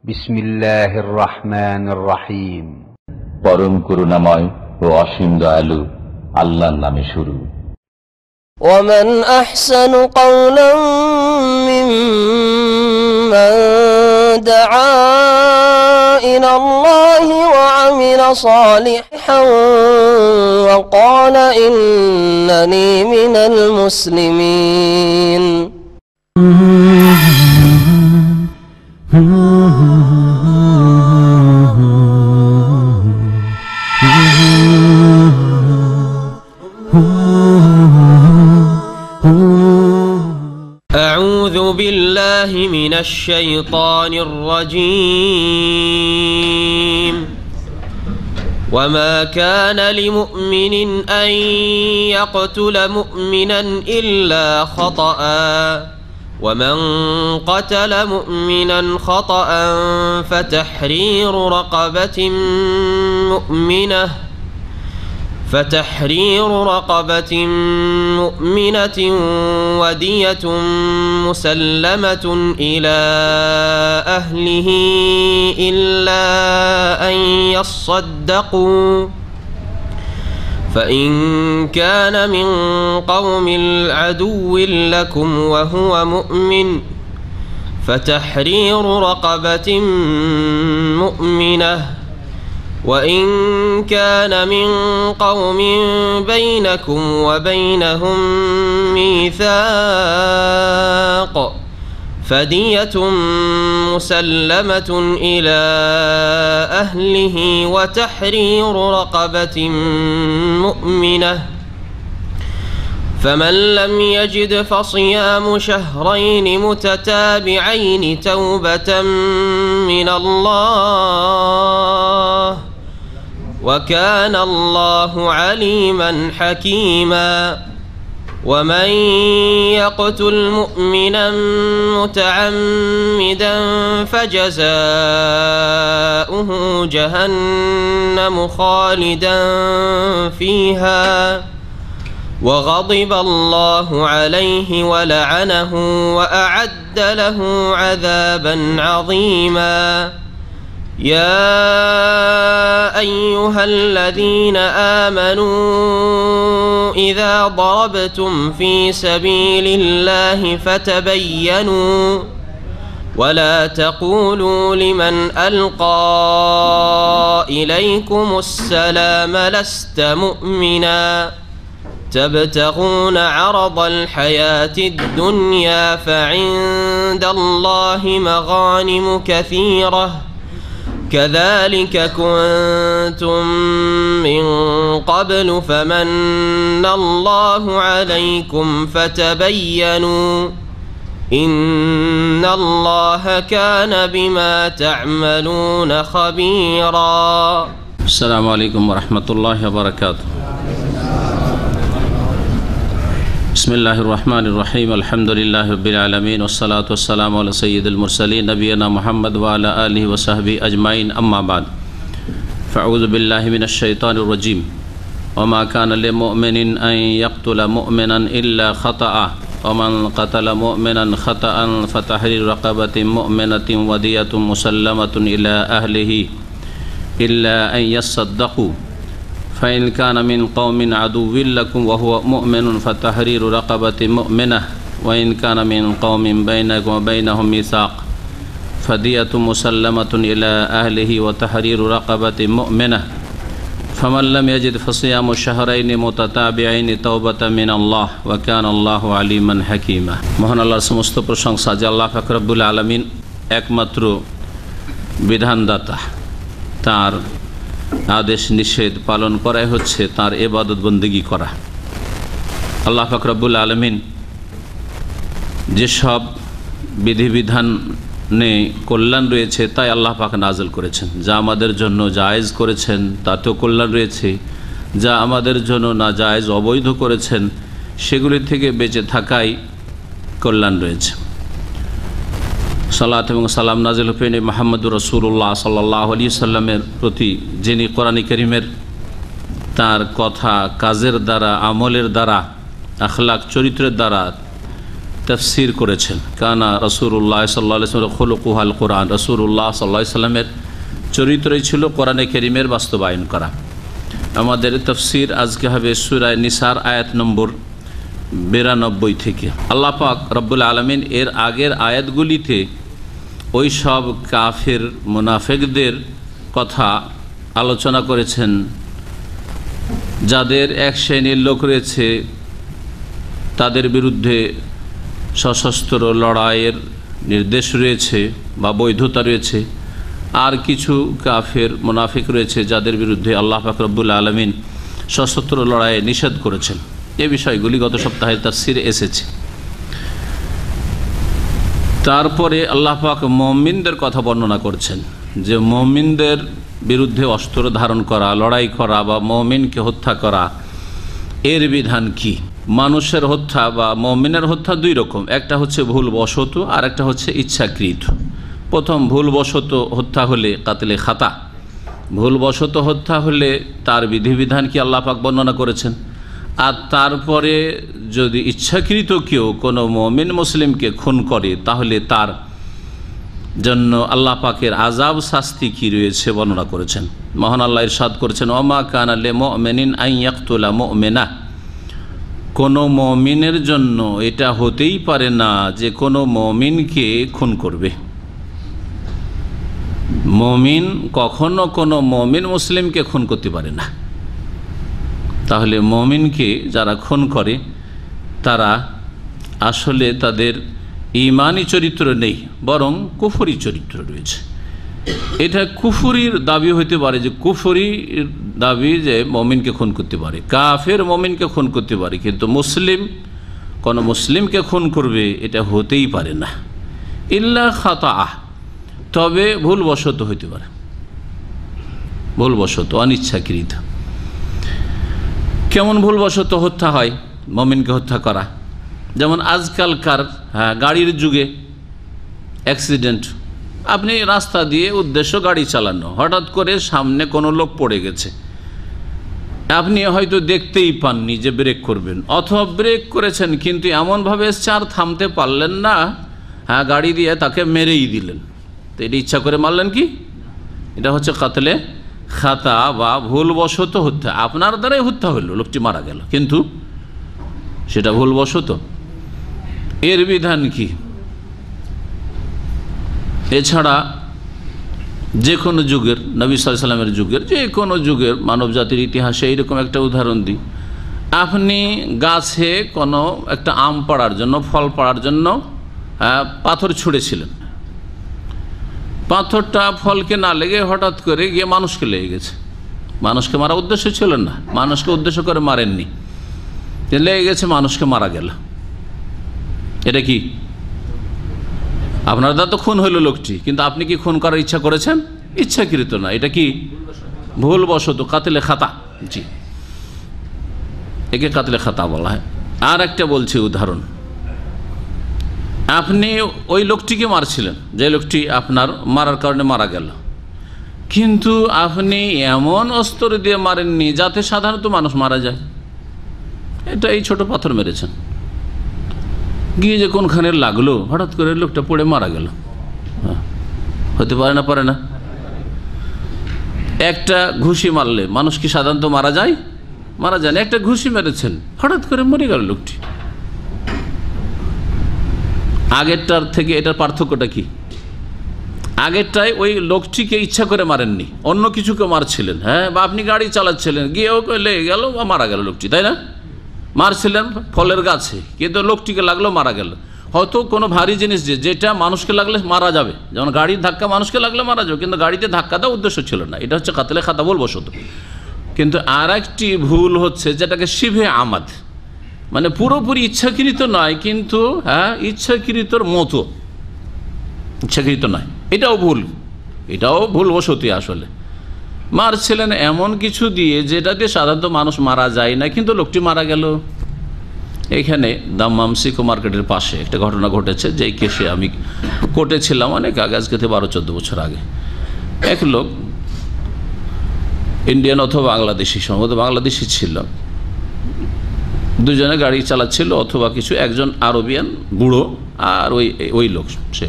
বিসমিল্লাহির রহমানির রহিম। পরম করুণাময় ও অসীম দয়ালু আল্লাহর নামে শুরু। ومن أحسن قولا ممن دعا إلى الله وعمل صالحا وقال إنني من المسلمين. أعوذ بالله من الشيطان الرجيم. وما كان لمؤمن أن يقتل مؤمنا إلا خطأ ومن قتل مؤمنا خطأ فتحرير رقبة مؤمنة ودية مسلمة إلى أهله إلا أن يصدقوا فإن كان من قوم عدو لكم وهو مؤمن فتحرير رقبة مؤمنة وإن كان من قوم بينكم وبينهم ميثاق فدية مسلمة إلى أهله وتحرير رقبة مؤمنة فمن لم يجد فصيام شهرين متتابعين توبة من الله وكان الله عليما حكيما. ومن يقتل مؤمنا متعمدا فجزاؤه جهنم خالدا فيها وغضب الله عليه ولعنه وأعد له عذابا عظيما. يا أيها الذين آمنوا إذا ضربتم في سبيل الله فتبينوا ولا تقولوا لمن ألقى إليكم السلام لست مؤمنا تبتغون عرض الحياة الدنيا فعند الله مغانم كثيرة كذلك كنتم من قبل فمن الله عليكم فتبينوا إن الله كان بما تعملون خبيرا. السلام عليكم ورحمة الله وبركاته. بسم الله الرحمن الرحيم. الحمد لله رب العالمين والصلاة والسلام على سيد المرسلين نبينا محمد وعلى آله وصحبه أجمعين. أما بعد فأعوذ بالله من الشيطان الرجيم. وما كان لمؤمن أن يقتل مؤمنا إلا خطأ ومن قتل مؤمنا خطأ فتحرير رقبة مؤمنة ودية مسلمة إلى أهله إلا أن يصدقوا فإن كان من قوم عدو لكم وهو مؤمن فتحرير رقبة مؤمنة وإن كان من قوم بينكم وبينهم ميثاق فدية مسلمة إلى أهله وتحرير رقبة مؤمنة فمن لم يجد فصيام شهرين متتابعين توبة من الله وكان الله عليما حكيما. মহান আল্লাহর সমস্ত প্রশংসা যে আল্লাহ পাক রব্বুল আলামিন একমাত্র বিধানদাতা, তার আদেশ নিষেধ পালন করাই হচ্ছে তার ইবাদত বন্দেগী করা। আল্লাহ পাক রব্বুল আলামিন যেসব বিধিবিধানে কল্যাণ রয়েছে তাই আল্লাহ পাক নাযিল করেছেন, যা আমাদের জন্য জায়েজ করেছেন তাতেও কল্যাণ রয়েছে, যা আমাদের জন্য নাজায়েজ অবৈধ করেছেন সেগুলি থেকে বেঁচে থাকাই কল্যাণ রয়েছে। সালাত এবং সালাম নাজিল হুসেন মুহাম্মদুর রাসূলুল্লাহ সাল্লাল্লাহু আলাইহি সাল্লামের প্রতি, যিনি কোরআন কারীমের তার কথা কাজের দ্বারা, আমলের দ্বারা, আখলাক চরিত্রের দ্বারা তাফসীর করেছেন। কানা রাসূলুল্লাহ সাল্লাল্লাহু আলাইহি ওয়াসাল্লাম খুলুকুহাল কোরআন, রাসূলুল্লাহ সাল্লাল্লাহু আলাইহি ওয়াসাল্লামের চরিত্রই ছিল কোরআনে কারীমের বাস্তবায়ন করা। আমাদের তাফসীর আজকে হবে সূরা নিসার আয়াত নম্বর 92 থেকে। আল্লাহ পাক রব্বুল আলামিন এর আগের আয়াতগুলিতে ওই সব কাফের মুনাফিকদের কথা আলোচনা করেছেন যাদের এক শ্রেণীর লোক রয়েছে, তাদের বিরুদ্ধে সশস্ত্র লড়াইয়ের নির্দেশ রয়েছে বা বৈধতা রয়েছে, আর কিছু কাফের মুনাফিক রয়েছে যাদের বিরুদ্ধে আল্লাহ পাক রব্বুল আলামিন সশস্ত্র লড়াইয়ে নিষেধ করেছেন। এই বিষয়গুলি গত সপ্তাহে তাফসীরে এসেছে। তারপরে আল্লাহ পাক মুমিনদের কথা বর্ণনা করছেন যে মুমিনদের বিরুদ্ধে অস্ত্র ধারণ করা, লড়াই করা বা মুমিনকে হত্যা করা এর বিধান কি। মানুষের হত্যা বা মুমিনের হত্যা দুই রকম, একটা হচ্ছে ভুলবশত আর একটা হচ্ছে ইচ্ছাকৃত। প্রথম ভুলবশত হত্যা হলে কাতলে খাতা, ভুলবশত হত্যা হলে তার বিধিবিধান কি আল্লাহ পাক বর্ণনা করেছেন। আর তারপরে যদি ইচ্ছাকৃত কেউ কোনো মুমিন মুসলিমকে খুন করে তাহলে তার জন্য আল্লাহ পাকের আযাব শাস্তি কি রয়েছে বর্ণনা করেছেন। মহান আল্লাহ ইরশাদ করেছেন, ওমা কানা লিমুমিনিন আন ইয়াকতুলা মুমিনা, কোনো মুমিনের জন্য এটা হতেই পারে না যে কোনো মুমিনকে খুন করবে। মুমিন কখনো কোনো মুমিন মুসলিমকে খুন করতে পারে না। তাহলে মুমিনকে যারা খুন করে তারা আসলে তাদের ঈমানি চরিত্র নেই, বরং কুফরি চরিত্র রয়েছে। এটা কুফরির দাবি হইতে পারে, যে কুফরির দাবি যে মুমিনকে খুন করতে পারে, কাফের মুমিনকে খুন করতে পারে, কিন্তু মুসলিম কোন মুসলিমকে খুন করবে এটা হতেই পারে না। ইল্লা খাতাআ, তবে ভুলবশত হইতে পারে, ভুলবশত অনিচ্ছাকৃত। কেমন ভুলবশত হত্যা হয় মুমিনকে হত্যা করা? যেমন আজকালকার গাড়ির যুগে অ্যাক্সিডেন্ট, আপনি রাস্তা দিয়ে উদ্দেশ্য গাড়ি চালানো, হঠাৎ করে সামনে কোনো লোক পড়ে গেছে, আপনি হয়তো দেখতেই পাননি যে ব্রেক করবেন, অথবা ব্রেক করেছেন কিন্তু এমনভাবে এসছে আর থামতে পারলেন না, গাড়ি দিয়ে তাকে মেরেই দিলেন। তো এটা ইচ্ছা করে মারলেন কি? এটা হচ্ছে কাতলে খাতা বা ভুলবশত হত্যা। আপনার দ্বারাই হত্যা হলো, লোকটি মারা গেল, কিন্তু সেটা ভুলবশত। এর বিধান কি? এছাড়া যে কোনো যুগের, নবী সাল্লাল্লাহু আলাইহি ওয়াসাল্লামের যুগের, যে কোনো যুগের মানব জাতির ইতিহাসে এইরকম একটা উদাহরণ দিই। আপনি গাছে কোনো একটা আম পাড়ার জন্য, ফল পাড়ার জন্য পাথর ছুঁড়েছিলেন, পাথরটা ফলকে না লেগে হঠাৎ করে গিয়ে মানুষকে লেগে গেছে। মানুষকে মারা উদ্দেশ্য ছিল না, মানুষকে উদ্দেশ্য করে মারেননি, লেগে গেছে, মানুষকে মারা গেল। এটা কি? আপনার দ্বারা তো খুন হইল লোকটি, কিন্তু আপনি কি খুন করার ইচ্ছা করেছেন? ইচ্ছাকৃত না, এটা কি? ভুলবশত, কাতলে খাতা। জি, একে কাতলে খাতা বলা হয়। আর একটা বলছি উদাহরণ, আপনি ওই লোকটিকে মারছিলেন, যে লোকটি আপনার মারার কারণে মারা গেল, কিন্তু আপনি এমন অস্ত্র দিয়ে মারেননি যাতে সাধারণত মানুষ মারা যায়। এটা এই ছোট পাথর মেরেছেন, গিয়ে যে কোনখানে লাগলো, হঠাৎ করে লোকটা পড়ে মারা গেল। হতে পারে না? পারে না। একটা ঘুষি মারলে মানুষ কি সাধারণত মারা যায়? মারা যায় না। একটা ঘুষি মেরেছেন, হঠাৎ করে মরে গেল লোকটি। আগেরটার থেকে এটার পার্থক্যটা কি? আগেরটায় ওই লোকটিকে ইচ্ছা করে মারেননি, অন্য কিছুকে মারছিলেন, বা আপনি গাড়ি চালাচ্ছিলেন, গিয়েও লেগে গেল বা মারা গেল লোকটি, তাই না? মারছিলেন ফলের গাছে, কিন্তু লোকটিকে লাগলো, মারা গেল। হয়তো কোনো ভারী জিনিস যেটা মানুষকে লাগলে মারা যাবে, যেমন গাড়ির ধাক্কা মানুষকে লাগলে মারা যাবে, কিন্তু গাড়িতে ধাক্কা দেওয়া উদ্দেশ্য ছিল না, এটা হচ্ছে কাতলে খাতা, ভুলবশত। কিন্তু আর একটি ভুল হচ্ছে যেটাকে শিবে আমাদ, মানে পুরোপুরি ইচ্ছাকৃত নয়, কিন্তু ইচ্ছাকৃতর মতো, ইচ্ছাকৃত নয়, এটাও ভুল, এটাও ভুলবশতই। আসলে মারছিলেন এমন কিছু দিয়ে যেটা দিয়ে সাধারণত মানুষ মারা যায় না, কিন্তু লোকটি মারা গেল। এইখানে দাম্মাম সিকো মার্কেটের পাশে একটা ঘটনা ঘটেছে, যেই কেসে আমি কোর্টে ছিলাম অনেক আগে, আজকে থেকে 12-14 বছর আগে। এক লোক ইন্ডিয়ান অথবা বাংলাদেশি, সম্ভবত বাংলাদেশি ছিল, দুজনে গাড়ি চালাচ্ছিল অথবা কিছু, একজন আরবিয়ান বুড়ো আর ওই লোক সে।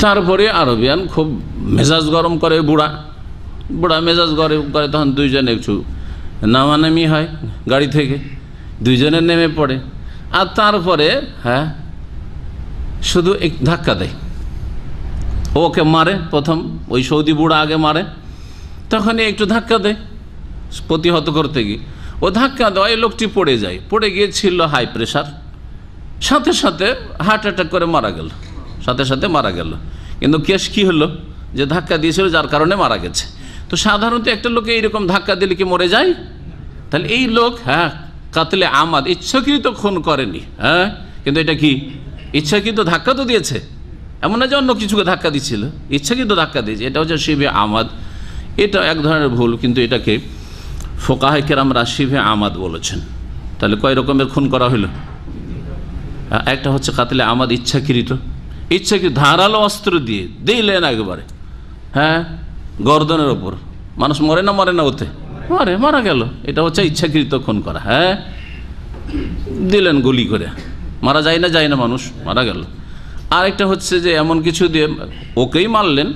তারপরে আরবিয়ান খুব মেজাজ গরম করে, বুড়া মেজাজ গরম করে, তখন দুইজনে একটু নামানামি হয় গাড়ি থেকে, দুইজনে নেমে পড়ে। আর তারপরে শুধু এক ধাক্কা দেয়, ওকে মারে। প্রথম ওই সৌদি বুড়া আগে মারে, তখনই একটু ধাক্কা দেয় প্রতিহত করতে গিয়ে। ও ধাক্কা দেওয়া এই লোকটি পড়ে গিয়েছিল হাই প্রেশার, সাথে সাথে হার্ট অ্যাটাক করে মারা গেল, সাথে সাথে মারা গেল। কিন্তু কেস কি হলো, যে ধাক্কা দিয়েছিল যার কারণে মারা গেছে। তো সাধারণত একটা লোকে এইরকম ধাক্কা দিলে কি মরে যায়? তাহলে এই লোক কাতলে আমাদ, ইচ্ছাকৃত খুন করেনি, কিন্তু এটা কি ইচ্ছাকৃত ধাক্কা তো দিয়েছে, এমন না যে অন্য কিছুকে ধাক্কা দিচ্ছিল, ইচ্ছাকৃত ধাক্কা দিয়েছে। এটা হচ্ছে শিবে আমাদ। এটা এক ধরনের ভুল, কিন্তু এটাকে ফোকাহে কেরামরা শিবে আমাদ বলেছেন। তাহলে কয় রকমের খুন করা হইল? একটা হচ্ছে কাতলে আমাদ, ইচ্ছাকৃত ধারালো অস্ত্র দিয়ে দিলেন একবারে, গর্দনের ওপর। মানুষ মরে না ওতে? মারা গেল। এটা হচ্ছে ইচ্ছাকৃত খুন করা। দিলেন গুলি করে, মারা যায় না মানুষ, মারা গেল। আরেকটা হচ্ছে যে এমন কিছু দিয়ে ওকেই মারলেন,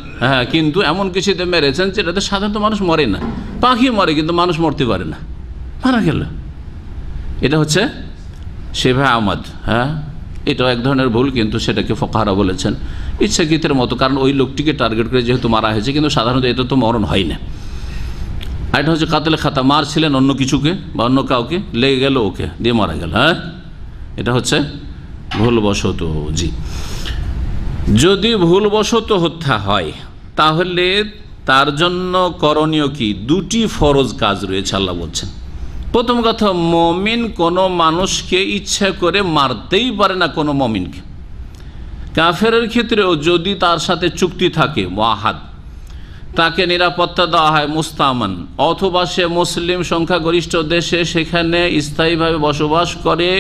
কিন্তু এমন কিছু দিয়ে মেরেছেন যেটাতে সাধারণত মানুষ মরে না, পাখি মরে কিন্তু মানুষ মরতে পারে না, মারা গেল। এটা হচ্ছে শিবে আমাদ। এটাও এক ধরনের ভুল, কিন্তু সেটাকে ফোকাহারা বলেছেন ইচ্ছাকৃতের মতো, কারণ ওই লোকটিকে টার্গেট করে যেহেতু মারা হয়েছে, কিন্তু সাধারণত এটা তো মরণ হয় না। আর এটা হচ্ছে কাতলে খাতা, মারছিলেন অন্য কিছুকে বা অন্য কাউকে, লেগে গেল ওকে দিয়ে মারা গেল। এটা হচ্ছে ভুলবশত। জি, যদি ভুলবশত হত্যা হয় তাহলে তার জন্য করণীয় কি? দুটি ফরজ কাজ রয়েছে আল্লাহ বলছেন। প্রথম কথা, মমিন কোনো মানুষকে ইচ্ছা করে মারতেই পারে না কোনো মমিনকে। কাফেরের ক্ষেত্রেও যদি তার সাথে চুক্তি থাকে, মুআহাদ, তাকে নিরাপত্তা দেওয়া হয় মুস্তামান, অথবা সে মুসলিম সংখ্যাগরিষ্ঠ দেশে সেখানে স্থায়ীভাবে বসবাস করে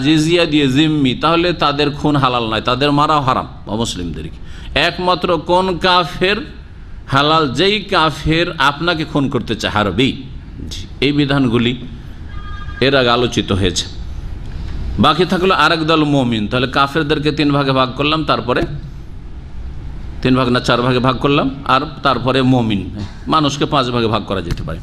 জিজিয়া দিয়ে জিম্মি, তাহলে তাদের খুন হালাল নয়, তাদের মারা হারাম অমুসলিমদেরকে। একমাত্র কোন কাফের হালাল? যেই কাফের আপনাকে খুন করতে চায়, হারবি। এই বিধানগুলি এর আগে আলোচিত হয়েছে। বাকি থাকলো আরেক দল মুমিন। তাহলে কাফেরদেরকে 3 ভাগে ভাগ করলাম, তারপরে 3 ভাগ না 4 ভাগে ভাগ করলাম, আর তারপরে মুমিন। মানুষকে 5 ভাগে ভাগ করা যেতে পারে।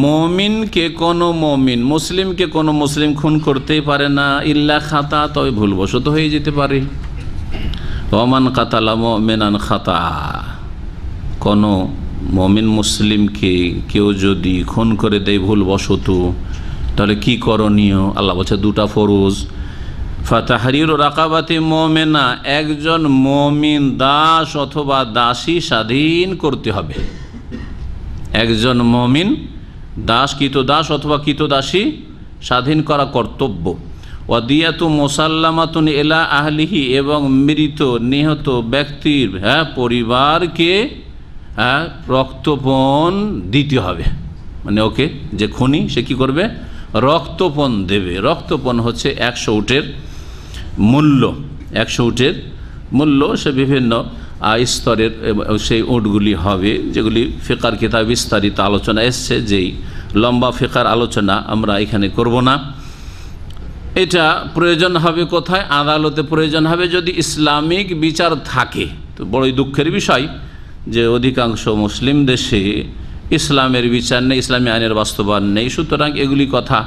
মুমিনকে কোনো মুমিন, মুসলিমকে কোনো মুসলিম খুন করতেই পারে না ইল্লা খাতা, তবে ভুলবশত হয়ে যেতে পারে। ওমান কাতালা মুমিনান খাতা, কোনো মুমিন মুসলিমকে কেউ যদি খুন করে দেয় ভুলবশত, তাহলে কি করণীয়? আল্লাহ বলছে 2টা ফরজ। ফাতাহরিরু রাকাবাতি মুমিনা, একজন মুমিন দাস অথবা দাসী স্বাধীন করতে হবে। একজন মুমিন দাস, কৃতদাস অথবা কৃতদাসী স্বাধীন করা কর্তব্য। ওয়াদিয়াতু মুসাল্লামাতুন ইলা আহলিহি, এবং মৃত নিহত ব্যক্তির পরিবারকে রক্তপণ দিতে হবে। মানে ওকে যে খুনি, সে কি করবে? রক্তপণ দেবে। রক্তপণ হচ্ছে 100 উটের মূল্য। 100 উটের মূল্য, সে বিভিন্ন স্তরের সেই উটগুলি হবে, যেগুলি ফিকার কিতাব বিস্তারিত আলোচনা এসছে। যেই লম্বা ফিকার আলোচনা আমরা এখানে করব না। এটা প্রয়োজন হবে কোথায়? আদালতে প্রয়োজন হবে যদি ইসলামিক বিচার থাকে। তো বড়ই দুঃখের বিষয় যে অধিকাংশ মুসলিম দেশে ইসলামের বিচার নেই, ইসলামী আইনের বাস্তবায়ন নেই। সুতরাং এগুলি কথা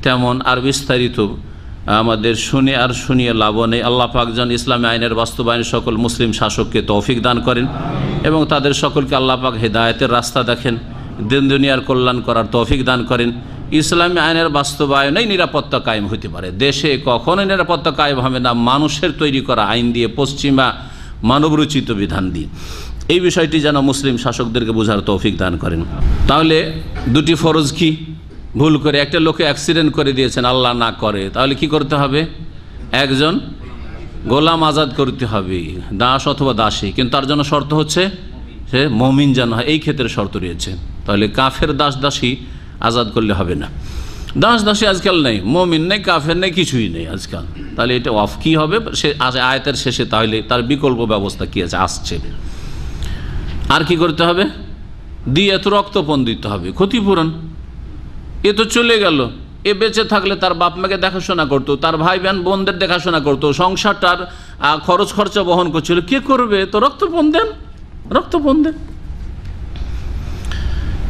তেমন আর বিস্তারিত আমাদের শুনিয়ে লাভ নেই। আল্লাহ পাক যেন ইসলামী আইনের বাস্তবায়ন সকল মুসলিম শাসককে তৌফিক দান করেন, এবং তাদের সকলকে আল্লাহ পাক হেদায়েতের রাস্তা দেখেন, দিন দুনিয়ার কল্যাণ করার তৌফিক দান করেন। ইসলামী আইনের বাস্তবায়নেই নিরাপত্তা কায়েম হতে পারে। দেশে কখনোই নিরাপত্তা কায়েম হবে না মানুষের তৈরি করা আইন দিয়ে, পশ্চিমা মানবরচিত বিধান দিয়ে। এই বিষয়টি যেন মুসলিম শাসকদেরকে বোঝার তৌফিক দান করেন। তাহলে 2টি ফরজ কি? ভুল করে একটা লোকে অ্যাক্সিডেন্ট করে দিয়েছেন, আল্লাহ না করে, তাহলে কি করতে হবে? একজন গোলাম আজাদ করতে হবে, দাস অথবা দাসী। কিন্তু তার জন্য শর্ত হচ্ছে সে মুমিন যেন হয়, এই ক্ষেত্রে শর্ত রয়েছে। তাহলে কাফের দাস দাসী আজাদ করলে হবে না। দাস দাসী আজকাল নেই, মুমিন নেই, কাফের নেই, কিছুই নেই আজকাল। তাহলে এটা অফ কি হবে? সে আয়াতের শেষে তাহলে তার বিকল্প ব্যবস্থা কি আছে আসছে। আর কি করতে হবে? দিয়াত, রক্তপণ দিতে হবে, ক্ষতিপূরণ। এ তো চলে গেল, এ বেঁচে থাকলে তার বাপ মাকে দেখাশোনা করতো, তার ভাই বোনদের দেখাশোনা করতো, সংসারটার খরচ খরচা বহন করছিল, কে করবে? তো রক্তপণ দেন, রক্তপণ দেন।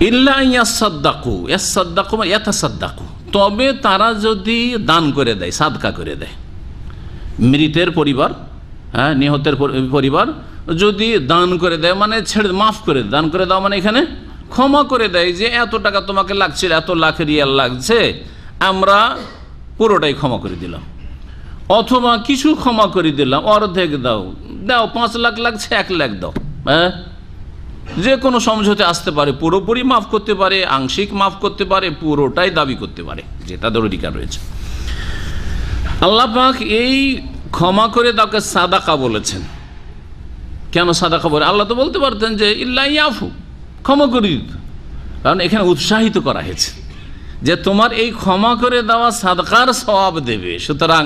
ইল্লা ইয়াসাদ্দাকু, ইয়াসাদ্দাকু মানে ইয়াতাসাদ্দাকু, তবে তারা যদি দান করে দেয়, সাদকা করে দেয়। মৃতের পরিবার, নিহতের পরিবার যদি দান করে দেয়, মানে ছেড়ে মাফ করে, দান করে দাও মানে এখানে ক্ষমা করে দেয়, যে এত টাকা তোমাকে লাগছিল, এত লাখ রিয়াল লাগছে, আমরা পুরোটাই ক্ষমা করে দিলাম, অথবা কিছু ক্ষমা করে দিলাম, অর্ধেক দাও, 5 লাখ লাগছে, 1 লাখ দাও। যে কোনো সমঝোতে আসতে পারে, পুরোপুরি মাফ করতে পারে, আংশিক মাফ করতে পারে, পুরোটাই দাবি করতে পারে, যে তাদের অধিকার রয়েছে। আল্লাহ পাক এই ক্ষমা করে দাওকে সাদাকা বলেছেন। কেন সাদাকা বলে? আল্লাহ তো বলতে পারতেন যে ইল্লা ইয়াফু, ক্ষমা করে দিত, কারণ এখানে উৎসাহিত করা হয়েছে যে তোমার এই ক্ষমা করে দেওয়া সাদকার সওয়াব দেবে। সুতরাং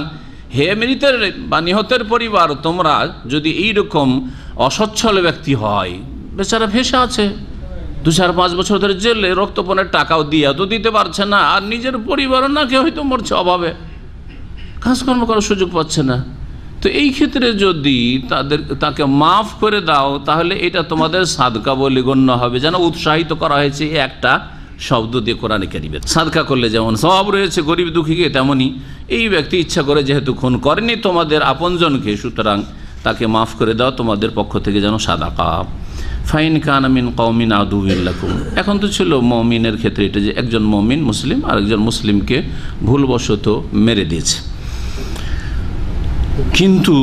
হে মৃতের বা নিহতের পরিবার, তোমরা যদি এইরকম অসচ্ছল ব্যক্তি হয়, বেচারা ভেসে আছে 2-4-5 বছর ধরে জেলে, রক্তপণের টাকাও দিয়ে তো দিতে পারছে না, আর নিজের পরিবারও না কেউ হয়তো মরছে অভাবে, কাজকর্ম করার সুযোগ পাচ্ছে না, তো এই ক্ষেত্রে যদি তাকে মাফ করে দাও, তাহলে এটা তোমাদের সাদকা বলে গণ্য হবে, যেন উৎসাহিত করা হয়েছে একটা শব্দ দিয়ে কোরআনে কারিমে। সাদকা করলে যেমন সওয়াব রয়েছে গরিব দুঃখীকে, তেমনি এই ব্যক্তি ইচ্ছা করে যেহেতু খুন করেনি তোমাদের আপনজনকে, সুতরাং তাকে মাফ করে দাও তোমাদের পক্ষ থেকে যেন সাদাকা। ফাইন কানা মিন কওমিন আদুউন লাকুম, এখন তো ছিল মুমিনের ক্ষেত্রে এটা, যে একজন মুমিন মুসলিম আর একজন মুসলিমকে ভুলবশত মেরে দিয়েছে, কিন্তু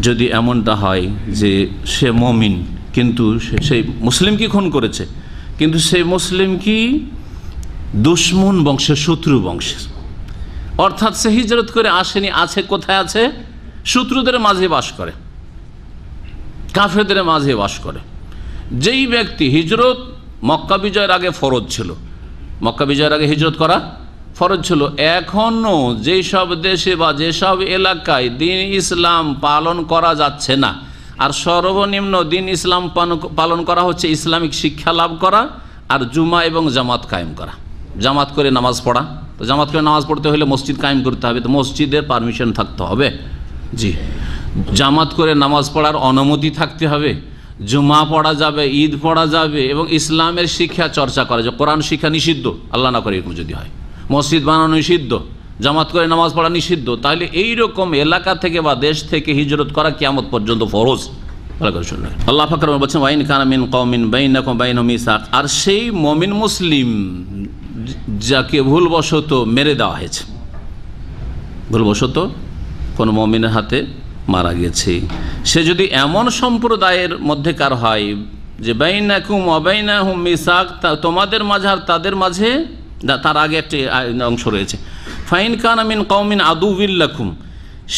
যদি এমনটা হয় যে সে মুমিন কিন্তু সেই মুসলিমকে খুন করেছে, কিন্তু সেই মুসলিম কি দুশমন বংশের, শত্রু বংশের, অর্থাৎ সে হিজরত করে আসেনি, আছে কোথায় আছে? শত্রুদের মাঝে বাস করে, কাফেরদের মাঝে বাস করে। যেই ব্যক্তি হিজরত মক্কা বিজয়ের আগে ফরজ ছিল, মক্কা বিজয়ের আগে হিজরত করা ফরজ ছিল, এখনও যেই সব দেশে বা যেসব এলাকায় দিন ইসলাম পালন করা যাচ্ছে না, আর সর্বনিম্ন দিন ইসলাম পালন করা হচ্ছে ইসলামিক শিক্ষা লাভ করা আর জুমা এবং জামাত কায়েম করা, জামাত করে নামাজ পড়া। তো জামাত করে নামাজ পড়তে হলে মসজিদ কায়েম করতে হবে, তো মসজিদের পারমিশন থাকতে হবে, জি, জামাত করে নামাজ পড়ার অনুমতি থাকতে হবে, জুমা পড়া যাবে, ঈদ পড়া যাবে, এবং ইসলামের শিক্ষা চর্চা করা যাবে। কোরআন শিক্ষা নিষিদ্ধ, আল্লাহ না করে এরকম যদি হয়, মসজিদ বানানো নিষিদ্ধ, জামাত করে নামাজ পড়া নিষিদ্ধ, তাহলে এইরকম এলাকা থেকে বা দেশ থেকে হিজরত করা কিয়ামত পর্যন্ত ফরজ। আল্লাহ পাক বলছেন ওয়াইন কানা মিন কওমিন বাইনাকুম বাইনহুম মিসাক, আর সেই মুমিন মুসলিম যাকে ভুলবশত মেরে দেওয়া হয়েছে, ভুলবশত কোনো মুমিনের হাতে মারা গেছে, সে যদি এমন সম্প্রদায়ের মধ্যেকার হয় যে বাইনাকুম ওয়া বাইনাহুম মিসাক, তোমাদের মাঝে আর তাদের মাঝে, তার আগে একটি অংশ রয়েছে, ফাইন কানা মিন কওমিন আদুউন লাকুম,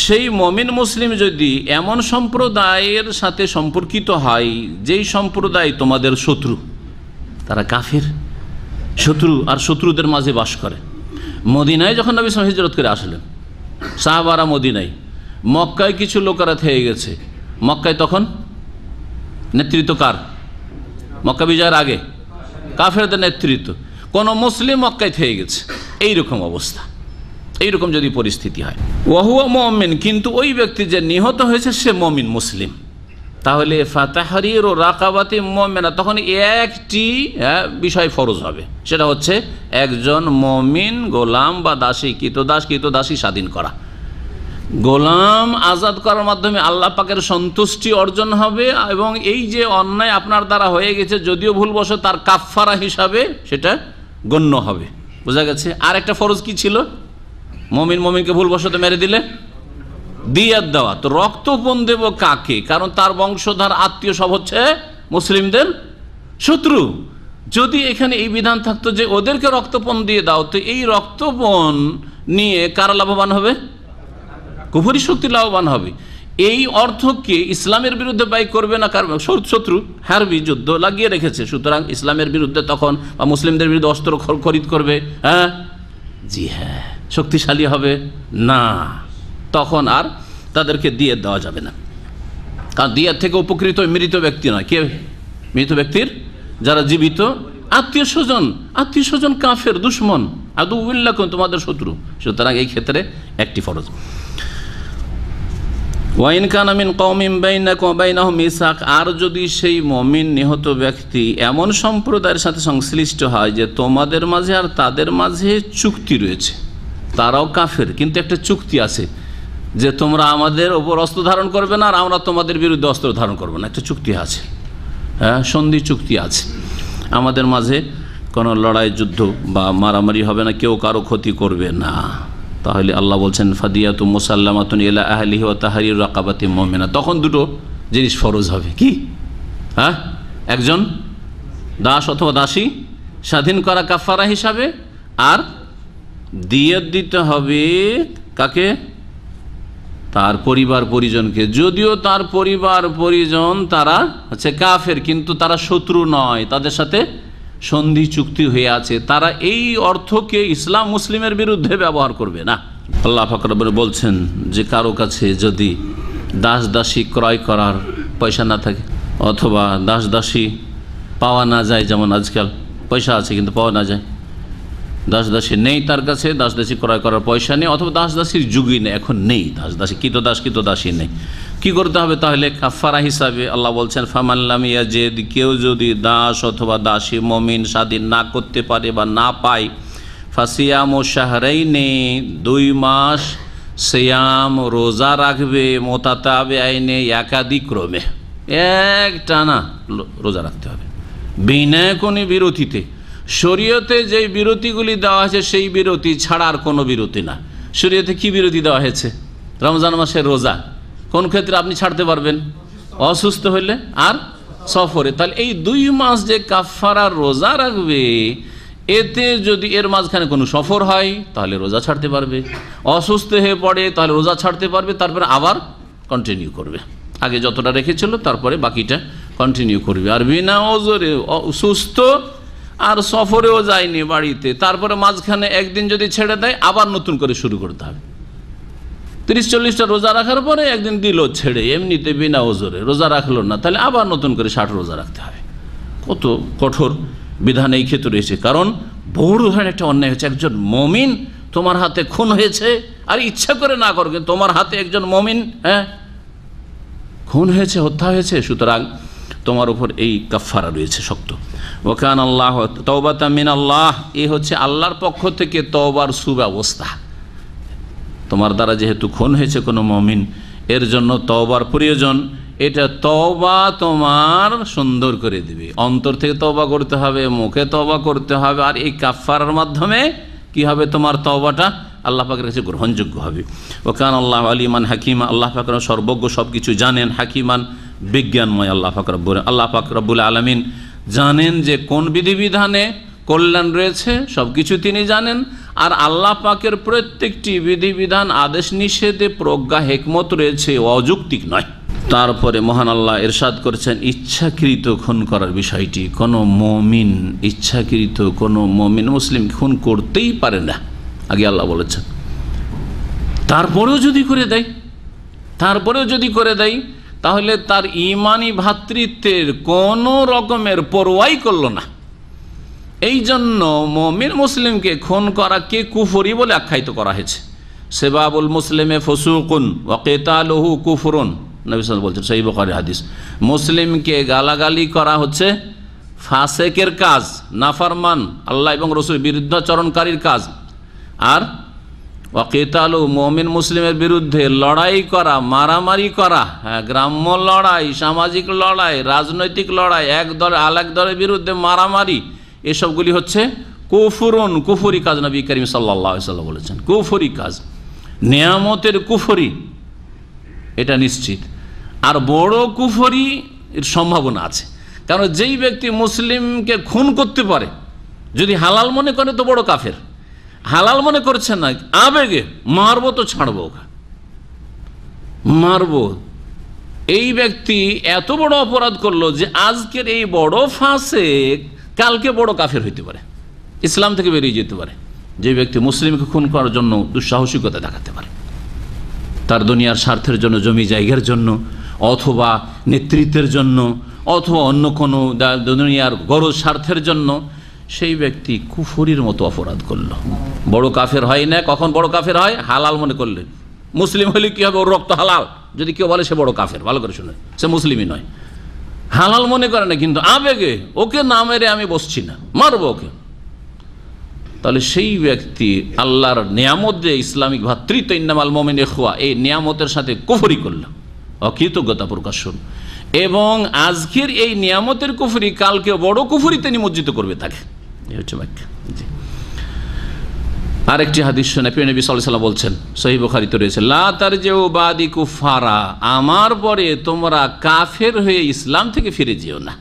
সেই মুমিন মুসলিম যদি এমন সম্প্রদায়ের সাথে সম্পর্কিত হয় যেই সম্প্রদায় তোমাদের শত্রু, তারা কাফের শত্রু, আর শত্রুদের মাঝে বাস করে। মদিনায় যখন নবী সাল্লাল্লাহু আলাইহি ওয়াসাল্লাম হিজরত করে আসলেন, সাহাবারা মদিনায়, মক্কায় কিছু লোকেরা থেকে গেছে, মক্কায় তখন নেতৃত্ব কার? মক্কা বিজয়ের আগে কাফেরদের নেতৃত্ব, কোন মুসলিম মক্কায় থেকে গেছে, এইরকম অবস্থা, এইরকম যদি পরিস্থিতি হয়, ওয়াহুয়া মুমিন, কিন্তু ওই ব্যক্তি যে নিহত হয়েছে সে মুমিন মুসলিম, তাহলে ফাতাহরির ও রাকাবাতি মুমিনা, তখন একটি বিষয় ফরজ হবে, সেটা হচ্ছে একজন মুমিন গোলাম বা দাসী, কৃতদাসী স্বাধীন করা। গোলাম আজাদ করার মাধ্যমে আল্লাহ পাকের সন্তুষ্টি অর্জন হবে, এবং এই যে অন্যায় আপনার দ্বারা হয়ে গেছে, যদিও ভুলবশত, তার কাফফারা হিসাবে সেটা গণ্য হবে। বোঝা গেছে? আর একটা ফরজ কি ছিল? মুমিনকে ভুলবশত মেরে দিলে দিয়াত দেওয়া। তো রক্তপণ দেব কাকে? কারণ তার বংশধর আত্মীয় সব হচ্ছে মুসলিমদের শত্রু। যদি এখানে এই বিধান থাকতো যে ওদেরকে রক্তপণ দিয়ে দাও, তো এই রক্তপণ নিয়ে কারা লাভবান হবে? কুফরি শক্তি লাভবান হবে। এই অর্থকে ইসলামের বিরুদ্ধে ব্যয় করবে না, কারণ শত্রু হারবি যুদ্ধ লাগিয়ে রেখেছে, সুতরাং ইসলামের বিরুদ্ধে তখন বা মুসলিমদের বিরুদ্ধে অস্ত্র খরিদ করবে, হ্যাঁ, জি হ্যাঁ, শক্তিশালী হবে না, তখন আর তাদেরকে দিয়ে দেওয়া যাবে না। কারণ দিয়ার থেকে উপকৃত মৃত ব্যক্তি নয়, কে? মৃত ব্যক্তির যারা জীবিত আত্মীয় স্বজন কাফের দুশ্মন, আদুউল্লাকুম, তোমাদের শত্রু। সুতরাং এই ক্ষেত্রে একটি ফরজ। ওয়াইন কানা মিন কওমিন বাইনাকুম ওয়া বাইনাহুম মিসাক, আর যদি সেই মুমিন নিহত ব্যক্তি এমন সম্প্রদায়ের সাথে সংশ্লিষ্ট হয় যে তোমাদের মাঝে আর তাদের মাঝে চুক্তি রয়েছে, তারাও কাফের কিন্তু একটা চুক্তি আছে যে তোমরা আমাদের ওপর অস্ত্র ধারণ করবে না আর আমরা তোমাদের বিরুদ্ধে অস্ত্র ধারণ করবো না, একটা চুক্তি আছে, হ্যাঁ সন্ধি চুক্তি আছে, আমাদের মাঝে কোনো লড়াই যুদ্ধ বা মারামারি হবে না, কেউ কারো ক্ষতি করবে না, তাহলে আল্লাহ বলছেন ফাদিয়াতুম মুসাল্লামাতুন ইলা আহলিহি ওয়া তাহরিরু রাকাবাতিন মুমিনা। তখন দুটো জিনিস ফরজ হবে, কি? হ্যাঁ, একজন দাস অথবা দাসী স্বাধীন করা কাফারা হিসাবে, আর দিয়ত দিতে হবে কাকে? তার পরিবার পরিজনকে, যদিও তার পরিবার পরিজন তারা হচ্ছে কাফের কিন্তু তারা শত্রু নয়, তাদের সাথে সন্ধি চুক্তি হয়ে আছে, তারা এই অর্থকে ইসলাম মুসলিমের বিরুদ্ধে ব্যবহার করবে না। আল্লাহ পাক রব্বুল বলছেন যে কারো কাছে যদি দাস দাসী ক্রয় করার পয়সা না থাকে অথবা দাস দাসী পাওয়া না যায়, যেমন আজকাল পয়সা আছে কিন্তু পাওয়া না যায়, দাস দাসী নেই তার কাছে, দাস দাসী ক্রয় করার পয়সা নেই, অথবা দাস দাসীর যুগই নেই, এখন নেই দাস দাসী, কৃতদাসী নেই, কি করতে হবে? তাহলে কাফারা হিসাবে আল্লাহ বলছেন ফামান লাম ইয়াজিদ, কেউ যদি দাস অথবা দাসী মুমিন স্বাধীন না করতে পারে বা না পায়, ফাসিয়ামু শাহরাইনি, 2 মাস সিয়াম রোজা রাখবে, মুতাতাবিআইনি, একাদিক্রমে একটানা রোজা রাখতে হবে বিনা কোনো বিরতিতে। শরীয়তে যেই বিরতিগুলি দেওয়া হয়েছে সেই বিরতি ছাড়া আর কোনো বিরতি না। শরীয়তে কি বিরতি দেওয়া হয়েছে? রমজান মাসের রোজা কোন ক্ষেত্রে আপনি ছাড়তে পারবেন? অসুস্থ হলে আর সফরে। তাহলে এই 2 মাস যে কাফারার রোজা রাখবে, এতে যদি এর মাঝখানে কোনো সফর হয় তাহলে রোজা ছাড়তে পারবে, অসুস্থ হয়ে পড়ে তাহলে রোজা ছাড়তে পারবে, তারপরে আবার কন্টিনিউ করবে, আগে যতটা রেখেছিল তারপরে বাকিটা কন্টিনিউ করবে। আর বিনা ওজরে সুস্থ আর সফরেও যায়নি বাড়িতে, তারপরে মাঝখানে একদিন যদি ছেড়ে দেয় আবার নতুন করে শুরু করতে হবে। 30-40টা রোজা রাখার পরে একদিন দিল ছেড়ে, এমনিতে বিনা ওজরে রোজা রাখলো না, তাহলে আবার নতুন করে 60 রোজা রাখতে হবে। কত কঠোর বিধান এই ক্ষেত্রে রয়েছে। কারণ বড় ধরনের একটা অন্যায় হচ্ছে, একজন মুমিন তোমার হাতে খুন হয়েছে, আর ইচ্ছা করে না করবে তোমার হাতে একজন মুমিন খুন হয়েছে, হত্যা হয়েছে, সুতরাং তোমার উপর এই কাফারা রয়েছে শক্ত। ওয়াকান আল্লাহ তাওবাতাম মিনাল্লাহ, এই হচ্ছে আল্লাহর পক্ষ থেকে তওবার সুব্যবস্থা। তোমার দ্বারা যেহেতু খুন হয়েছে কোনো মুমিন, এর জন্য তওবার প্রয়োজন। এটা তওবা তোমার সুন্দর করে দিবে, অন্তর থেকে তওবা করতে হবে, মুখে তওবা করতে হবে, আর এই কাফারার মাধ্যমে কি হবে? তোমার তওবাটা আল্লাহ পাকের কাছে গ্রহণযোগ্য হবে। ওয়াকান আল্লাহ আলিমান হাকিমা, আল্লাহ পাক সর্বজ্ঞ, সব কিছু জানেন, হাকিমান বিজ্ঞানময়। আল্লাহ পাক রব্বুল আলামিন জানেন যে কোন বিধিবিধানে কল্যাণ রয়েছে, সব কিছু তিনি জানেন। আর আল্লাহ পাকের প্রত্যেকটি বিধিবিধান, আদেশ নিষেধে প্রজ্ঞা হেকমত রয়েছে, অযৌক্তিক নয়। তারপরে মহান আল্লাহ ইরশাদ করেছেন ইচ্ছাকৃত খুন করার বিষয়টি। কোনো মুমিন ইচ্ছাকৃত কোনো মুমিন মুসলিম খুন করতেই পারে না, আগে আল্লাহ বলেছেন। তারপরেও যদি করে দেয় তাহলে তার ঈমানি ভ্রাতৃত্বের কোনো রকমের পরোয়াই করল না। এই জন্য মুমিন মুসলিমকে খুন করাকে কুফরি বলে আখ্যায়িত করা হয়েছে। সেবাবুল মুসলিমে ফুসুকুন ওয়া কিতালুহু কুফরুন, নবী সাল্লাল্লাহু আলাইহি ওয়াসাল্লাম বলছেন, সহিহ বুখারী হাদিস। মুসলিমকে গালাগালি করা হচ্ছে ফাসেকের কাজ, নাফরমান, আল্লাহ এবং রাসূলের বিরুদ্ধাচরণকারীর কাজ। আর ওয়া কিতালু, মুমিন মুসলিমের বিরুদ্ধে লড়াই করা, মারামারি করা, গ্রাম্য লড়াই, সামাজিক লড়াই, রাজনৈতিক লড়াই, এক দল আরেক দলের বিরুদ্ধে মারামারি, এসবগুলি হচ্ছে কুফরুন, কুফরি কাজ। নবী করিম সাল্লাল্লাহু আলাইহি ওয়াসাল্লাম বলেছেন কুফরি কাজ, নিয়ামতের কুফরি, এটা নিশ্চিত। আর বড় কুফরি এর সম্ভাবনা আছে, কারণ যেই ব্যক্তি মুসলিমকে খুন করতে পারে, যদি হালাল মনে করে তো বড় কাফের, হালাল মনে করছে না, আবেগে মারবো তো ছাড়বো, মারবো, এই ব্যক্তি এত বড় অপরাধ করলো যে আজকের এই বড় ফাসেক কালকে বড় কাফের হইতে পারে, ইসলাম থেকে বেরিয়ে যেতে পারে। যে ব্যক্তি মুসলিমকে খুন করার জন্য দুঃসাহসিকতা দেখাতে পারে, তার দুনিয়ার স্বার্থের জন্য, জমি জায়গার জন্য, অথবা নেতৃত্বের জন্য, অথবা অন্য কোনো দুনিয়ার গরজ স্বার্থের জন্য, সেই ব্যক্তি কুফরির মতো অপরাধ করলো। বড় কাফের হয় না, কখন বড় কাফের হয়? হালাল মনে করলেন। মুসলিম হলে কি হবে? ওর রক্ত হালাল যদি কেউ বলে সে বড় কাফের, ভালো করে শুনে, সে মুসলিমই নয়। হালাল মনে করে না, কিন্তু আবেগে ওকে না মেরে আমি বসছি না, মারবো ওকে। তাহলে সেই ব্যক্তি আল্লাহর নিয়ামত যে ইসলামিক ভ্রাতৃত্ব, ইন্নামাল মুমিনুনা ইখওয়া, এই নিয়ামতের সাথে কুফরি করল, অকৃতজ্ঞতা প্রকাশন। এবং আজকের এই নিয়ামতের কুফরি কালকে বড় কুফরিতে নিমজ্জিত করবে তাকে। এই হচ্ছে ব্যাখ্যা। আরেকটি হাদিস শুনে প্রিয় নবী সাল্লাল্লাহু আলাইহি ওয়াসাল্লাম বলছেন, সহিহ বুখারীতে রয়েছে, লা তারজিউ বাদি কুফারা, আমার পরে তোমরা কাফের হয়ে ইসলাম থেকে ফিরে যেও না।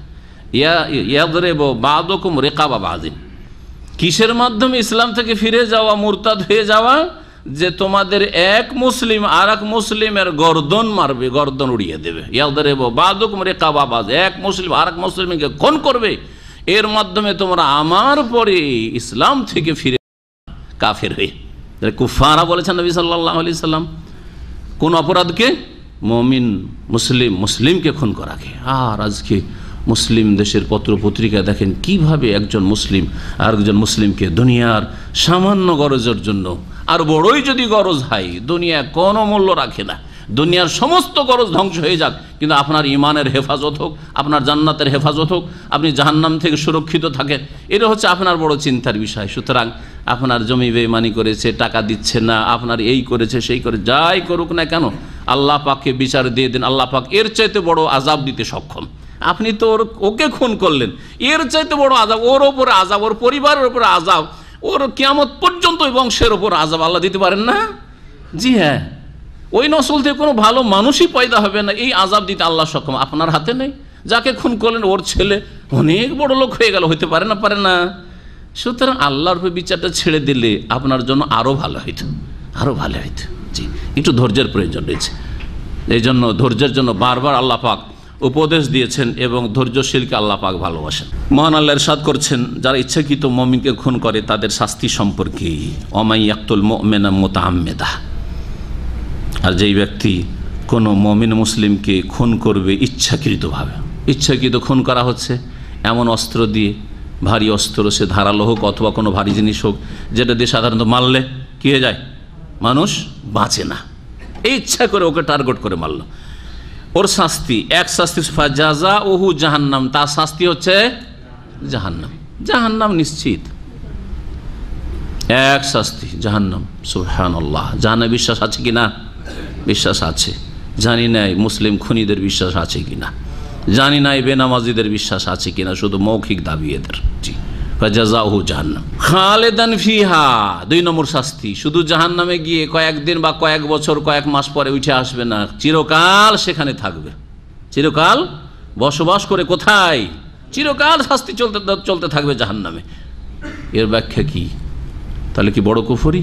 ইয়াদরিবু বাদুকুম রিকাবা বাদিন, কিসের মাধ্যমে ইসলাম থেকে ফিরে যাওয়া, মুরতাদ হয়ে যাওয়া? যে তোমাদের এক মুসলিম আর এক মুসলিমের গর্দন মারবে, গর্দন উড়িয়ে দেবে। ইয়াদরিবু বাদুকুম রিকাবা বাদ, এক মুসলিম আর এক মুসলিমকে খুন করবে, এর মাধ্যমে তোমরা আমার পরে ইসলাম থেকে ফিরে কাফের হয়ে। কুফারা বলেছেন নবী সাল্লাল্লাহু আলাইহি সাল্লাম। কোন অপরাধকে? মুমিন মুসলিমকে খুন করাকে। আর আজকে মুসলিম দেশের পত্র পত্রিকা দেখেন কিভাবে একজন মুসলিম আর একজন মুসলিমকে দুনিয়ার সামান্য গরজের জন্য, আর বড়ই যদি গরজ হয়, দুনিয়া কোনো মূল্য রাখে না, দুনিয়ার সমস্ত গরজ ধ্বংস হয়ে যাক, কিন্তু আপনার ইমানের হেফাজত হোক, আপনার জান্নাতের হেফাজত হোক, আপনি জাহান্নাম থেকে সুরক্ষিত থাকেন, এটা হচ্ছে আপনার বড় চিন্তার বিষয়। সুতরাং আপনার জমি বেইমানি করেছে, টাকা দিচ্ছে না, আপনার এই করেছে সেই করে, যাই করুক না কেন, আল্লাহ পাককে বিচার দিয়ে দেন। আল্লাহ পাক এর চাইতে বড় আযাব দিতে সক্ষম। আপনি তো ওকে খুন করলেন, এর চাইতে বড় আযাব, ওর ওপরে আযাব, ওর পরিবারের উপরে আযাব, ওর কিয়ামত পর্যন্ত ওই বংশের ওপর আযাব আল্লাহ দিতে পারেন না? জি হ্যাঁ, ওই নসল থেকে কোনো ভালো মানুষই পয়দা হবে না, এই আযাব দিতে আল্লাহ সক্ষম। আপনার হাতে নেই। যাকে খুন করলেন ওর ছেলে অনেক বড় লোক হয়ে গেল, হইতে পারে না? পারে না। সুতরাং আল্লাহর উপর বিচারটা ছেড়ে দিলে আপনার জন্য আরও ভালো হইত, আরও ভালো হইত। জি, একটু ধৈর্যের প্রয়োজন রয়েছে। এই জন্য ধৈর্যের জন্য বারবার আল্লাহ পাক উপদেশ দিয়েছেন, এবং ধৈর্যশীলকে আল্লাহ পাক ভালোবাসেন। মহান আল্লাহ ইরশাদ করছেন, যারা ইচ্ছাকৃত মুমিনকে খুন করে তাদের শাস্তি সম্পর্কে, ওমাই ইয়াকতুল মুমিনা মুতাআম্মিদা, আর যেই ব্যক্তি কোনো মুমিন মুসলিমকে খুন করবে ইচ্ছাকৃতভাবে, ইচ্ছাকৃত খুন করা হচ্ছে এমন অস্ত্র দিয়ে, ভারী অস্ত্র, সে ধারালো হোক অথবা কোনো ভারী জিনিস হোক, যেটা দিয়ে সাধারণত মারলে কী হয়ে যায়, মানুষ বাঁচে না, এই ইচ্ছা করে ওকে টার্গেট করে মারল, ওর শাস্তি এক শাস্তি, ফাজাযাউহু জাহান্নাম, তার শাস্তি হচ্ছে জাহান্নাম। জাহান্নাম নিশ্চিত, এক শাস্তি জাহান্নাম। সুবহানাল্লাহ। জাহান্নামে বিশ্বাস আছে কি না? বিশ্বাস আছে। জানি নাই মুসলিম খুনিদের বিশ্বাস আছে কিনা, জানি নাই বেনামাজিদের বিশ্বাস আছে কিনা, শুধু মৌখিক দাবি এদের। জি, ফাজাযাউহু জাহান্নাম খালিদান ফিহা, 2 নম্বর শাস্তি, শুধু জাহান্নামে গিয়ে কয়েকদিন বা কয়েক বছর কয়েক মাস পরে উঠে আসবে না, চিরকাল সেখানে থাকবে, চিরকাল বসবাস করে। কোথায়? চিরকাল শাস্তি চলতে থাকবে জাহান্নামে। এর ব্যাখ্যা কি? তাহলে কি বড় কুফরি?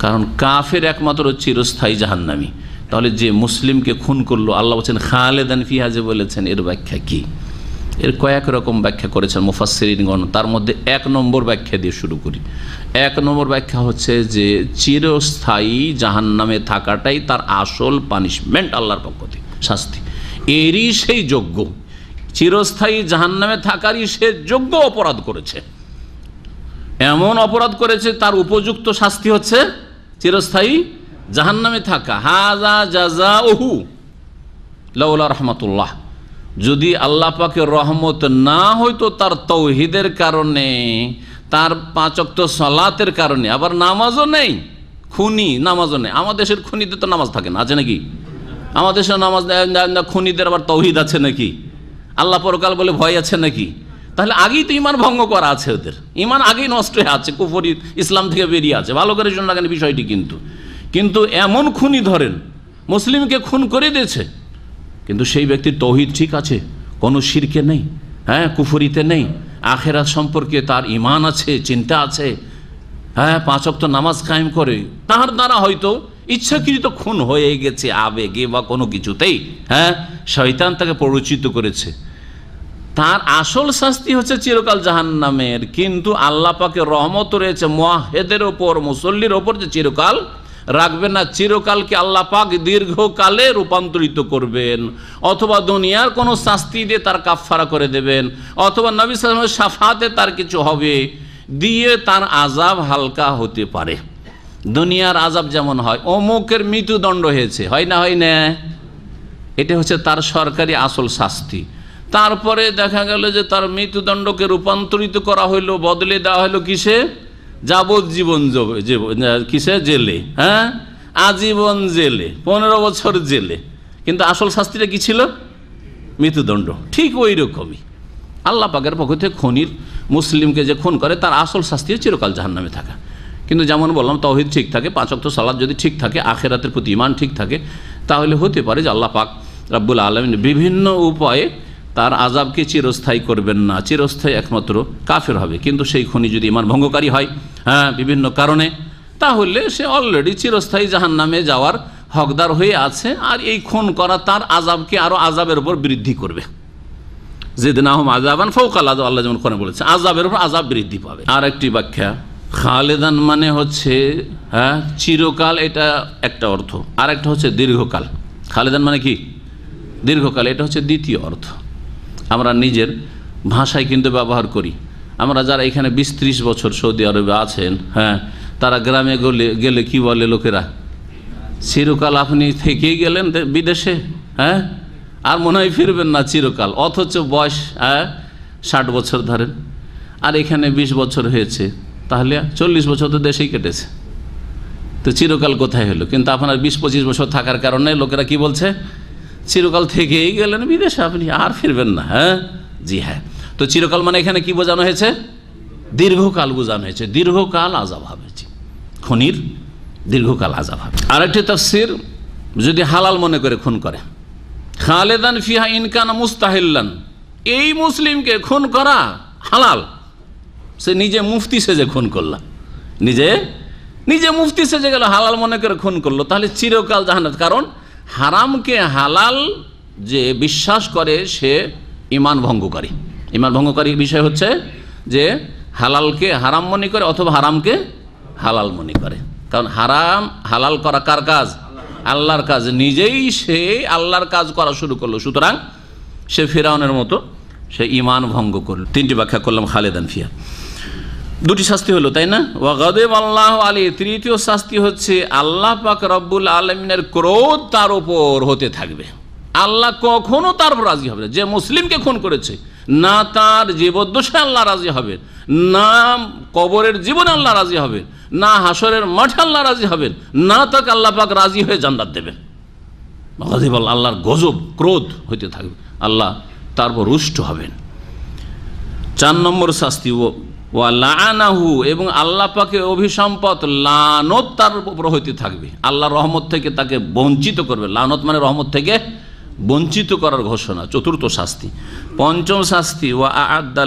কারণ কাফের একমাত্র চিরস্থায়ী জাহান্নামী। তাহলে যে মুসলিমকে খুন করলো, আল্লাহ বলছেন খালিদান ফিহা, যে বলেছেন, এর ব্যাখ্যা কি? এর কয়েক রকম ব্যাখ্যা করেছেন মুফাসসিরিনগণ। তার মধ্যে 1 নম্বর ব্যাখ্যা দিয়ে শুরু করি। 1 নম্বর ব্যাখ্যা হচ্ছে যে চিরস্থায়ী জাহান্নামে থাকাটাই তার আসল পানিশমেন্ট, আল্লাহর পক্ষ থেকে শাস্তি। এরই সেই যোগ্য, চিরস্থায়ী জাহান্নামে থাকারই সে যোগ্য অপরাধ করেছে, এমন অপরাধ করেছে, তার উপযুক্ত শাস্তি হচ্ছে চিরস্থায়ী জাহান্নামে থাকা। হাযা জাযাউহু লাউলা রাহমাতুল্লাহ, যদি আল্লাহ পাকের রহমত না হইতো তার তৌহিদের কারণে, তার 5 ওয়াক্ত সালাতের কারণে, আবার নামাজও নেই, খুনি নামাজও নেই। আমাদের দেশের খুনিদের তো নামাজ থাকে না, আছে নাকি? আমাদের দেশের নামাজ খুনিদের আবার তৌহিদ আছে নাকি? আল্লাহ পরকাল বলে ভয় আছে নাকি? তাহলে আগেই তো ইমান ভঙ্গ করা আছে, ওদের ইমান আগেই নষ্ট হয়ে আছে, কুফরি ইসলাম থেকে বেরিয়ে আছে। ভালো করে শুনে রাখেন বিষয়টি। কিন্তু এমন খুনি ধরেন মুসলিমকে খুন করে দিয়েছে, কিন্তু সেই ব্যক্তির তৌহিদ ঠিক আছে, কোনো শিরকে নেই, হ্যাঁ, কুফরিতে নেই, আখেরাত সম্পর্কে তার ঈমান আছে, চিন্তা আছে, হ্যাঁ, 5 ওয়াক্ত নামাজ কায়েম করে। তার দ্বারা হয়তো ইচ্ছাকৃত খুন হয়ে গেছে আবেগে বা কোনো কিছুতেই, হ্যাঁ, শয়তান তাকে প্ররোচিত করেছে, তার আসল শাস্তি হচ্ছে চিরকাল জাহান্নামের। কিন্তু আল্লাহ পাকের রহমত রয়েছে মুয়াহ্হিদের ওপর, মুসল্লির ওপর, যে চিরকাল রাখবেন না, চিরকালকে আল্লাহ পাক দীর্ঘকালে রূপান্তরিত করবেন, অথবা দুনিয়ার কোনো শাস্তি দিয়ে তার কাফফারা করে দেবেন, অথবা নবী সাল্লাল্লাহু আলাইহি ওয়াসাল্লামের শাফাতে তার কিছু হবে, দিয়ে তার আযাব হালকা হতে পারে। দুনিয়ার আযাব যেমন হয়, অমুকের মৃত্যুদণ্ড হয়েছে, হয় না হয় না, এটা হচ্ছে তার সরকারি আসল শাস্তি। তারপরে দেখা গেল যে তার মৃত্যুদণ্ডকে রূপান্তরিত করা হইলো, বদলে দেওয়া হলো কিসে, যাবজ্জীবন কিসে, জেলে, হ্যাঁ, আজীবন জেলে, 15 বছর জেলে। কিন্তু আসল শাস্তিটা কি ছিল? মৃত্যুদণ্ড। ঠিক ওই রকমই আল্লাহ পাকের পক্ষ থেকে খনির মুসলিমকে যে খুন করে তার আসল শাস্তি চিরকাল জাহান্নামে থাকা। কিন্তু যেমন বললাম, তাওহীদ ঠিক থাকে, 5 ওয়াক্ত সালাত যদি ঠিক থাকে, আখিরাতের প্রতি ঈমান ঠিক থাকে, তাহলে হতে পারে যে আল্লাহ পাক রব্বুল আলামিন বিভিন্ন উপায়ে তার আযাবকে চিরস্থায়ী করবেন না, চিরস্থায়ী একমাত্র কাফের হবে। কিন্তু সেই খুনি যদি ঈমান ভঙ্গকারী হয়, হ্যাঁ, বিভিন্ন কারণে, তাহলে সে অলরেডি চিরস্থায়ী জাহান্নামে যাওয়ার হকদার হয়ে আছে। আর এই খুন করা তার আযাবকে আরও আযাবের উপর বৃদ্ধি করবে। জিদনাহুম আযাবান ফাওকা আযাব, আল্লাহ যেমন কোরআনে বলেছে, আযাবের উপর আযাব বৃদ্ধি পাবে। আর একটি ব্যাখ্যা, খালেদান মানে হচ্ছে হ্যাঁ চিরকাল, এটা একটা অর্থ। আর একটা হচ্ছে দীর্ঘকাল। খালেদান মানে কি? দীর্ঘকাল, এটা হচ্ছে দ্বিতীয় অর্থ। আমরা নিজের ভাষায় কিন্তু ব্যবহার করি। আমরা যারা এখানে 20-30 বছর সৌদি আরবে আছেন, হ্যাঁ, তারা গ্রামে গেলে কি বলে লোকেরা? চিরকাল আপনি থেকেই গেলেন বিদেশে, হ্যাঁ, আর মনে হয় ফিরবেন না চিরকাল। অথচ বয়স 60 বছর ধরেন, আর এখানে 20 বছর হয়েছে, তাহলে 40 বছর তো দেশেই কেটেছে। তো চিরকাল কোথায় হলো? কিন্তু আপনার 20-25 বছর থাকার কারণে লোকেরা কি বলছে? চিরকাল থেকেই গেলেন বিদেশে, আপনি আর ফিরবেন না। হ্যাঁ, জি হ্যাঁ। তো চিরকাল মানে এখানে কি বোঝানো হয়েছে? দীর্ঘকাল বোঝানো হয়েছে। দীর্ঘকাল আযাব হবে, খুনির দীর্ঘকাল আযাব হবে। আরেকটি তাফসীর, যদি হালাল মনে করে খুন করে, খালেদান ফিহা ইন কানা মুস্তাহিল্লান, এই মুসলিমকে খুন করা হালাল। সে নিজে মুফতি সেজে খুন করল, নিজে মুফতি সেজে গেল, হালাল মনে করে খুন করলো, তাহলে চিরকাল জাহান্নাম। কারণ হারামকে হালাল যে বিশ্বাস করে সে ঈমান ভঙ্গকারী। ঈমান ভঙ্গকারী বিষয় হচ্ছে যে হালালকে হারাম মনে করে অথবা হারামকে হালাল মনে করে। কারণ হারাম হালাল করা কার কাজ? আল্লাহর কাজ। নিজেই সে আল্লাহর কাজ করা শুরু করলো, সুতরাং সে ফিরআউনের মতো সে ঈমান ভঙ্গ করল। 3টি ব্যাখ্যা করলাম খালেদান ফিহা। 2টি শাস্তি হলো, তাই না? ওয়া গাদিব আল্লাহু আলাইহি, তৃতীয় শাস্তি হচ্ছে আল্লাহ পাক রব্বুল আলামিনের ক্রোধ তার উপর হতে থাকবে। আল্লাহ কখনো তার উপর রাজি হবে না। যে মুসলিমকে খুন করেছে, না তার জীবদ্দশায় আল্লাহ রাজি হবেন, না কবরের জীবনে আল্লাহ রাজি হবেন, না হাসরের মাঠে আল্লাহ রাজি হবেন, না তাকে আল্লাহ পাক রাজি হয়ে জান্নাত দেবেন। গাদিব আল্লাহ, আল্লাহর গজব, ক্রোধ হতে থাকবে, আল্লাহ তার উপর রুষ্ট হবেন। 4 নম্বর শাস্তি, ওয়া লাআনাহু, এবং আল্লাহ পাকে অভিসম্পদ লানত তার উপর হইতে থাকবে। আল্লাহর রহমত থেকে তাকে বঞ্চিত করবে। লানত মানে রহমত থেকে বঞ্চিত করার ঘোষণা। 4র্থ শাস্তি। 5ম শাস্তি, ওয়া আ'আদ্দা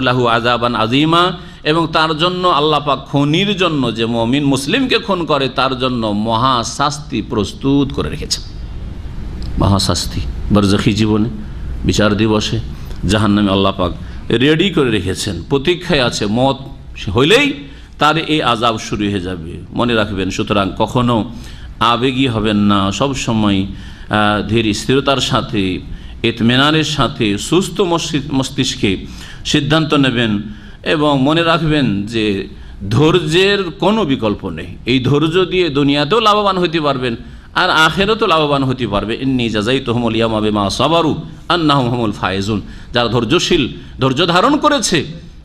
লাহু আযাবান আযীমা, এবং তার জন্য আল্লাহ পাক খুনির জন্য, যে মুমিন মুসলিমকে খুন করে তার জন্য মহাশাস্তি প্রস্তুত করে রেখেছেন। মহাশাস্তি বারজাখী জীবনে, বিচার দিবসে, জাহান্নামে আল্লাহ পাক রেডি করে রেখেছেন, প্রতীক্ষায় আছে। মত হইলেই তার এই আযাব শুরু হয়ে যাবে, মনে রাখবেন। সুতরাং কখনো আবেগী হবেন না, সব সময় ধীর স্থিরতার সাথে, ইতমিনানের সাথে, সুস্থ মস্তিষ্কে সিদ্ধান্ত নেবেন। এবং মনে রাখবেন যে ধৈর্যের কোনো বিকল্প নেই। এই ধৈর্য দিয়ে দুনিয়াতেও লাভবান হতে পারবেন, আর আখিরাতেও লাভবান হতে পারবে। ইন্নী জাযাইতুহুমুল ইয়াওমা বিমা সাবারু আন্নাহুম হুমুল ফায়েজুন। যারা ধৈর্যশীল, ধৈর্য ধারণ করেছে,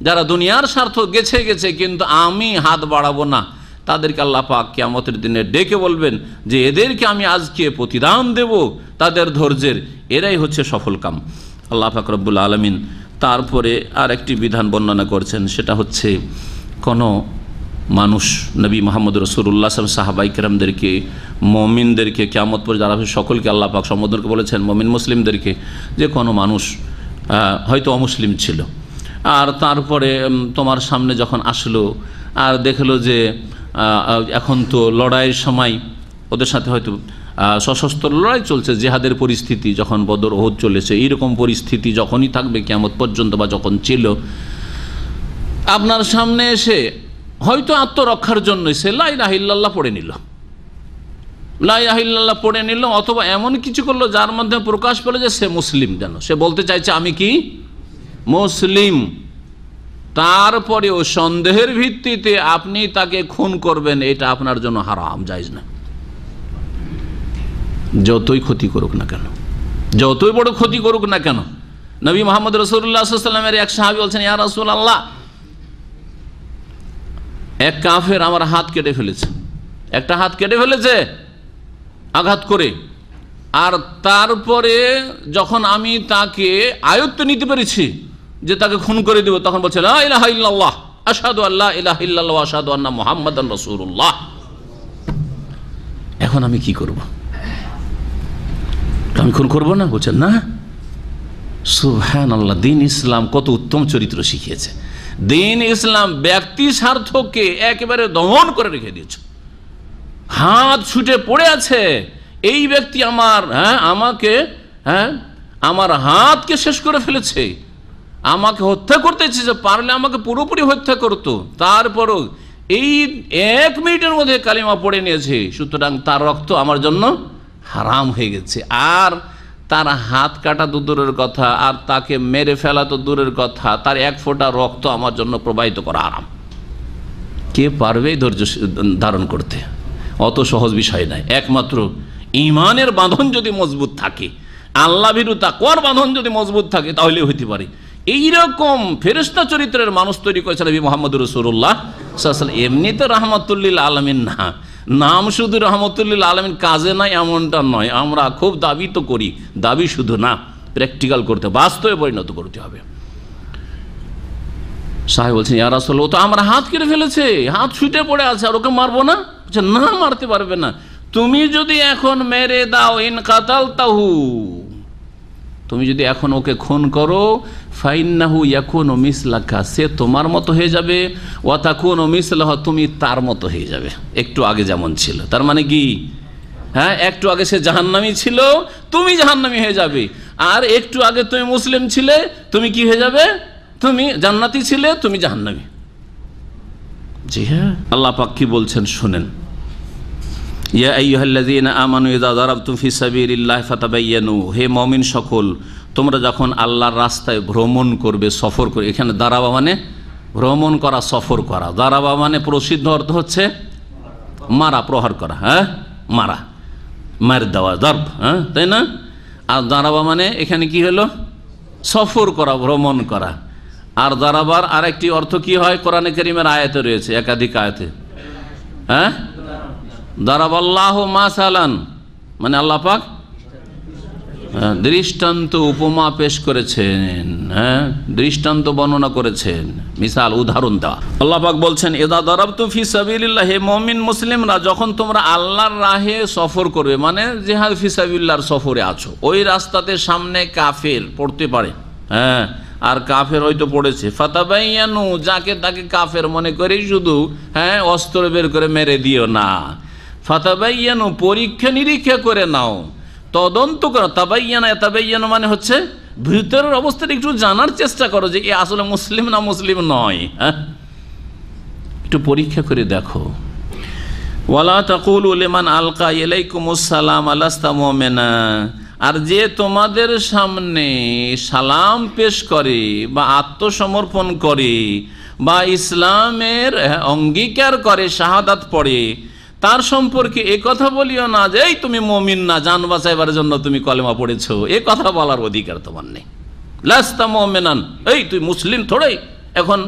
যারা দুনিয়ার স্বার্থ গেছে, কিন্তু আমি হাত বাড়াবো না, তাদেরকে আল্লাহ পাক কিয়ামতের দিনে ডেকে বলবেন যে এদেরকে আমি আজকে প্রতিদান দেব তাদের ধৈর্যের, এরাই হচ্ছে সফল কাম। আল্লাহ পাক রব্বুল আলামিন তারপরে আর একটি বিধান বর্ণনা করছেন, সেটা হচ্ছে কোনো মানুষ, নবী মুহাম্মদ রাসূলুল্লাহ সাহাবায়ে কেরামদেরকে, মুমিনদেরকে, কিয়ামত পর্যন্ত যারা সকলকে আল্লাহ পাক সম্বোধন বলেছেন, মুমিন মুসলিমদেরকে, যে কোনো মানুষ হয়তো অমুসলিম ছিল, আর তারপরে তোমার সামনে যখন আসলো আর দেখলো যে এখন তো লড়াইয়ের সময়, ওদের সাথে হয়তো সশস্ত্র লড়াই চলছে, জেহাদের পরিস্থিতি, যখন বদর ওহুদ চলেছে, এইরকম পরিস্থিতি যখনই থাকবে কিয়ামত পর্যন্ত বা যখন ছিল, আপনার সামনে এসে হয়তো আত্মরক্ষার জন্য সে লা ইলাহা ইল্লাল্লাহ পড়ে নিল, লা ইলাহা ইল্লাল্লাহ পড়ে নিল, অথবা এমন কিছু করলো যার মধ্যে প্রকাশ পেল যে সে মুসলিম, যেন সে বলতে চাইছে আমি কি মুসলিম, তারপরেও সন্দেহের ভিত্তিতে আপনি তাকে খুন করবেন, এটা আপনার জন্য হারাম, জায়েজ না। যতই ক্ষতি করুক না কেন, যতই বড় ক্ষতি করুক না কেন। নবী মুহাম্মদ রাসূলুল্লাহ সাল্লাল্লাহু আলাইহি ওয়াসাল্লামের এক সাহাবী বলছেন, ইয়া রাসূলুল্লাহ, এক কাফের আমার হাত কেটে ফেলেছে, একটা হাত কেটে ফেলেছে আঘাত করে, আর তারপরে যখন আমি তাকে আয়ত্ত নিতে পেরেছি যে তাকে খুন করে দেব, তখন বলছে লা ইলাহা ইল্লাল্লাহ আশহাদু আল্লা ইলাহা ইল্লাল্লাহ ওয়া আশহাদু আন্না মুহাম্মাদান রাসূলুল্লাহ। এখন আমি কি করব? আমি খুন করব না? বলছেন না। সুবহানাল্লাহ, দ্বীন ইসলাম কত উত্তম চরিত্র শিখিয়েছে। দ্বীন ইসলাম ব্যক্তি স্বার্থকে একেবারে দমন করে রেখে দিয়েছে। হাত ছুটে পড়ে আছে, এই ব্যক্তি আমার হাতকে শেষ করে ফেলেছে, আমাকে হত্যা করতে চেয়েছে, পারলে আমাকে পুরোপুরি হত্যা করতো, তারপরও এই 1 মিনিটের মধ্যে কালিমা পড়ে নিয়েছে, সুতরাং তার রক্ত আমার জন্য হারাম হয়ে গেছে। আর তার হাত কাটা তো দূরের কথা, আর তাকে মেরে ফেলা তো দূরের কথা, তার 1 ফোঁটা রক্ত আমার জন্য প্রবাহিত করা হারাম। কে পারবে ধৈর্য ধারণ করতে? অত সহজ বিষয় নয়। একমাত্র ঈমানের বাঁধন যদি মজবুত থাকে, আল্লাহ ভীরু তাকওয়ার বাঁধন যদি মজবুত থাকে, তাহলে হইতে পারে। এইরকম ফেরেশতা চরিত্রের মানুষ তৈরি করেছেন নবী মুহাম্মদ রাসূলুল্লাহ সাল্লাল্লাহু আলাইহি ওয়াসাল্লাম। এমনিতে রাহমাতুল আলামিন না, নাম শুধু রাহমাতুল আলামিন, কাজে নাই এমনটা নয়। আমরা খুব দাবি তো করি, দাবি শুধু না, প্র্যাকটিক্যাল করতে, বাস্তবে পরিণত করতে হবে। সাহেব বলছেন, ইয়া রাসূলুল্লাহ, ও তো আমার হাত কেটে ফেলেছে, হাত ছুটে পড়ে আছে, আর ওকে মারবো না? বলছে না, মারতে পারবে না। তুমি যদি এখন মেরে দাও, ইন কাতালতাহু, তুমি যদি এখন ওকে খুন করো, ফাইন্নাহু ইয়াকুনু মিসলাকা, সে তোমার মতো হয়ে যাবে, ওয়া তাকুনু মিসলাহু, তুমি তার মতো হয়ে যাবে, একটু আগে যেমন ছিল। তার মানে কি? হ্যাঁ, একটু আগে সে জাহান্নামী ছিল, তুমি জাহান্নামী হয়ে যাবে। আর একটু আগে তুমি মুসলিম ছিলে, তুমি কি হয়ে যাবে? তুমি জান্নাতি ছিলে, তুমি জাহান্নামী। জি হ্যাঁ, আল্লাহ পাক কি বলছেন শুনেন। ইয়া আইয়ুহাল্লাযীনা আমানু ইযা যারাবতুম ফি সাবিলিল্লাহি ফাতাবায়ানু, হে মুমিন সকল, তোমরা যখন আল্লাহর রাস্তায় ভ্রমণ করবে, সফর করে, এখানে দারাবা মানে ভ্রমণ করা, সফর করা। দারাবা মানে প্রসিদ্ধ অর্থ হচ্ছে মারা, প্রহার করা, হ্যাঁ, মারা, মার দেওয়া, দর্ব, হ্যাঁ, তাই না? আর দারাবা মানে এখানে কি হলো? সফর করা, ভ্রমণ করা। আর দারাবার আরেকটি অর্থ কি হয়? কোরআনে কারীমের আয়াতে রয়েছে, একাধিক আয়াতে, হ্যাঁ, দারাবাল্লাহু মাসালান মানে আল্লাহ পাক দৃষ্টান্ত, উপমা পেশ করেছেন, হ্যাঁ, দৃষ্টান্ত বর্ণনা করেছেন, মিসাল, উদাহরণ দেওয়া। আল্লাহ পাক বলছেন, ইযা দারাবতুম ফি সাবিলিল্লাহ, হে মুমিন মুসলিমরা, যখন তোমরা আল্লাহর রাহে সফর করবে, মানে জিহাদ ফি সাবিলিল্লাহর সফরে আছো, ওই রাস্তাতে সামনে কাফের পড়তে পারে, হ্যাঁ, আর কাফের হয়তো পড়েছে, ফাতাবায়ানু, যাকে তাকে কাফের মনে করে শুধু, হ্যাঁ, অস্ত্র বের করে মেরে দিও না। ফাতাবায়ানু, পরীক্ষা নিরীক্ষা করে নাও, তদন্ত করো। তাবায়ানা মানে হচ্ছে ভিতরের অবস্থাটা একটু জানার চেষ্টা করো যে এ আসলে মুসলিম না মুসলিম নয়, হ্যাঁ, একটু পরীক্ষা করে দেখো। ওয়ালা তাকুলু লিমান আলকা ইলাইকুমুস সালাম আলাস্তা মুমিনা, আর যে তোমাদের সামনে সালাম পেশ করে বা আত্মসমর্পণ করে বা ইসলামের অঙ্গীকার করে, শাহাদাত পড়ে, তার সম্পর্কে এ কথা বলিও না যে এই তুমি মুমিন না, জান বাঁচাইবার জন্য তুমি কলেমা পড়েছো, এ কথা বলার অধিকার তোমার নেই। লাস্তা মুমিনান, এই তুই মুসলিম থোড়াই, এখন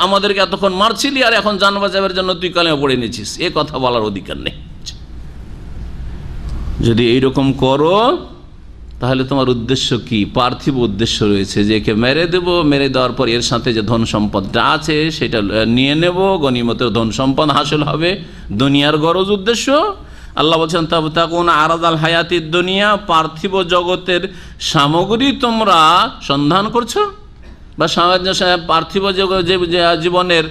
আমাদেরকে এতক্ষণ মারছিলি আর এখন জান বাঁচাইবার জন্য তুই কলেমা পড়ে নিয়েছিস, এ কথা বলার অধিকার নেই। যদি এইরকম করো তাহলে তোমার উদ্দেশ্য কি? পার্থিব উদ্দেশ্য রয়েছে যে একে মেরে দেব, মেরে দেওয়ার পর এর সাথে যে ধন সম্পদটা আছে সেটা নিয়ে নেব, গনিমতের ধন সম্পদ হাসিল হবে, দুনিয়ার গরজ উদ্দেশ্য। আল্লাহ বলছেন তাবতাগুন আরাদাল হায়াতিদ দুনিয়া, পার্থিব জগতের সামগ্রী তোমরা সন্ধান করছো, বা পার্থিব জীবনের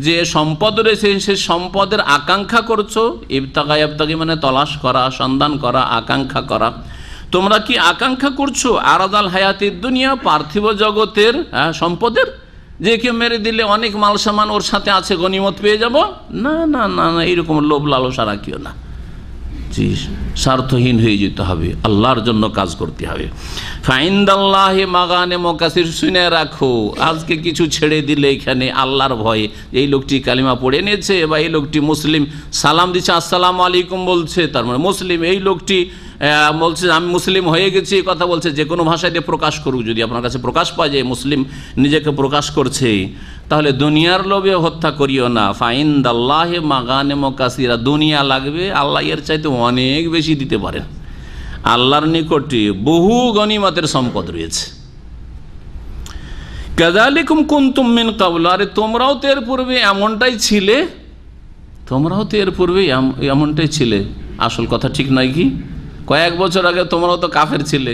যে সম্পদ রয়েছে সেই সম্পদের আকাঙ্ক্ষা করছো। ইবতাগি মানে তলাশ করা, সন্ধান করা, আকাঙ্ক্ষা করা। তোমরা কি আকাঙ্ক্ষা করছো আরাদাল হায়াতিদ দুনিয়া, পার্থিব জগতের সম্পদের, যে কেউ মেরে দিলে অনেক মাল সামান ওর সাথে আছে, গনিমত পেয়ে যাব? না না না না, এইরকম লোভ লালসা রাখিও না। জি, স্বার্থহীন হয়ে যেতে হবে, আল্লাহর জন্য কাজ করতে হবে। ফাইন্দাল্লাহি মাগানিম কাসীর, শুনে রাখো আজকে কিছু ছেড়ে দিলে এখানে আল্লাহর ভয়ে, এই লোকটি কালিমা পড়ে নিয়েছে বা এই লোকটি মুসলিম, সালাম দিচ্ছে আসসালামু আলাইকুম বলছে, তার মানে মুসলিম। এই লোকটি বলছে আমি মুসলিম হয়ে গেছি, কথা বলছে, যে কোনো ভাষায় দিয়ে প্রকাশ করুক, যদি আপনার কাছে প্রকাশ পাওয়া যায় মুসলিম নিজেকে প্রকাশ করছে, তাহলে দুনিয়ার লোভে হত্যা করিও না। ফাইন্দাল্লাহি মাগানিম কাসীরা, দুনিয়া লাগবে, আল্লাহ এর চাইতে অনেক বেশি দিতে পারেন। আল্লাহর নিকটে বহু গনিমতের সম্পদ রয়েছে। কাযালিকুম কুনতুম মিন ক্বাবল, আরে তোমরাও তো এর পূর্বে এমনটাই ছিলে, তোমরাও তো এর পূর্বে এমনটাই ছিলে। আসল কথা ঠিক নয় কি? কয়েক বছর আগে তোমরাও তো কাফের ছিলে,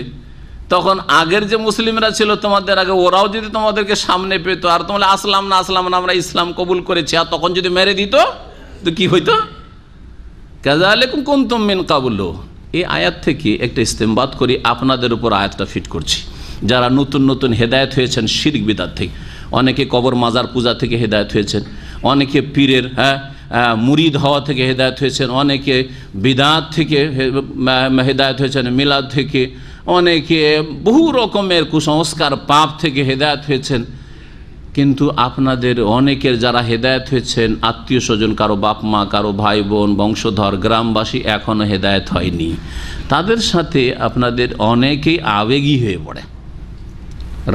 তখন আগের যে মুসলিমরা ছিল তোমাদের আগে, ওরাও যদি তোমাদেরকে সামনে পেত আর তোমরা আসলাম না আমরা ইসলাম কবুল করেছি, আর তখন যদি মেরে দিত তো কি হইতো? কাযালিকুম কুনতুম মিন ক্বাবল। এই আয়াত থেকে একটা ইস্তেমবাদ করি, আপনাদের উপর আয়াতটা ফিট করছি। যারা নতুন নতুন হেদায়েত হয়েছেন শিরক বিদআত থেকে, অনেকে কবর মাজার পূজা থেকে হেদায়েত হয়েছেন, অনেকে পীরের মুরিদ হওয়া থেকে হেদায়েত হয়েছেন, অনেকে বিদআত থেকে হেদায়েত হয়েছেন, মিলাদ থেকে, অনেকে বহু রকমের কুসংস্কার পাপ থেকে হেদায়েত হয়েছেন। কিন্তু আপনাদের অনেকের যারা হেদায়েত হয়েছেন, আত্মীয় স্বজন, কারো বাপ মা, কারো ভাই বোন, বংশধর, গ্রামবাসী এখনও হেদায়েত হয়নি, তাদের সাথে আপনাদের অনেকেই আবেগী হয়ে পড়ে।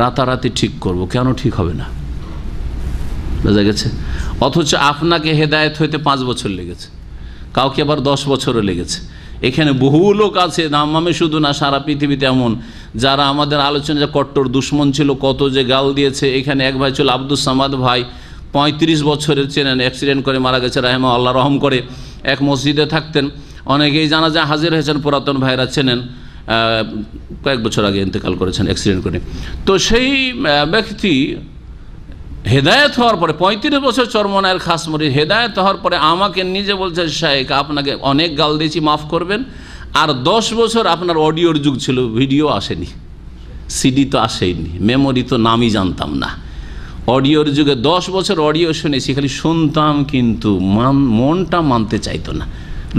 রাতারাতি ঠিক করব, কেন ঠিক হবে না? বোঝা গেছে? অথচ আপনাকে হেদায়েত হইতে 5 বছর লেগেছে, কাউকে আবার 10 বছরও লেগেছে। এখানে বহু লোক আছে, নামে শুধু না, সারা পৃথিবীতে এমন, যারা আমাদের আলোচনা কট্টর দুশ্মন ছিল, কত যে গাল দিয়েছে। এখানে এক ভাই ছিল আব্দুস সামাদ ভাই, 35 বছরের, চেনেন, অ্যাক্সিডেন্ট করে মারা গেছে, রাহেমা আল্লাহ রহম করে। এক মসজিদে থাকতেন, অনেকেই জানাজা হাজির হয়েছেন, পুরাতন ভাইরা চেনেন, কয়েক বছর আগে ইন্তেকাল করেছেন অ্যাক্সিডেন্ট করে। তো সেই ব্যক্তি হেদায়েত হওয়ার পরে, 35 বছর চরমনায়ের খাস মুরিদ, হেদায়েত হওয়ার পরে আমাকে নিজে বলছে, শায়েখ আপনাকে অনেক গাল দিয়েছি, মাফ করবেন। আর 10 বছর আপনার অডিওর যুগ ছিল, ভিডিও আসেনি, সিডি তো আসেনি, মেমোরি তো নামই জানতাম না। অডিওর যুগে 10 বছর অডিও শুনেছি, খালি শুনতাম, কিন্তু মনটা মানতে চাইতো না।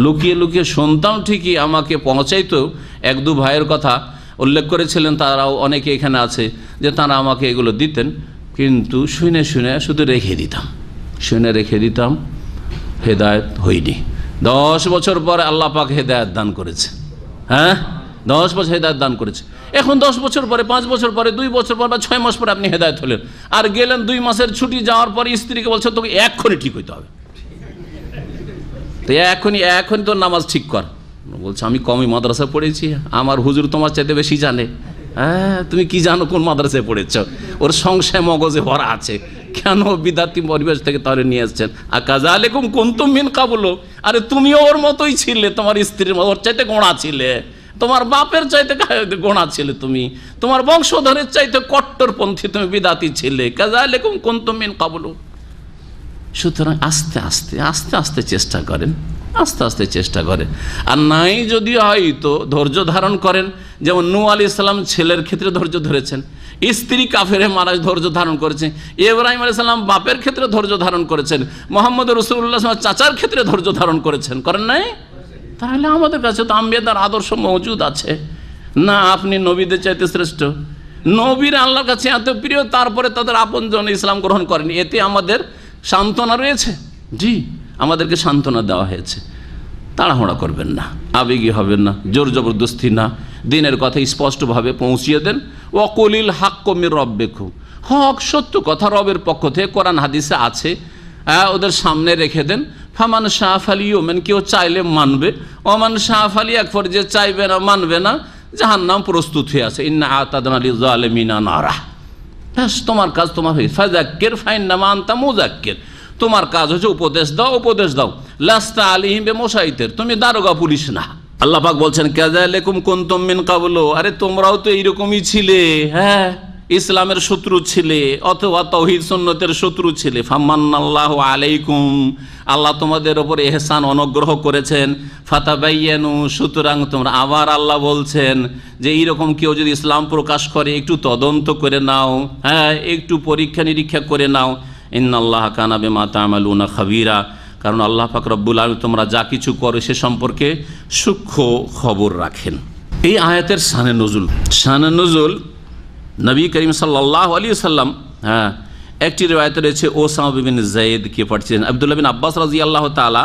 লুকিয়ে লুকিয়ে শুনতাম ঠিকই, আমাকে পৌঁছাইতো। 1-2 ভাইয়ের কথা উল্লেখ করেছিলেন, তারাও অনেকে এখানে আছে, যে তারা আমাকে এগুলো দিতেন, কিন্তু শুনে শুনে শুধু রেখে দিতাম, হেদায়েত হয়নি। 10 বছর পরে আল্লাহ পাক হেদায়েত দান করেছে। 10 বছর হেদায়েত দান করেছে। এখন 10 বছর পরে, 5 বছর পরে, 2 বছর পর বা 6 মাস পরে আপনি হেদায়েত হলেন, আর গেলেন 2 মাসের ছুটি যাওয়ার পরে স্ত্রীকে বলছে তোকে এক্ষুনি ঠিক হইতে হবে, তো এখনই তোর নামাজ ঠিক কর। বলছে আমি কমই মাদ্রাসা পড়েছি, আমার হুজুর তোমার চাইতে বেশি জানে। তুমি কি জানো কোন মাদ্রাসায় পড়েছ? ওর সংশয় মগজে ভরা আছে। কেন বিদ্যার্থী পরিবেশ থেকে তাহলে নিয়ে আসছেন? আর কাযালিকুম কুনতুম মিন ক্বাবল, আরে তুমিও ওর মতোই ছিলে, তোমার স্ত্রীর ওর চাইতে গোঁড়া ছিলে, তোমার বাপের চাইতে গোঁড়া ছিলে, তুমি তোমার বংশধরের চাইতে কট্টরপন্থী, তুমি বিদাতি ছিলে। কাযালিকুম কুনতুম মিন ক্বাবল। সুতরাং আস্তে আস্তে চেষ্টা করেন, চেষ্টা করেন। আর নাই যদি হয় তো ধৈর্য ধারণ করেন। যেমন নূহ আলাইহিস সালাম ছেলের ক্ষেত্রে ধৈর্য ধরেছেন, স্ত্রী কাফেরে মারা ধৈর্য ধারণ করেছেন, ইব্রাহিম আলাইহিস সালাম বাপের ক্ষেত্রে ধৈর্য ধারণ করেছেন, মুহাম্মদ রাসূলুল্লাহ চাচার ক্ষেত্রে ধৈর্য ধারণ করেন নাই? তাহলে আমাদের কাছে তো আম্বিয়াদের আদর্শ মজুদ আছে না? আপনি নবীদের চাইতে শ্রেষ্ঠ, নবীর আল্লাহর কাছে এত প্রিয়, তারপরে তাদের আপনজন ইসলাম গ্রহণ করেনি, এতে আমাদের সান্ত্বনা রয়েছে। জি, আমাদেরকে সান্ত্বনা দেওয়া হয়েছে। তাড়াহুড়া করবেন না, আবেগী হবেন না, জোর জবরদস্তি না, দিনের কথা স্পষ্টভাবে পৌঁছিয়ে দেন। ওয়াকুলিল হাক্কু মির রাব্বিকুম, হক সত্য কথা রবের পক্ষ থেকে কোরআন হাদিসে আছে, ওদের সামনে রেখে দেন। ফামান শাআ ফালিউমিন, কেউ চাইলে মানবে, ওমান শাআ ফালিয়াকফুর, যে চাইবে না মানবে না, জাহান্নাম প্রস্তুত হয়ে আছে। ইন্না আতাদনা লিয-যালিমিনা নারা। ব্যাস, তোমার কাজ তোমার হয়ে, ফাযাক্কির ফাইন্নামা আনতা মুযাক্কির, তোমার কাজ হচ্ছে উপদেশ দাও। লাস্তা আলাইহিম বিমুসাইতির, তুমি দারোগা পুলিশ না। আল্লাহ পাক বলছেন কাযালিকুম কুনতুম মিন ক্বাবল, আরে তোমরাও তো এইরকমই ছিলে, ইসলামের শত্রু ছিলে অথবা তাওহীদ সুন্নতের শত্রু ছিলে। ফামান্নাল্লাহু আলাইকুম, আল্লাহ তোমাদের উপর ইহসান অনুগ্রহ করেছেন। ফাতাবায়ানু, সুতরাং তোমরা, আবার আল্লাহ বলছেন যে এইরকম কেউ যদি ইসলাম প্রকাশ করে একটু তদন্ত করে নাও, একটু পরীক্ষা নিরীক্ষা করে নাও। ইন্নাল্লাহা কানা বিমা তা'মালুনা খাবীরা, কারণ আল্লাহ পাক রব্বুল আলামিন তোমরা যা কিছু করো সে সম্পর্কে সূক্ষ্ম খবর রাখেন। এই আয়াতের শানে নজুল নবী করিম সাল্লাল্লাহু আলাইহি ওয়াসাল্লাম একটি রিওয়ায়াত রয়েছে ওসামা বিন যায়েদকে পাঠিয়েছেন। আব্দুল্লাহ বিন আব্বাস রাদিয়াল্লাহু তাআলা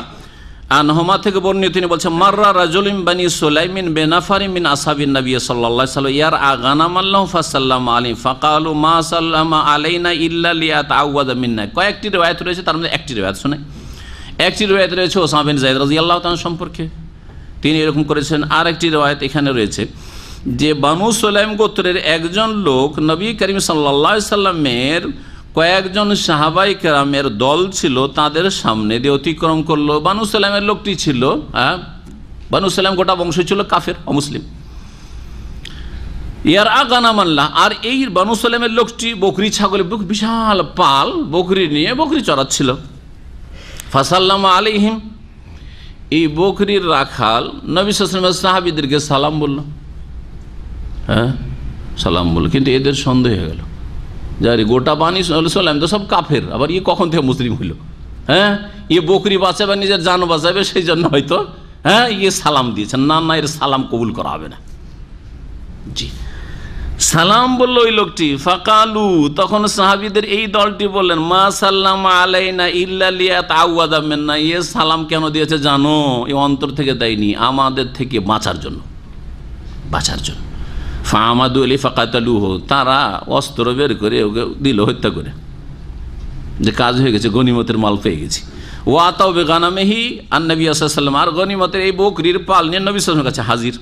আনহুমা থেকে বর্ণিত, তিনি বলছেন মাররা রাজুলুম বানি সুলাইমিন বিনাফারিন মিন আসহাবিন নবী সাল্লাল্লাহু আলাইহি ওয়াসাল্লাম ইয়ার গানামাল্লাহু ফাসাল্লামু আলাইহি ফাকালু মা সাল্লামা আলাইনা ইল্লা লিয়াতাআওয়াযা মিন্না। কয়েকটি রিওয়ায়াত রয়েছে, তার মধ্যে একটি রিওয়ায়াত শুনে। একটি রিওয়ায়াত রয়েছে ওসামা বিন যায়েদ রাদিয়াল্লাহু তাআলা সম্পর্কে, তিনি এরকম করেছেন। আর একটি রিওয়ায়াত এখানে রয়েছে যে বানু সুলাইম গোত্রের একজন লোক নবী করিম সাল্লাল্লাহু আলাইহি ওয়াসাল্লামের কয়েকজন সাহাবাই কেরামের দল ছিল, তাদের সামনে দিয়ে অতিক্রম করলো। বানু সালামের লোকটি ছিল, বানু সালাম গোটা বংশ ছিল কাফের, অমুসলিম। ইয়ার গানামাল্লাহ, আর এই বানু সালামের লোকটি বকরি ছাগলে বিশাল পাল বকরি নিয়ে বকরি চড়াচ্ছিল। ফাসাল্লামা আলাইহিম, এই বকরির রাখাল নবী সাল্লাল্লাহু আলাইহি ওয়াসাল্লাম সাহাবীদেরকে সালাম বলল, সালাম বলল। কিন্তু এদের সন্দেহ হয়ে গেল, যার গোটা বানি সালাম তো সব কাফের, আবার ইয়ে কখন থেকে মুসলিম হইল? ইয়ে বকরি বাঁচাবে, নিজের জান বাঁচাবে, সেই জন্য হয়তো ইয়ে সালাম দিয়েছেন। না না, এর সালাম কবুল করা হবে না। জি, সালাম বলল ওই লোকটি। ফাকালু, তখন সাহাবীদের এই দলটি বললেন মা সাল্লামা আলাইনা ইল্লা লিয়াতাআওয়াযা মিন্না, ইয়ে সালাম কেন দিয়েছে জানো? এই অন্তর থেকে দেয়নি, আমাদের থেকে বাঁচার জন্য। ফামাদু আলী ফাকাতালুহু, তারা অস্ত্র বের করে ওকে দিল হত্যা করে, যে কাজ হয়ে গেছে, গনিমতের মাল পেয়ে গেছি। ওয়াতাও বেগানামেহি আন নবী সাল্লাল্লাহু আলাইহি ওয়াসাল্লাম, আর গনিমতের এই বকরির পাল নিয়ে নবী সাল্লাল্লাহু আলাইহি ওয়াসাল্লামের কাছে হাজির।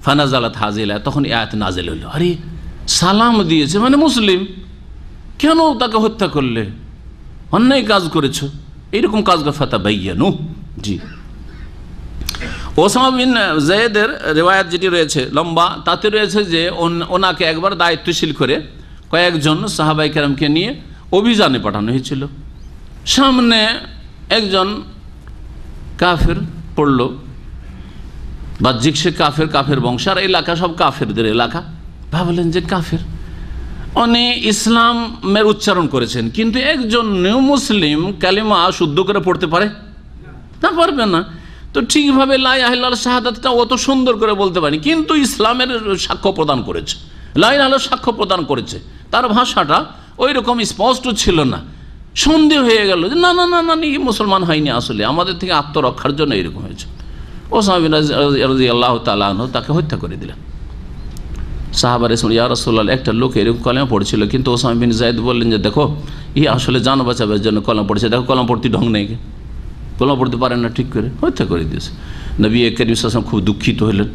ফানাজালাত হাজিলা, তখন এই আয়াত নাযিল হইল, আরে সালাম দিয়েছে মানে মুসলিম, কেন তাকে হত্যা করলে? অন্যায় কাজ করেছো, এইরকম কাজ ফাতাবাইয়ানু। জি, ওসামা বিন যায়েদের রিওয়ায়াত যেটি রয়েছে লম্বা, তাতে রয়েছে যে ওনাকে একবার দায়িত্বশীল করে কয়েকজন সাহাবাই কেরামকে নিয়ে অভিযানে পাঠানো হয়েছিল। সামনে একজন কাফের পড়ল, বাহ্যিক সে কাফের বংশ, আর এলাকা সব কাফেরদের এলাকা। ভাবলেন যে কাফের, উনি ইসলামের উচ্চারণ করেছেন, কিন্তু একজন নিউ মুসলিম কালিমা শুদ্ধ করে পড়তে পারে না? পারবে না। তো ঠিকভাবে লা ইলাহা ইল্লাল্লাহ শাহাদাতটা অত সুন্দর করে বলতে পারেনি, কিন্তু ইসলামের সাক্ষ্য প্রদান করেছে, লা ইলাহা ইল্লাল্লাহ সাক্ষ্য প্রদান করেছে। তার ভাষাটা ওই রকম স্পষ্ট ছিল না। সন্দেহ হয়ে গেল যে না না না না, মুসলমান হয়নি, আসলে আমাদের থেকে আত্মরক্ষার জন্য এরকম হয়েছে। ওসামা বিন রাদিয়াল্লাহু তাআলা আনহু তাকে হত্যা করে দিলেন। সাহাবারা বললেন ইয়া রাসূলুল্লাহ, একটা লোক এরকম কলেমা পড়ছিল, কিন্তু ওসামা বিন যায়েদ বললেন যে দেখো, ই আসলে জান বাঁচাবার জন্য কলেমা পড়েছে, দেখো কলেমা পড়তে ঢং নেই, কলেমা পড়তে পারেন না, ঠিক করে হত্যা করে দিয়েছে। নবী করিম সাল্লাল্লাহু আলাইহি ওয়াসাল্লাম খুব দুঃখিত হলেন,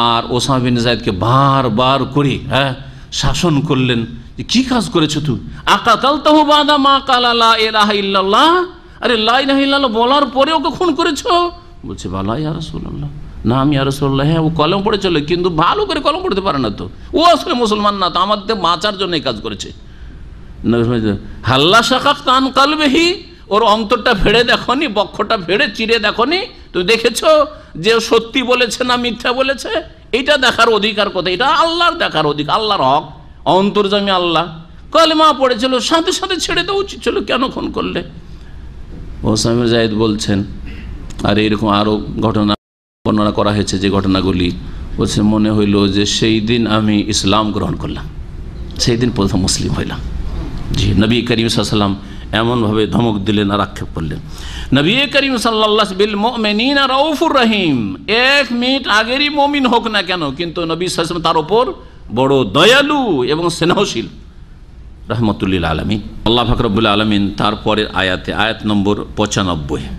আর ওসামা বিন যায়েদকে বারবার করে শাসন করলেন যে কি কাজ করেছো তুই? আকাতালতাহু বাদা মা ক্বালা লা ইলাহা ইল্লাল্লাহ, আরে লা ইলাহা ইল্লাল্লাহ বলার পরে ওকে খুন করেছো? বলছে বালা ইয়া রাসূলুল্লাহ, না আমি ইয়া রাসূলুল্লাহ, হ্যাঁ ও কলম পড়েছিল, কিন্তু ভালো করে কলম পড়তে পারে না, তো ও আসলে মুসলমান না, তো আমাদের বাঁচার জন্য এই কাজ করেছে। হাল্লা শাকাকতা আন কলবিহি, ওর অন্তরটা ফেড়ে দেখনি, বক্ষটা ফেড়ে চিরে দেখনি? তুমি দেখেছো যে সত্যি বলেছে না মিথ্যা বলেছে? এইটা দেখার অধিকার কোথায়? এটা আল্লাহর দেখার অধিকার, আল্লাহর হক, অন্তর্যামী আল্লাহ। কলেমা পড়েছিল, সাথে সাথে ছেড়ে দেওয়া উচিত ছিল, কেন খুন করলে? ওসামা বিন যায়েদ বলছেন, আর এরকম আরও ঘটনা বর্ণনা করা হয়েছে, যে ঘটনাগুলি বলছে মনে হইল যে সেই দিন আমি ইসলাম গ্রহণ করলাম, সেই দিন প্রথম মুসলিম হইলাম। জি, নবী করিম সাল্লাল্লাহু আলাইহি ওয়াসাল্লাম এমনভাবে ধমক দিলেন আর আক্ষেপ করলেন। নবী করিম সাল্লাল্লাহু বিল মুমিনিনা রাউফুর রহিম, 1 মিনিট আগেরই মুমিন হোক না কেন, কিন্তু নবী সাল্লাল্লাহু আলাইহি ওয়াসাল্লাম তার উপর বড় দয়ালু এবং স্নেহশীল, রাহমাতুল আলামিন। আল্লাহ পাক রব্বুল আলামিন তারপরের আয়াতে, আয়াত নম্বর 95,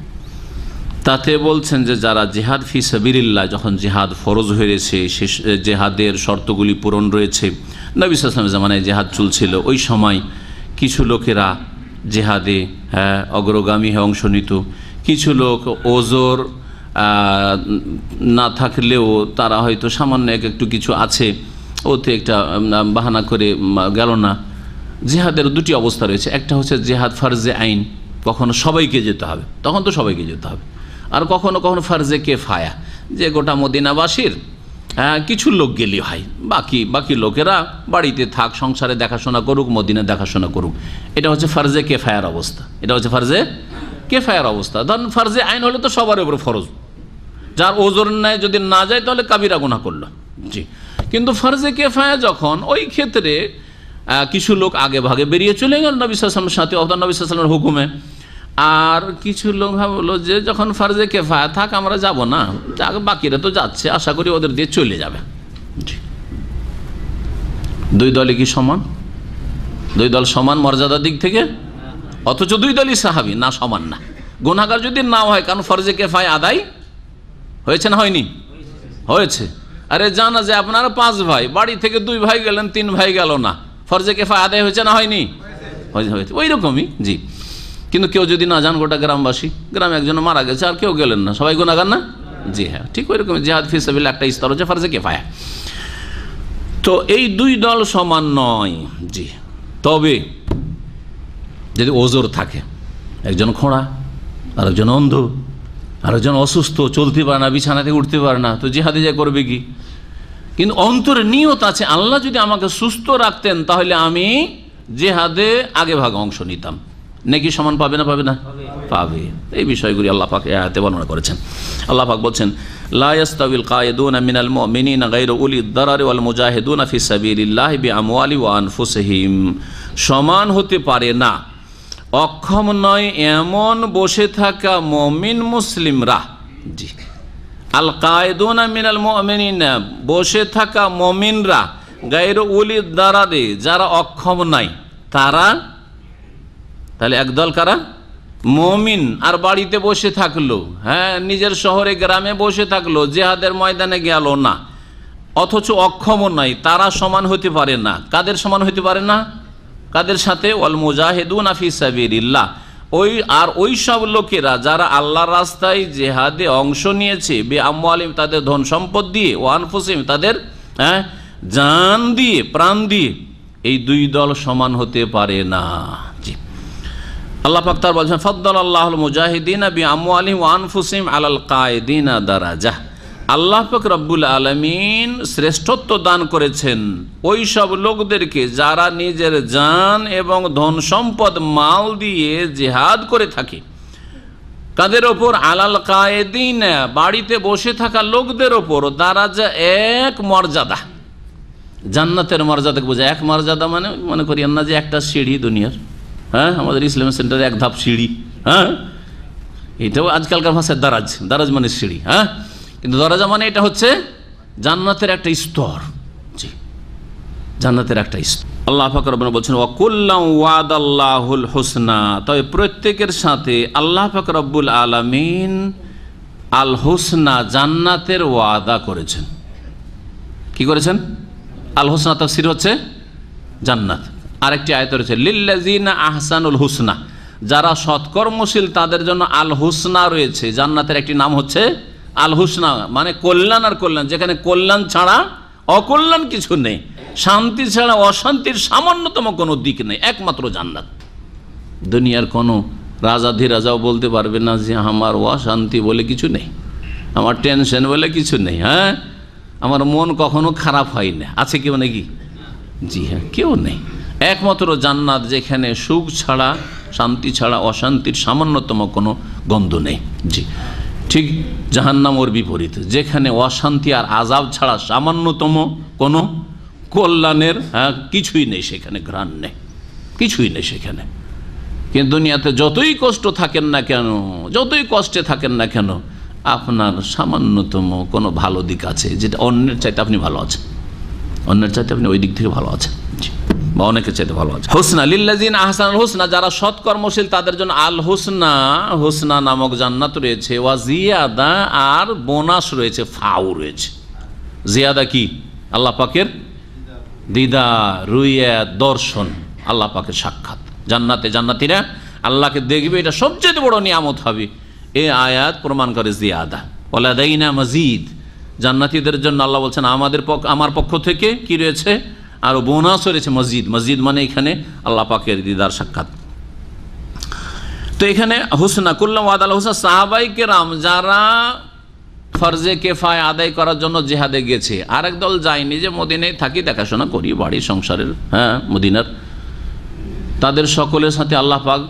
তাতে বলছেন যে যারা জিহাদ ফি সাবিলিল্লাহ, যখন জিহাদ ফরজ হয়েছে, সে জিহাদের শর্তগুলি পূরণ রয়েছে, নবী সাল্লাল্লাহু আলাইহি ওয়াসাল্লামের জামানায় জিহাদ চলছিল, ওই সময় কিছু লোকেরা জিহাদে অগ্রগামী হয়ে অংশ নিত। কিছু লোক ওজর না থাকলেও তারা হয়তো সামান্য একটু কিছু আছে, ওতে একটা বাহানা করে গেল না। জিহাদের 2টি অবস্থা রয়েছে, একটা হচ্ছে জিহাদ ফারজে আইন, কখনো সবাইকে যেতে হবে, তখন তো সবাইকে যেতে হবে, আর কখনো কখনো ফারজে কেফায়া, যে গোটা মদিনাবাসীর কিছু লোক গেলে হয়, বাকি লোকেরা বাড়িতে থাক, সংসারে দেখাশোনা করুক, মদিনা দেখাশোনা করুক। এটা হচ্ছে ফারজে কেফায়ার অবস্থা, এটা হচ্ছে ফারজে কেফায়ার অবস্থা। ধরেন ফার্জে আইন হলে তো সবার উপর ফরজ, যার ওজোর নেয় যদি না যায় তাহলে কাবিরা গুনাহ করলো। জি, কিন্তু ফার্জে কেফায়া যখন, ওই ক্ষেত্রে কিছু লোক আগে ভাগে বেরিয়ে চলে গেল নবী সাল্লাল্লাহু আলাইহি ওয়াসাল্লামের সাথে, অথবা নবী সাল্লাল্লাহু আলাইহি ওয়াসাল্লামের হুকুমে। আর কিছু লোক ভাবলো যে যখন ফার্জে কেফায়া থাক, আমরা যাব না, বাকিরা তো যাচ্ছে, আশা করি ওদের দিয়ে চলে যাবে। জি, দুই দলে কি সমান? দুই দল সমান মর্যাদার দিক থেকে, অথচ দুই দলই সাহাবী না, সমান না। গুনাহগার যদি নাও হয়, কারণ ফরজে কেফায়া আদায় হয়েছে না হয়নি? হয়েছে। আরে জানা যে আপনারা 5 ভাই, বাড়ি থেকে 2 ভাই গেলেন, 3 ভাই গেল না, ফরজে কেফায়া আদায় হয়েছে না হয়নি? হয়েছে। ওই রকমই। জি, কিন্তু কেউ যদি না যান, গোটা গ্রামবাসী, গ্রামে একজন মারা গেছে আর কেউ গেলেন না, সবাই গুনাহগার না? জি হ্যাঁ, ঠিক ওই রকম জিহাদ ফি সাবিলিল্লাহ একটা স্তর হচ্ছে ফরজে কেফায়া। তো এই দুই দল সমান নয়। জি, তবে যদি ওজোর থাকে, একজন খোঁড়া, আরেকজন অন্ধ, আরেকজন অসুস্থ, চলতে পারে না, বিছানা থেকে উঠতে পারে না, তো জিহাদে যা করবে কি? কিন্তু অন্তরে নিয়ত আছে, আল্লাহ যদি আমাকে সুস্থ রাখতেন তাহলে আমি জিহাদে আগে ভাগে অংশ নিতাম। নেকি সমান পাবে না? পাবে না? পাবে। এই বিষয়গুলি আল্লাহ পাক আয়াতে বর্ণনা করেছেন। আল্লাহ পাক বলছেন, লা ইয়াস্তাবিল কায়েদুনা মিনাল মুমিনিনা গায়রু উলিদ দারারি ওয়াল মুজাহিদুনা ফি সাবিলিল্লাহি বিআমওয়ালি ওয়া আনফুসিহিম। সমান হতে পারে না, অক্ষম নয় এমন বসে থাকা মুমিন মুসলিমরা। জি, আল কায়েদুনা মিনাল মুমিনিনা, বসে থাকা মুমিনরা, গায়রু উলিদ দারারি, যারা অক্ষম নাই তারা। তাহলে একদল কারা? মুমিন, আর বাড়িতে বসে থাকলো, হ্যাঁ, নিজের শহরে গ্রামে বসে থাকলো, জিহাদের ময়দানে গেল না, অথচ অক্ষম নাই, তারা সমান হতে পারে না। কাদের সমান হতে পারে না? কাদের সাথে? ওয়াল মুজাহিদুনা ফি সাবিলিল্লাহ, ওই সব লোকেরা যারা আল্লাহর রাস্তায় জিহাদে অংশ নিয়েছে, বিআমওয়ালিহিম, তাদের ধন সম্পদ দিয়ে, ওয়া আনফুসিহিম, তাদের জান দিয়ে, প্রাণ দিয়ে। এই দুই দল সমান হতে পারে না। জি, আল্লাহ পাক তার বলছেন, ফাদ্দালাল্লাহুল মুজাহিদিনা বিআমওয়ালিহিম ওয়া আনফুসিহিম আলাল কায়েদিনা দারাজাহ। আল্লাহ পাক রব্বুল আলামিন শ্রেষ্ঠত্ব দান করেছেন ওই সব লোকদেরকে যারা নিজের জান এবং ধন সম্পদ মাল দিয়ে জিহাদ করে থাকে। কাদের ওপর? আলাল কায়েদিনা, বাড়িতে বসে থাকা লোকদের ওপর। দারাজা এক মর্যাদা, জান্নাতের মর্যাদাকে বোঝায়। এক মর্যাদা মানে মনে করি না যে একটা সিঁড়ি দুনিয়ার, হ্যাঁ, আমাদের ইসলামিক সেন্টারে 1 ধাপ সিঁড়ি, হ্যাঁ, এটাও আজকালকার ভাষায় দারাজ। দারাজ মানে সিঁড়ি, হ্যাঁ, কিন্তু দরজা মানে এটা হচ্ছে জান্নাতের একটা স্তর। জি, জান্নাতের একটা স্তর। আল্লাহ পাক রব্বুনা বলছেন, ওয়া কুল্লাম ওয়াদাল্লাহুল হুসনা, তবে প্রত্যেকের সাথে আল্লাহ পাক রব্বুল আলামিন আল হুসনা, জান্নাতের ওয়াদা করেছেন। কি করেছেন? আল হুসনা তাফসীর হচ্ছে জান্নাত। আরেকটি আয়াত রয়েছে, লিল্লাযিনা আহসানুল হুসনা, যারা সৎকর্মশীল তাদের জন্য আল হুসনা রয়েছে। জান্নাতের একটি নাম হচ্ছে আল হুসনা, মানে কল্যাণ আর কল্যাণ, যেখানে কল্যাণ ছাড়া অকল্যাণ কিছু নেই, শান্তি ছাড়া অশান্তির সামান্যতম কোনো দিক নেই, একমাত্র জান্নাত। দুনিয়ার কোনো রাজাধিরাজাও বলতে পারবে না যে আমার অশান্তি বলে কিছু নেই, আমার টেনশন বলে কিছু নেই, হ্যাঁ, আমার মন কখনো খারাপ হয় না। আছে কেউ নাকি? জি হ্যাঁ, কেউ নেই। একমাত্র জান্নাত, যেখানে সুখ ছাড়া, শান্তি ছাড়া অশান্তির সামান্যতম কোনো গন্ধ নেই। জি, ঠিক জাহান্নাম ওর বিপরীত, যেখানে অশান্তি আর আযাব ছাড়া সামান্যতম কোনো কল্যাণের কিছুই নেই, সেখানে ঘ্রাণ নেই, কিছুই নেই সেখানে। কিন্তু দুনিয়াতে যতই কষ্ট থাকেন না কেন, যতই কষ্টে থাকেন না কেন, আপনার সামান্যতম কোনো ভালো দিক আছে, যেটা অন্যের চাইতে আপনি ভালো আছেন, অন্যের চাইতে আপনি ওই দিক থেকে ভালো আছেন, বা অনেকের চাইতে ভালো আছে। হুসনা লিল্লাযিনা আহসানুল হুসনা, যারা সৎকর্মশীল তাদের জন্য আল হুসনা, হুসনা নামক জান্নাত রয়েছে। ওয়া জিয়াদা, আর বোনাস রয়েছে, ফাউ রয়েছে। জিয়াদা কি? আল্লাহ পাকের দিদার, রুইয়াত, দর্শন, আল্লাহ পাকের সাক্ষাৎ। জান্নাতে জান্নাতীরা আল্লাহকে দেখবে, এটা সবচেয়ে বড় নিয়ামত হবে। এই আয়াত প্রমাণ করে জিয়াদা। ওয়ালাদাইনা মাজিদ, জান্নাতীদের জন্য আল্লাহ বলছেন আমার পক্ষ থেকে কি রয়েছে, আরো বোনাস রয়েছে। মসজিদ, মসজিদ মানে এখানে আল্লাহ পাকের দিদার, সাক্ষাৎ। তো এখানে হুসনা, কুল্লাম ওয়াদাল হুসনা, সাহাবাই কেরাম যারা ফরজে কেফায়া আদায় করার জন্য জিহাদে গেছে, আরেক দল যায়নি, যে মদিনায় থাকি, দেখাশোনা করি, বাড়ি সংসারের, হ্যাঁ, মদিনার, তাদের সকলের সাথে আল্লাহ পাক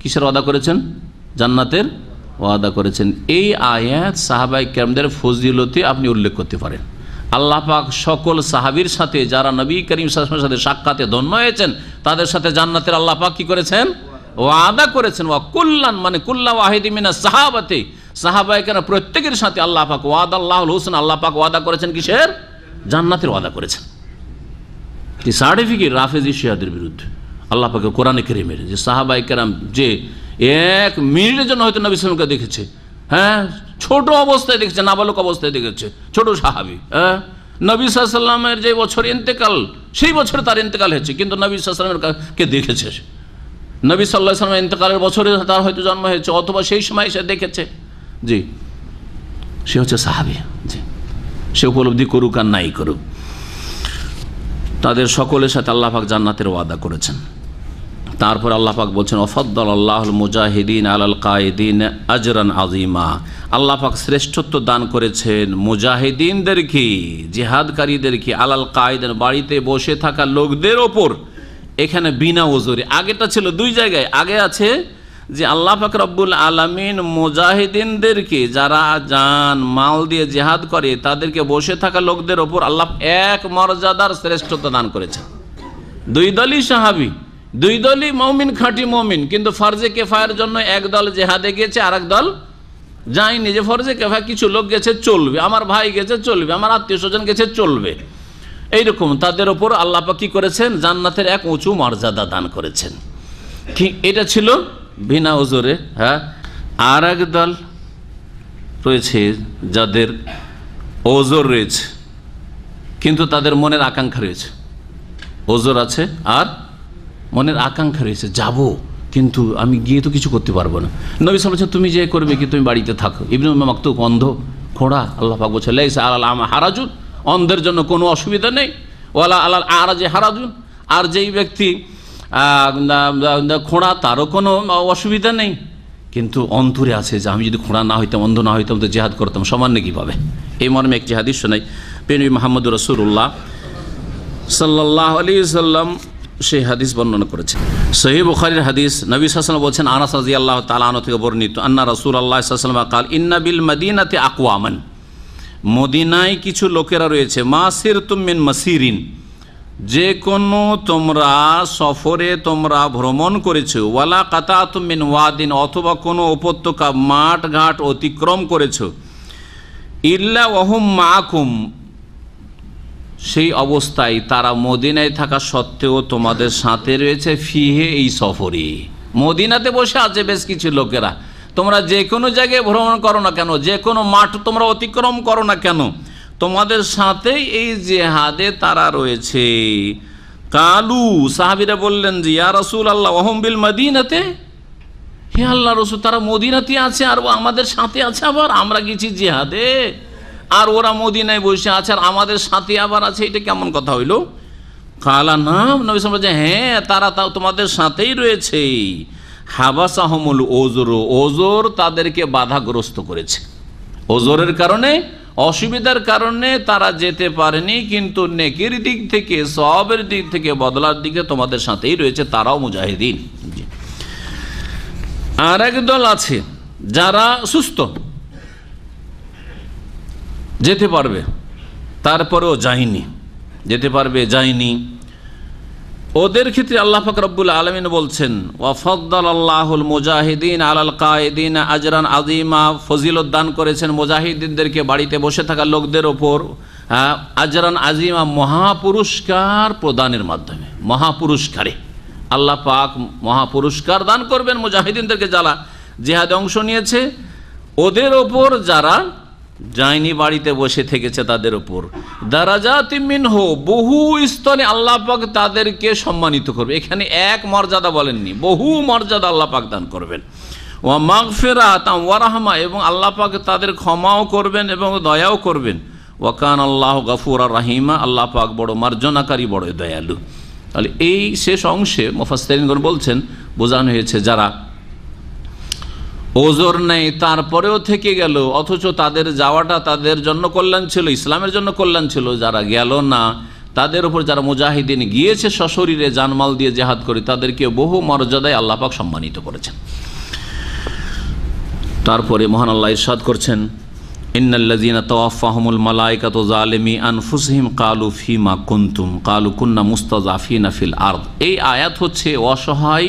কিসের ওয়াদা করেছেন? জান্নাতের ওয়াদা করেছেন। এই আয়াত সাহাবায়ে কেরামদের ফজিলতে আপনি উল্লেখ করতে পারেন। আল্লাহ পাক সকল সাহাবীর সাথে যারা নবী করিম সাল্লাল্লাহু আলাইহি ওয়াসাল্লামের সাথে সাক্ষাতে ধন্য হয়েছেন তাদের সাথে জান্নাতের আল্লাহ পাক কি করেছেন? ওয়াদা করেছেন। ওয়া কুল্লান মানে কুল্লা ওয়াহিদি মিনাস সাহাবাতে, সাহাবায়ে কেরাম প্রত্যেকের সাথে আল্লাহ পাক ওয়াদাল্লাহুল হুসনা, আল্লাহ পাক ওয়াদা করেছেন কিসের? জান্নাতের ওয়াদা করেছেন। এই সার্টিফিকেট রাফেজি শিয়াদের বিরুদ্ধে আল্লাহ পাকের কোরআনে কারীমের যে সাহাবায়ে কেরাম যে এক মিনিটের জন্য হয়তো নবী সাল্লাল্লাহু আলাইহি ওয়াসাল্লামকে দেখেছে, হ্যাঁ, ছোট অবস্থায় দেখেছে, নাবালক অবস্থায় দেখেছে, ছোট সাহাবী, হ্যাঁ, নবী সাল্লাল্লাহু আলাইহি ওয়াসাল্লামের যে বছর ইন্তেকাল সেই বছরে তার ইন্তেকাল হয়েছে, কিন্তু নবী সাল্লাল্লাহু আলাইহি ওয়াসাল্লামকে দেখেছে। নবী সাল্লাল্লাহু আলাইহি ওয়াসাল্লামের ইন্তেকালের বছরে তার হয়তো জন্ম হয়েছে, অথবা সেই সময় সে দেখেছে। জি, সে হচ্ছে সাহাবী। জি, সে উপলব্ধি করুক আর নাই করুক, তাদের সকলের সাথে আল্লাহ পাক জান্নাতের ওয়াদা করেছেন। তারপর আল্লাহ পাক বলছেন ওয়াফাদ্দালাল্লাহুল মুজাহিদিন আলাল কায়েদিন আজরান আযীমা, আল্লাহ পাক শ্রেষ্ঠত্ব দান করেছেন মুজাহিদিনদেরকে, জিহাদকারীদেরকে, আলাল কায়েদিন বাড়িতে বসে থাকা লোকদের ওপর। এখানে বিনা ওজরে, আগেটা ছিল দুই জায়গায়। আগে আছে যে আল্লাহ পাক রব্বুল আলামিন মুজাহিদিনদেরকে, যারা জান মাল দিয়ে জিহাদ করে, তাদেরকে বসে থাকা লোকদের ওপর আল্লাহ এক মর্যাদার শ্রেষ্ঠত্ব দান করেছেন। দুই দলই সাহাবী, দুই দলই মুমিন, খাঁটি মুমিন, কিন্তু ফরজে কিফায়ার জন্য এক দল জিহাদে গেছে আর এক দল যায়নি। যে ফরজে কিফায়া কিছু লোক গেছে চলবে, আমার ভাই গেছে চলবে, আমার আত্মীয় স্বজন গেছে চলবে, এইরকম তাদের ওপর আল্লাহ পাক কি করেছেন? জান্নাতের এক উঁচু মর্যাদা দান করেছেন। কি এটা ছিল বিনা ওজরে। হ্যাঁ, আর এক দল রয়েছে যাদের ওজর রয়েছে কিন্তু তাদের মনের আকাঙ্ক্ষা রয়েছে। ওজর আছে আর মনের আকাঙ্ক্ষা রয়েছে, যাব কিন্তু আমি গিয়ে তো কিছু করতে পারবো না। নবী সাল্লাল্লাহু আলাইহি ওয়াসাল্লাম তুমি যে করবে কি, তুমি বাড়িতে থাকো। ইবনে মাকতুম অন্ধ, খোড়া, আল্লাহ পাক বলছে লাইসা আলাল আমা হারাজুন, অন্ধের জন্য কোনো অসুবিধা নেই, ওয়ালা আলাল আরাজি হারাজুন, আর যেই ব্যক্তি খোঁড়া তারও কোনো অসুবিধা নেই। কিন্তু অন্তরে আছে যে আমি যদি খোঁড়া না হইতাম, অন্ধ না হইতাম, তো জিহাদ করতাম, সামান্য কীভাবে। এই মর্মে একটি হাদিস শোনাই। প্রিয় মুহাম্মদুর রাসূলুল্লাহ সাল্লাল্লাহু আলাইহি ওয়াসাল্লাম সেই হাদিস বর্ণনা করেছেন। সহিহ বুখারীর হাদিস, নবী সাল্লাল্লাহু আলাইহি ওয়াসাল্লাম বলছেন, আনাস রাদিয়াল্লাহু তাআলা আনহু থেকে বর্ণিত, আন্না রাসূলুল্লাহ সাল্লাল্লাহু আলাইহি ওয়াসাল্লাম قال ইন্না বিল মাদিনাতি আকওয়ামান, মদিনায় কিছু লোকেরা রয়েছে, মাসিরতুম মিন মাসিরিন, যে কোনো তোমরা সফরে তোমরা ভ্রমণ করেছো, ওয়ালা কাতাতুম মিন ওয়াদিন, অথবা কোনো উপত্যকা মাঠ ঘাট অতিক্রম করেছো, ইল্লা ওয়াহুম মাআকুম, সেই অবস্থায় তারা মদিনায় থাকা সত্ত্বেও তোমাদের সাথে রয়েছে, ফিহে, এই সফরে। মদিনাতে বসে আছে বেশ কিছু লোকেরা, তোমরা যে কোনো জায়গায় ভ্রমণ করো না কেন, যে কোনো মাঠ তোমরা অতিক্রম করো না কেন, তোমাদের সাথেই এই জিহাদে তারা রয়েছে। কালু, সাহাবীরা বললেন যে ইয়া রাসূলুল্লাহ ওয়াহুম বিল মদিনাতে, হে আল্লাহ রাসূল, তারা মদিনাতে আছে আর আমাদের সাথে আছে, আবার আমরা গেছি জিহাদে আর ওরা মদিনায় বসে আছে আর আমাদের সাথে আবার আছে, এটা কেমন কথা হইল? কালা নাম, নবী সাল্লাল্লাহু আলাইহি ওয়াসাল্লাম, হ্যাঁ তারা তাও তোমাদের সাথেই রয়েছে। হাবাসাহুমুল ওজর, ওজর তাদেরকে বাধাগ্রস্ত করেছে, ওজরের কারণে, অসুবিধার কারণে তারা যেতে পারেনি, কিন্তু নেকির দিক থেকে, সওয়াবের দিক থেকে, বদলার দিকে তোমাদের সাথেই রয়েছে, তারাও মুজাহিদিন। আর এক দল আছে যারা সুস্থ, যেতে পারবে, তারপরেও যায়নি, যেতে পারবে যায়নি, ওদের ক্ষেত্রে আল্লাহ পাক রব্বুল আলামিন বলছেন ওয়াফাদ্দালাল্লাহুল মুজাহিদিন আলাল কায়েদিন আজরান আযীমা, ফজিলত দান করেছেন মুজাহিদিনদেরকে বাড়িতে বসে থাকা লোকদের ওপর, আজরান আযীমা, মহাপুরস্কার প্রদানের মাধ্যমে। মহাপুরস্কারে আল্লাহ পাক মহাপুরস্কার দান করবেন মুজাহিদিনদেরকে, যারা জিহাদে অংশ নিয়েছে, ওদের ওপর যারা যায়নি, বাড়িতে বসে থেকেছে, তাদের উপর। দারাজাতিম মিনহু, বহু স্তরে আল্লাহ পাক তাদেরকে সম্মানিত করবে। এখানে এক মর্যাদা বলেননি, বহু মর্যাদা আল্লাহ পাক দান করবেন। ওয়া মাগফিরাতাম ওয়া রাহমা, এবং আল্লাহ পাক তাদের ক্ষমাও করবেন এবং দয়াও করবেন। ওয়া কানাল্লাহু গফুরার রাহিমা, আল্লাহ পাক বড় মার্জনাকারী, বড় দয়ালু। তাহলে এই শেষ অংশে মুফাসসিরিনগণ বলছেন, বোঝানো হয়েছে যারা ওজর নেই তারপরেও থেকে গেল, অথচ তাদের যাওয়াটা তাদের জন্য কল্যাণ ছিল, ইসলামের জন্য কল্যাণ ছিল, যারা গেল না তাদের উপর, যারা মুজাহিদিন গিয়েছে সশরীরে জানমাল দিয়ে জিহাদ করে, তাদেরকে বহু মর্যাদায় আল্লাহ পাক সম্মানিত করেছেন। তারপরে মহান আল্লাহ ইরশাদ করছেন, ইন্নাল্লাযীনা তাওয়াফাহুমুল মালায়েকাতু যালিমি আনফুসিহিম ক্বালু ফীমা কুনতুম ক্বালু কুন্না মুস্তাযআফিনা ফিল আরদ। এই আয়াত হচ্ছে অসহায়,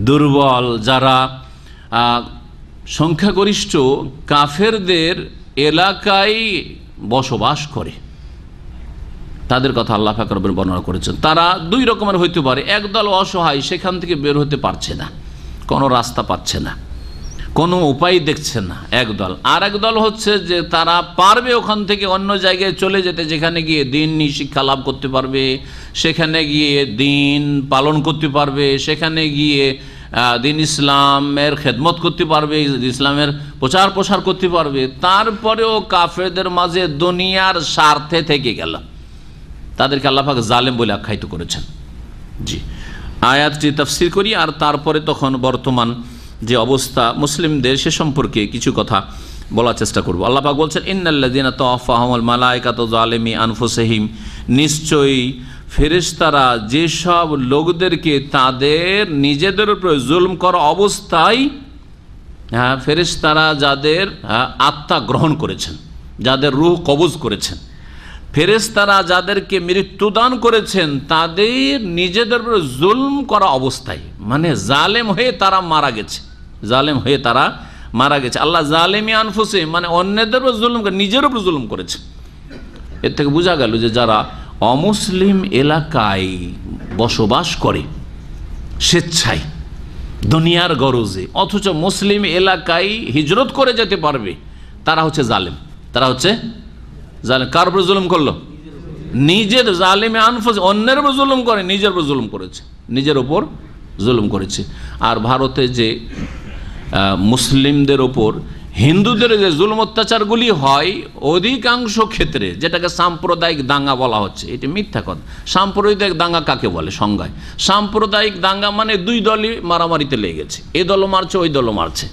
দুর্বল, যারা সংখ্যাগরিষ্ঠ কাফেরদের এলাকায় বসবাস করে, তাদের কথা আল্লাহ পাক রব্বুল বর্ণনা করেছেন। তারা দুই রকমের হইতে পারে। একদল অসহায়, সেখান থেকে বের হতে পারছে না, কোনো রাস্তা পাচ্ছে না, কোনো উপায় দেখছে না একদল। আর একদল হচ্ছে যে তারা পারবে ওখান থেকে অন্য জায়গায় চলে যেতে, যেখানে গিয়ে দিনী শিক্ষা লাভ করতে পারবে, সেখানে গিয়ে দিন পালন করতে পারবে, সেখানে গিয়ে দিন ইসলামের খেদমত করতে পারবে, ইসলামের প্রচার প্রসার করতে পারবে। তারপরেও কাফেরদের মাঝে দুনিয়ার স্বার্থে থেকে গেল, তাদেরকে আল্লাহ পাক জালেম বলে আখ্যায়িত করেছেন। জি, আয়াতটি তাফসীর করি আর তারপরে তখন বর্তমান যে অবস্থা মুসলিমদের সে সম্পর্কে কিছু কথা বলার চেষ্টা করব। আল্লাহ পাক বলছেন, ইন্নাল্লাযীনা তাওয়াফাহুমুল মালায়েকাতু যালিমি আনফুসিহিম, নিশ্চয়ই ফেরেশতারা যেসব লোকদেরকে তাদের নিজেদের উপর জুলম করা অবস্থায়, ফেরেশতারা যাদের আত্মা গ্রহণ করেছেন, যাদের রূহ কবজ করেছেন, ফেরেশতারা যাদেরকে মৃত্যুদান করেছেন, তাদের নিজেদের উপর জুলম করা অবস্থায়, মানে জালেম হয়ে তারা মারা গেছে, জালেম হয়ে তারা মারা গেছে। আল্লাহ জালেমি আনফুসিহিম মানে অন্যদের উপর জুলম করে, নিজের উপর জুলম করেছে। এর থেকে বোঝা গেল যে যারা অমুসলিম এলাকায় বসবাস করে স্বেচ্ছায় দুনিয়ার গরজে, অথচ মুসলিম এলাকায় হিজরত করে যেতে পারবে, তারা হচ্ছে জালেম। তারা হচ্ছে জালেম। কার উপর জুলুম করলো? নিজের। জালেমে আনফুস, অন্যের উপর জুলুম করে, নিজের উপর জুলুম করেছে, নিজের উপর জুলুম করেছে। আর ভারতে যে মুসলিমদের ওপর হিন্দুদের যে জুলুম অত্যাচারগুলি হয়, অধিকাংশ ক্ষেত্রে যেটাকে সাম্প্রদায়িক দাঙ্গা বলা হচ্ছে, এটি মিথ্যা কথা। সাম্প্রদায়িক দাঙ্গা কাকে বলে? সংজ্ঞায় সাম্প্রদায়িক দাঙ্গা মানে দুই দলই মারামারিতে লেগে গেছে, এই দলও মারছে, ওই দলও মারছে।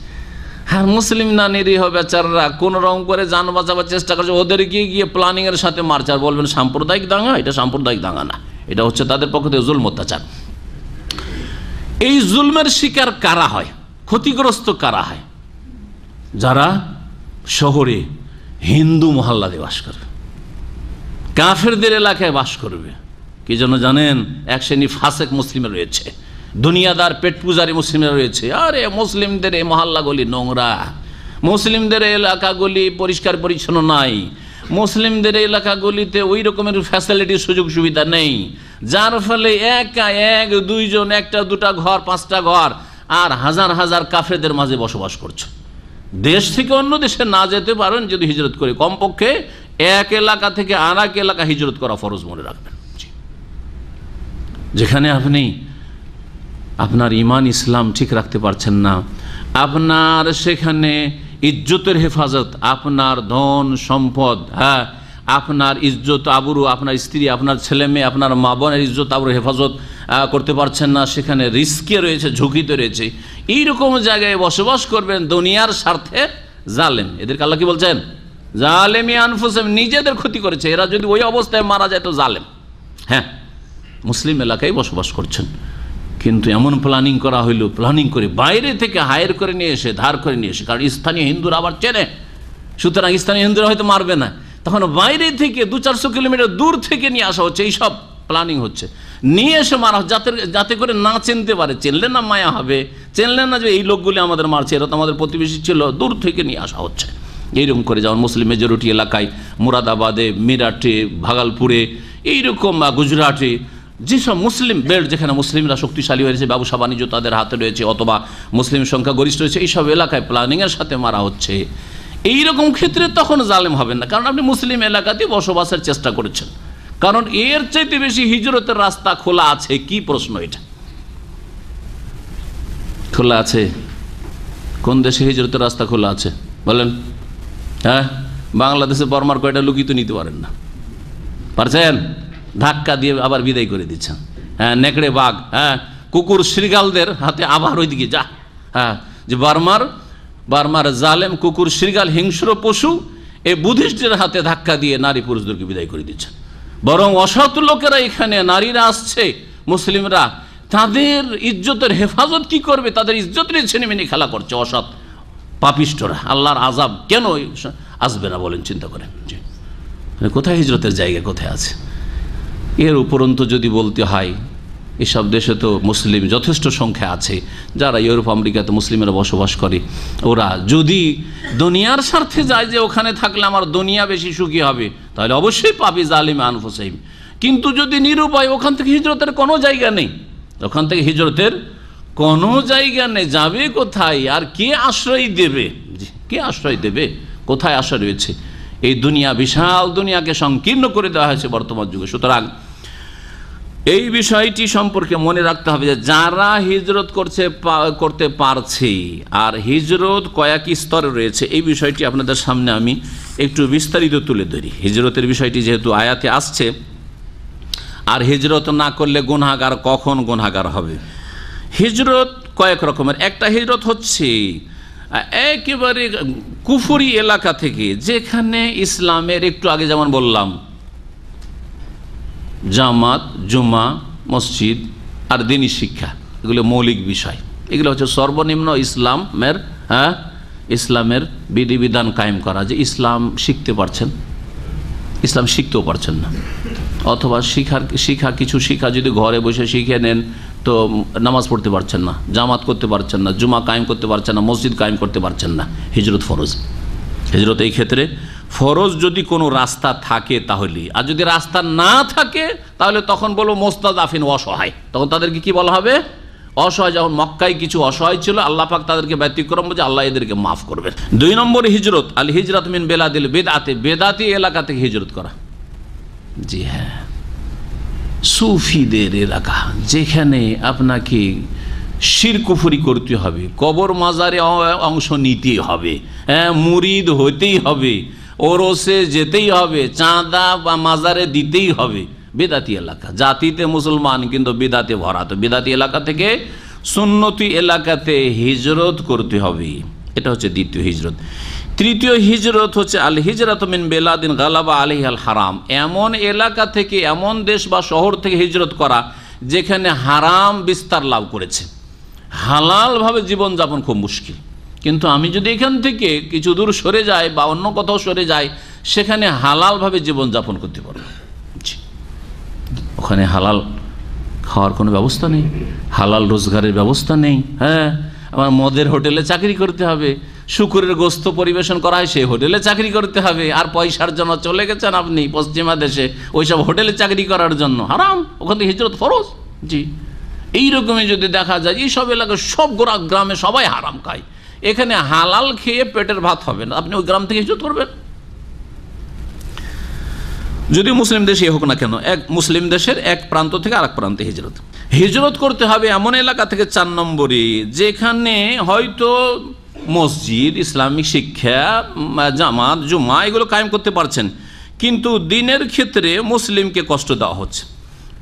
হ্যাঁ, মুসলিম না নিরীহ বেচারারা কোনো রকম করে যান বাঁচাবার চেষ্টা করছে, ওদেরকে গিয়ে প্ল্যানিংয়ের সাথে মারছে, আর বলবেন সাম্প্রদায়িক দাঙ্গা? এটা সাম্প্রদায়িক দাঙ্গা না, এটা হচ্ছে তাদের পক্ষ থেকে জুলম অত্যাচার। এই জুলমের শিকার কারা হয়, ক্ষতিগ্রস্ত কারা হয়? যারা শহরে হিন্দু মহল্লাতে বাস করবে, কাফেরদের এলাকায় বাস করবে। কি জন্য জানেন? এক শ্রেণী ফাসেক মুসলিমে রয়েছে, দুনিয়াদার পেট পূজারী মুসলিমরা রয়েছে। আরে মুসলিমদের এই মহল্লাগুলি নোংরা, মুসলিমদের এলাকাগুলি পরিষ্কার পরিচ্ছন্ন নাই, মুসলিমদের এলাকাগুলিতে ওই রকমের ফ্যাসিলিটি সুযোগ সুবিধা নেই, যার ফলে একা এক দুইজন, একটা দুটা ঘর, পাঁচটা ঘর, আর হাজার হাজার কাফেরদের মাঝে বসবাস করছে। দেশ থেকে অন্য দেশে না যেতে পারেন যদি হিজরত করে, কমপক্ষে এক এলাকা থেকে আর এক এলাকা হিজরত করা ফরজ মনে রাখবেন। যেখানে আপনি আপনার ইমান ইসলাম ঠিক রাখতে পারছেন না, আপনার সেখানে ইজ্জতের হেফাজত, আপনার ধন সম্পদ, হ্যাঁ, আপনার ইজ্জত আবরু, আপনার স্ত্রী, আপনার ছেলে মেয়ে, আপনার মা বোনের ইজ্জত আবরু হেফাজত করতে পারছেন না, সেখানে রিস্কে রয়েছে, ঝুঁকিতে রয়েছে, এইরকম জায়গায় বসবাস করবেন দুনিয়ার স্বার্থে, জালেম। এদেরকে আল্লাহ কি বলছেন? জালেমি আনফুসিহিম, নিজেদের ক্ষতি করেছে। এরা যদি ওই অবস্থায় মারা যায় তো জালেম। হ্যাঁ, মুসলিম এলাকায় বসবাস করছেন, কিন্তু এমন প্ল্যানিং করা হইলো, প্ল্যানিং করে বাইরে থেকে হায়ার করে নিয়ে এসে, ধার করে নিয়ে এসে, কারণ স্থানীয় হিন্দুরা আবার চেনে, সুতরাং স্থানীয় হিন্দুরা হয়তো মারবে না, তখন বাইরে থেকে 200-400 কিলোমিটার দূর থেকে নিয়ে আসা হচ্ছে, এইসব প্ল্যানিং হচ্ছে, নিয়ে এসে মারা, যাতে করে না চিনতে পারে, চিনলে না মায়া হবে, চিনলে না যে এই লোকগুলি আমাদের মারছে, এরা তো আমাদের প্রতিবেশী ছিল, দূর থেকে নিয়ে আসা হচ্ছে। এইরকম করে যেমন মুসলিম মেজরিটি এলাকায়, মুরাদাবাদে, মিরাটে, ভাগলপুরে, এইরকম গুজরাটে, যেসব মুসলিম বেল্ট, যেখানে মুসলিমরা শক্তিশালী হয়েছে, ব্যবসা বাণিজ্য তাদের হাতে রয়েছে, অথবা মুসলিম সংখ্যা গরিষ্ঠ রয়েছে, এইসব এলাকায় প্ল্যানিংয়ের সাথে মারা হচ্ছে। এইরকম ক্ষেত্রে তখন জালেম হবেন না, কারণ আপনি মুসলিম এলাকাতে বসবাসের চেষ্টা করেছেন। কারণ এর চাইতে বেশি হিজরতের রাস্তা খোলা আছে কি? প্রশ্ন এটা খোলা আছে? কোন দেশে হিজরতের রাস্তা খোলা আছে বলেন? হ্যাঁ, বাংলাদেশে বর্মার কয়টা লুকিয়ে তো নিতে পারেন না, পারছেন? ধাক্কা দিয়ে আবার বিদায় করে দিচ্ছেন। হ্যাঁ, নেকড়ে বাঘ, হ্যাঁ, কুকুর শৃগালদের হাতে আবার ওইদিকে যা। হ্যাঁ, যে বার্মার জালেম কুকুর শৃগাল হিংস্র পশু, এই বুদ্ধিস্টের হাতে ধাক্কা দিয়ে নারী পুরুষদেরকে বিদায় করে দিচ্ছেন। বরং অসৎ লোকেরা এখানে, নারীরা আসছে, মুসলিমরা তাদের ইজ্জতের হেফাজত কি করবে, তাদের ইজ্জত নিয়ে ছিনিমিনি খেলা করছে অসৎ পাপিষ্টরা, আল্লাহর আযাব কেন আসবে না বলেন, চিন্তা করেন। জি, কোথায় হিজরতের জায়গা কোথায় আছে? এর উপরন্তু যদি বলতে হয়, এসব দেশে তো মুসলিম যথেষ্ট সংখ্যা আছে, যারা ইউরোপ আমেরিকাতে মুসলিমেরা বসবাস করে, ওরা যদি দুনিয়ার স্বার্থে যায় যে ওখানে থাকলে আমার দুনিয়া বেশি সুখী হবে, তাহলে অবশ্যই পাপী জালিম আনফুসাহিম। কিন্তু যদি নিরুপায়, ওখান থেকে হিজরতের কোনো জায়গা নেই, ওখান থেকে হিজরতের কোনো জায়গা নেই, যাবে কোথায়? আর কে আশ্রয় দেবে? কে আশ্রয় দেবে? কোথায় আশ্রয় রয়েছে? এই দুনিয়া, বিশাল দুনিয়াকে সংকীর্ণ করে দেওয়া হয়েছে বর্তমান যুগে। সুতরাং এই বিষয়টি সম্পর্কে মনে রাখতে হবে যে যারা হিজরত করতে পারছে, আর হিজরত কয়েক স্তরে রয়েছে, এই বিষয়টি আপনাদের সামনে আমি একটু বিস্তারিত তুলে ধরি। হিজরতের বিষয়টি যেহেতু আয়াতে আসছে, আর হিজরত না করলে গুনাহগার কখন গুনাহগার হবে? হিজরত কয়েক রকমের। একটা হিজরত হচ্ছে একেবারে কুফরি এলাকা থেকে, যেখানে ইসলামের, একটু আগে যেমন বললাম, জামাত, জুমা, মসজিদ আর দ্বীনি শিক্ষা, এগুলো মৌলিক বিষয়, এগুলো হচ্ছে সর্বনিম্ন ইসলামের বিধিবিধান কায়েম করা। যে ইসলাম শিখতে পারছেন, ইসলাম শিখতেও পারছেন না, অথবা কিছু শিক্ষা যদি ঘরে বসে শিখে নেন তো নামাজ পড়তে পারছেন না, জামাত করতে পারছেন না, জুমা কায়েম করতে পারছেন না, মসজিদ কায়েম করতে পারছেন না, হিজরত ফরজ। হিজরত এই ক্ষেত্রে ফরজ যদি কোনো রাস্তা থাকে তাহলে, আর যদি রাস্তা না থাকে তাহলে তখন বলবো মোস্তাদাফিন, অসহায়। তখন তাদেরকে কি বলা হবে? অসহায়। যেমন মক্কায় কিছু অসহায় ছিল, আল্লাহ পাক তাদেরকে ব্যতিক্রম যে আল্লাহ এদেরকে মাফ করবেন। 2 নম্বর হিজরত আল হিজরত মিন বেলাদিল বেদাতে, বেদাতি এলাকা থেকে হিজরত করা। জি হ্যাঁ, সুফিদের এলাকা, যেখানে আপনাকে শিরকুফরি করতে হবে, কবর মাজারে অংশ নিতে হবে, হ্যাঁ, মুরিদ হতেই হবে, ওরসে যেতেই হবে, চাঁদা বা মাজারে দিতেই হবে। বেদাতি এলাকা, জাতিতে মুসলমান কিন্তু বেদাতে ভরা। তো বেদাতি এলাকা থেকে সুন্নতি এলাকাতে হিজরত করতে হবে, এটা হচ্ছে দ্বিতীয় হিজরত। তৃতীয় হিজরত হচ্ছে আল হিজরত মিন বেলাদিন গালাবা আলাইহাল হারাম, এমন এলাকা থেকে, এমন দেশ বা শহর থেকে হিজরত করা যেখানে হারাম বিস্তার লাভ করেছে, হালালভাবে জীবনযাপন খুব মুশকিল। কিন্তু আমি যদি এখান থেকে কিছু দূর সরে যাই বা অন্য কোথাও সরে যাই, সেখানে হালালভাবে জীবনযাপন করতে পারবো। ওখানে হালাল খাওয়ার কোনো ব্যবস্থা নেই, হালাল রোজগারের ব্যবস্থা নেই। হ্যাঁ, আমার মদের হোটেলে চাকরি করতে হবে, শুকুরের গোস্ত পরিবেশন করা হয় সেই হোটেলে চাকরি করতে হবে, আর পয়সার জন্য চলে গেছেন আপনি পশ্চিমা দেশে ওইসব হোটেলে চাকরি করার জন্য, হারাম। ওখান থেকে হিজরত ফরজ। জি, এইরকমই যদি দেখা যায় এইসব এলাকায় সব গ্রামে সবাই হারাম খায়, এখানে হালাল খেয়ে পেটের ভাত হবে না, আপনি ওই গ্রাম থেকে হিজরত করবেন। যদি মুসলিম দেশে হোক না কেন, এক মুসলিম দেশের এক প্রান্ত থেকে আরেক প্রান্তে হিজরত করতে হবে এমন এলাকা থেকে। 4 নম্বরে, যেখানে হয়তো মসজিদ, ইসলামিক শিক্ষা, জামাত, জুমা এগুলো কায়েম করতে পারছেন, কিন্তু দিনের ক্ষেত্রে মুসলিমকে কষ্ট দেওয়া হচ্ছে,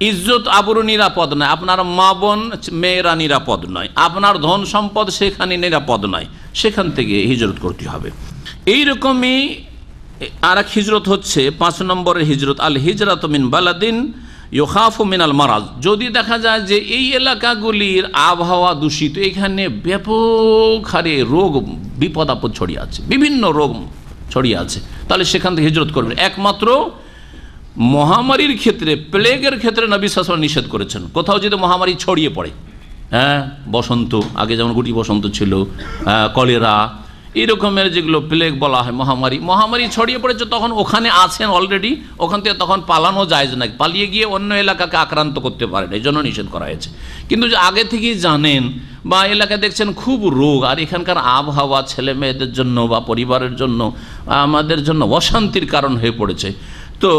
ইজ্জত আবরু নিরাপদ নয়, আপনার মা বোন মেয়েরা নিরাপদ নয়, আপনার ধন সম্পদ সেখানে নিরাপদ নয়, সেখান থেকে হিজরত করতে হবে। এইরকমই আর এক হিজরত হচ্ছে 5 নম্বরের হিজরত আল হিজরত মিন বালাদিন ইউখাফু মিনাল মারাজ, যদি দেখা যায় যে এই এলাকাগুলির আবহাওয়া দূষিত, এখানে ব্যাপক হারে রোগ বিপদ আপদ ছড়িয়ে আছে, বিভিন্ন রোগ ছড়িয়ে আছে, তাহলে সেখান থেকে হিজরত করবেন। একমাত্র মহামারীর ক্ষেত্রে, প্লেগের ক্ষেত্রে নবী সাল্লাল্লাহু আলাইহি ওয়াসাল্লাম নিষেধ করেছেন। কোথাও যদি মহামারী ছড়িয়ে পড়ে, হ্যাঁ, বসন্ত, আগে যেমন গুটি বসন্ত ছিল, কলেরা, এই রকমের যেগুলো প্লেগ বলা হয়, মহামারী ছড়িয়ে পড়েছে, তখন ওখানে আছেন অলরেডি, ওখান থেকে তখন পালানো যায় না, পালিয়ে গিয়ে অন্য এলাকাকে আক্রান্ত করতে পারেন, এই জন্য নিষেধ করা হয়েছে। কিন্তু যে আগে থেকেই জানেন বা এলাকায় দেখছেন খুব রোগ, আর এখানকার আবহাওয়া ছেলে মেয়েদের জন্য বা পরিবারের জন্য, আমাদের জন্য অশান্তির কারণ হয়ে পড়েছে, তো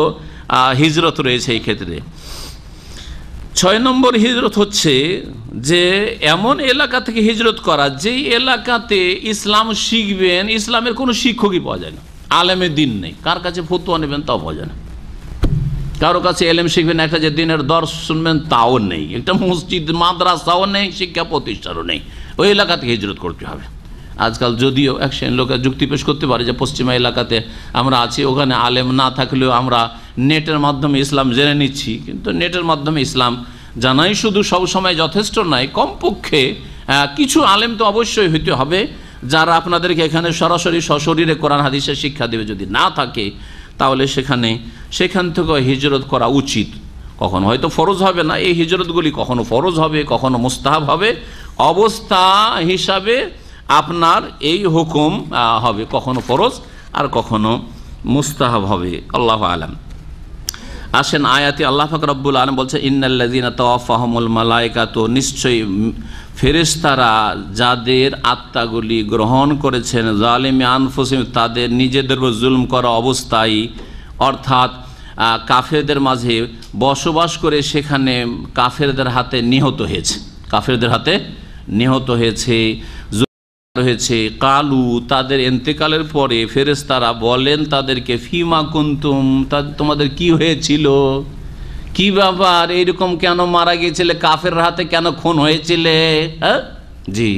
হিজরত রয়েছে এই ক্ষেত্রে। 6 নম্বর হিজরত হচ্ছে যে এমন এলাকা থেকে হিজরত করা যেই এলাকাতে ইসলাম শিখবেন, ইসলামের কোনো শিক্ষকই পাওয়া যায় না, আলেমের দিন নেই, কার কাছে ফতোয়া নেবেন তাও পাওয়া যায় না, কারো কাছে এলেম শিখবেন, একটা যে দিনের দর্শ শুনবেন তাও নেই, একটা মসজিদ মাদ্রাসাও নেই, শিক্ষা প্রতিষ্ঠানও নেই, ওই এলাকা থেকে হিজরত করতে হবে। আজকাল যদিও এক শ্রেণীর লোকের যুক্তি পেশ করতে পারে যে পশ্চিমা এলাকাতে আমরা আছি, ওখানে আলেম না থাকলেও আমরা নেটের মাধ্যমে ইসলাম জেনে নিচ্ছি, কিন্তু নেটের মাধ্যমে ইসলাম জানাই শুধু সবসময় যথেষ্ট নয়, কমপক্ষে কিছু আলেম তো অবশ্যই হইতে হবে যারা আপনাদেরকে এখানে সরাসরি সশরীরে কোরআন হাদিসের শিক্ষা দেবে যদি না থাকে, তাহলে সেখান থেকে হিজরত করা উচিত। কখনো হয়তো ফরজ হবে না, এই হিজরতগুলি কখনো ফরজ হবে, কখনো মুস্তাহাব হবে, অবস্থা হিসাবে আপনার এই হুকুম হবে, কখনো ফরজ আর কখনো মুস্তাহাব হবে। আল্লাহু আলাম। আসেন আয়াতে আল্লাহ পাক রব্বুল আলামিন বলছে, ইন্নাল্লাযীনা তাওয়াফাহুমুল মালায়েকাতু, নিশ্চয়ই ফেরেশতারা যাদের আত্মাগুলি গ্রহণ করেছেন, জালিমি আনফুসিহিম, তাদের নিজেদের উপর জুলম করা অবস্থায়, অর্থাৎ কাফেরদের মাঝে বসবাস করে সেখানে কাফেরদের হাতে নিহত হয়েছে কালু, তাদের ইন্তেকালের পরে ফেরেশতারা বলেন তাদেরকে, ফিমা কুনতুম, তোমাদের কি হয়েছিল, কি ব্যাপার, এইরকম কেন মারা গিয়েছিলে, কাফের হাতে কেন খুন হয়েছিলে, হ্যাঁ জি,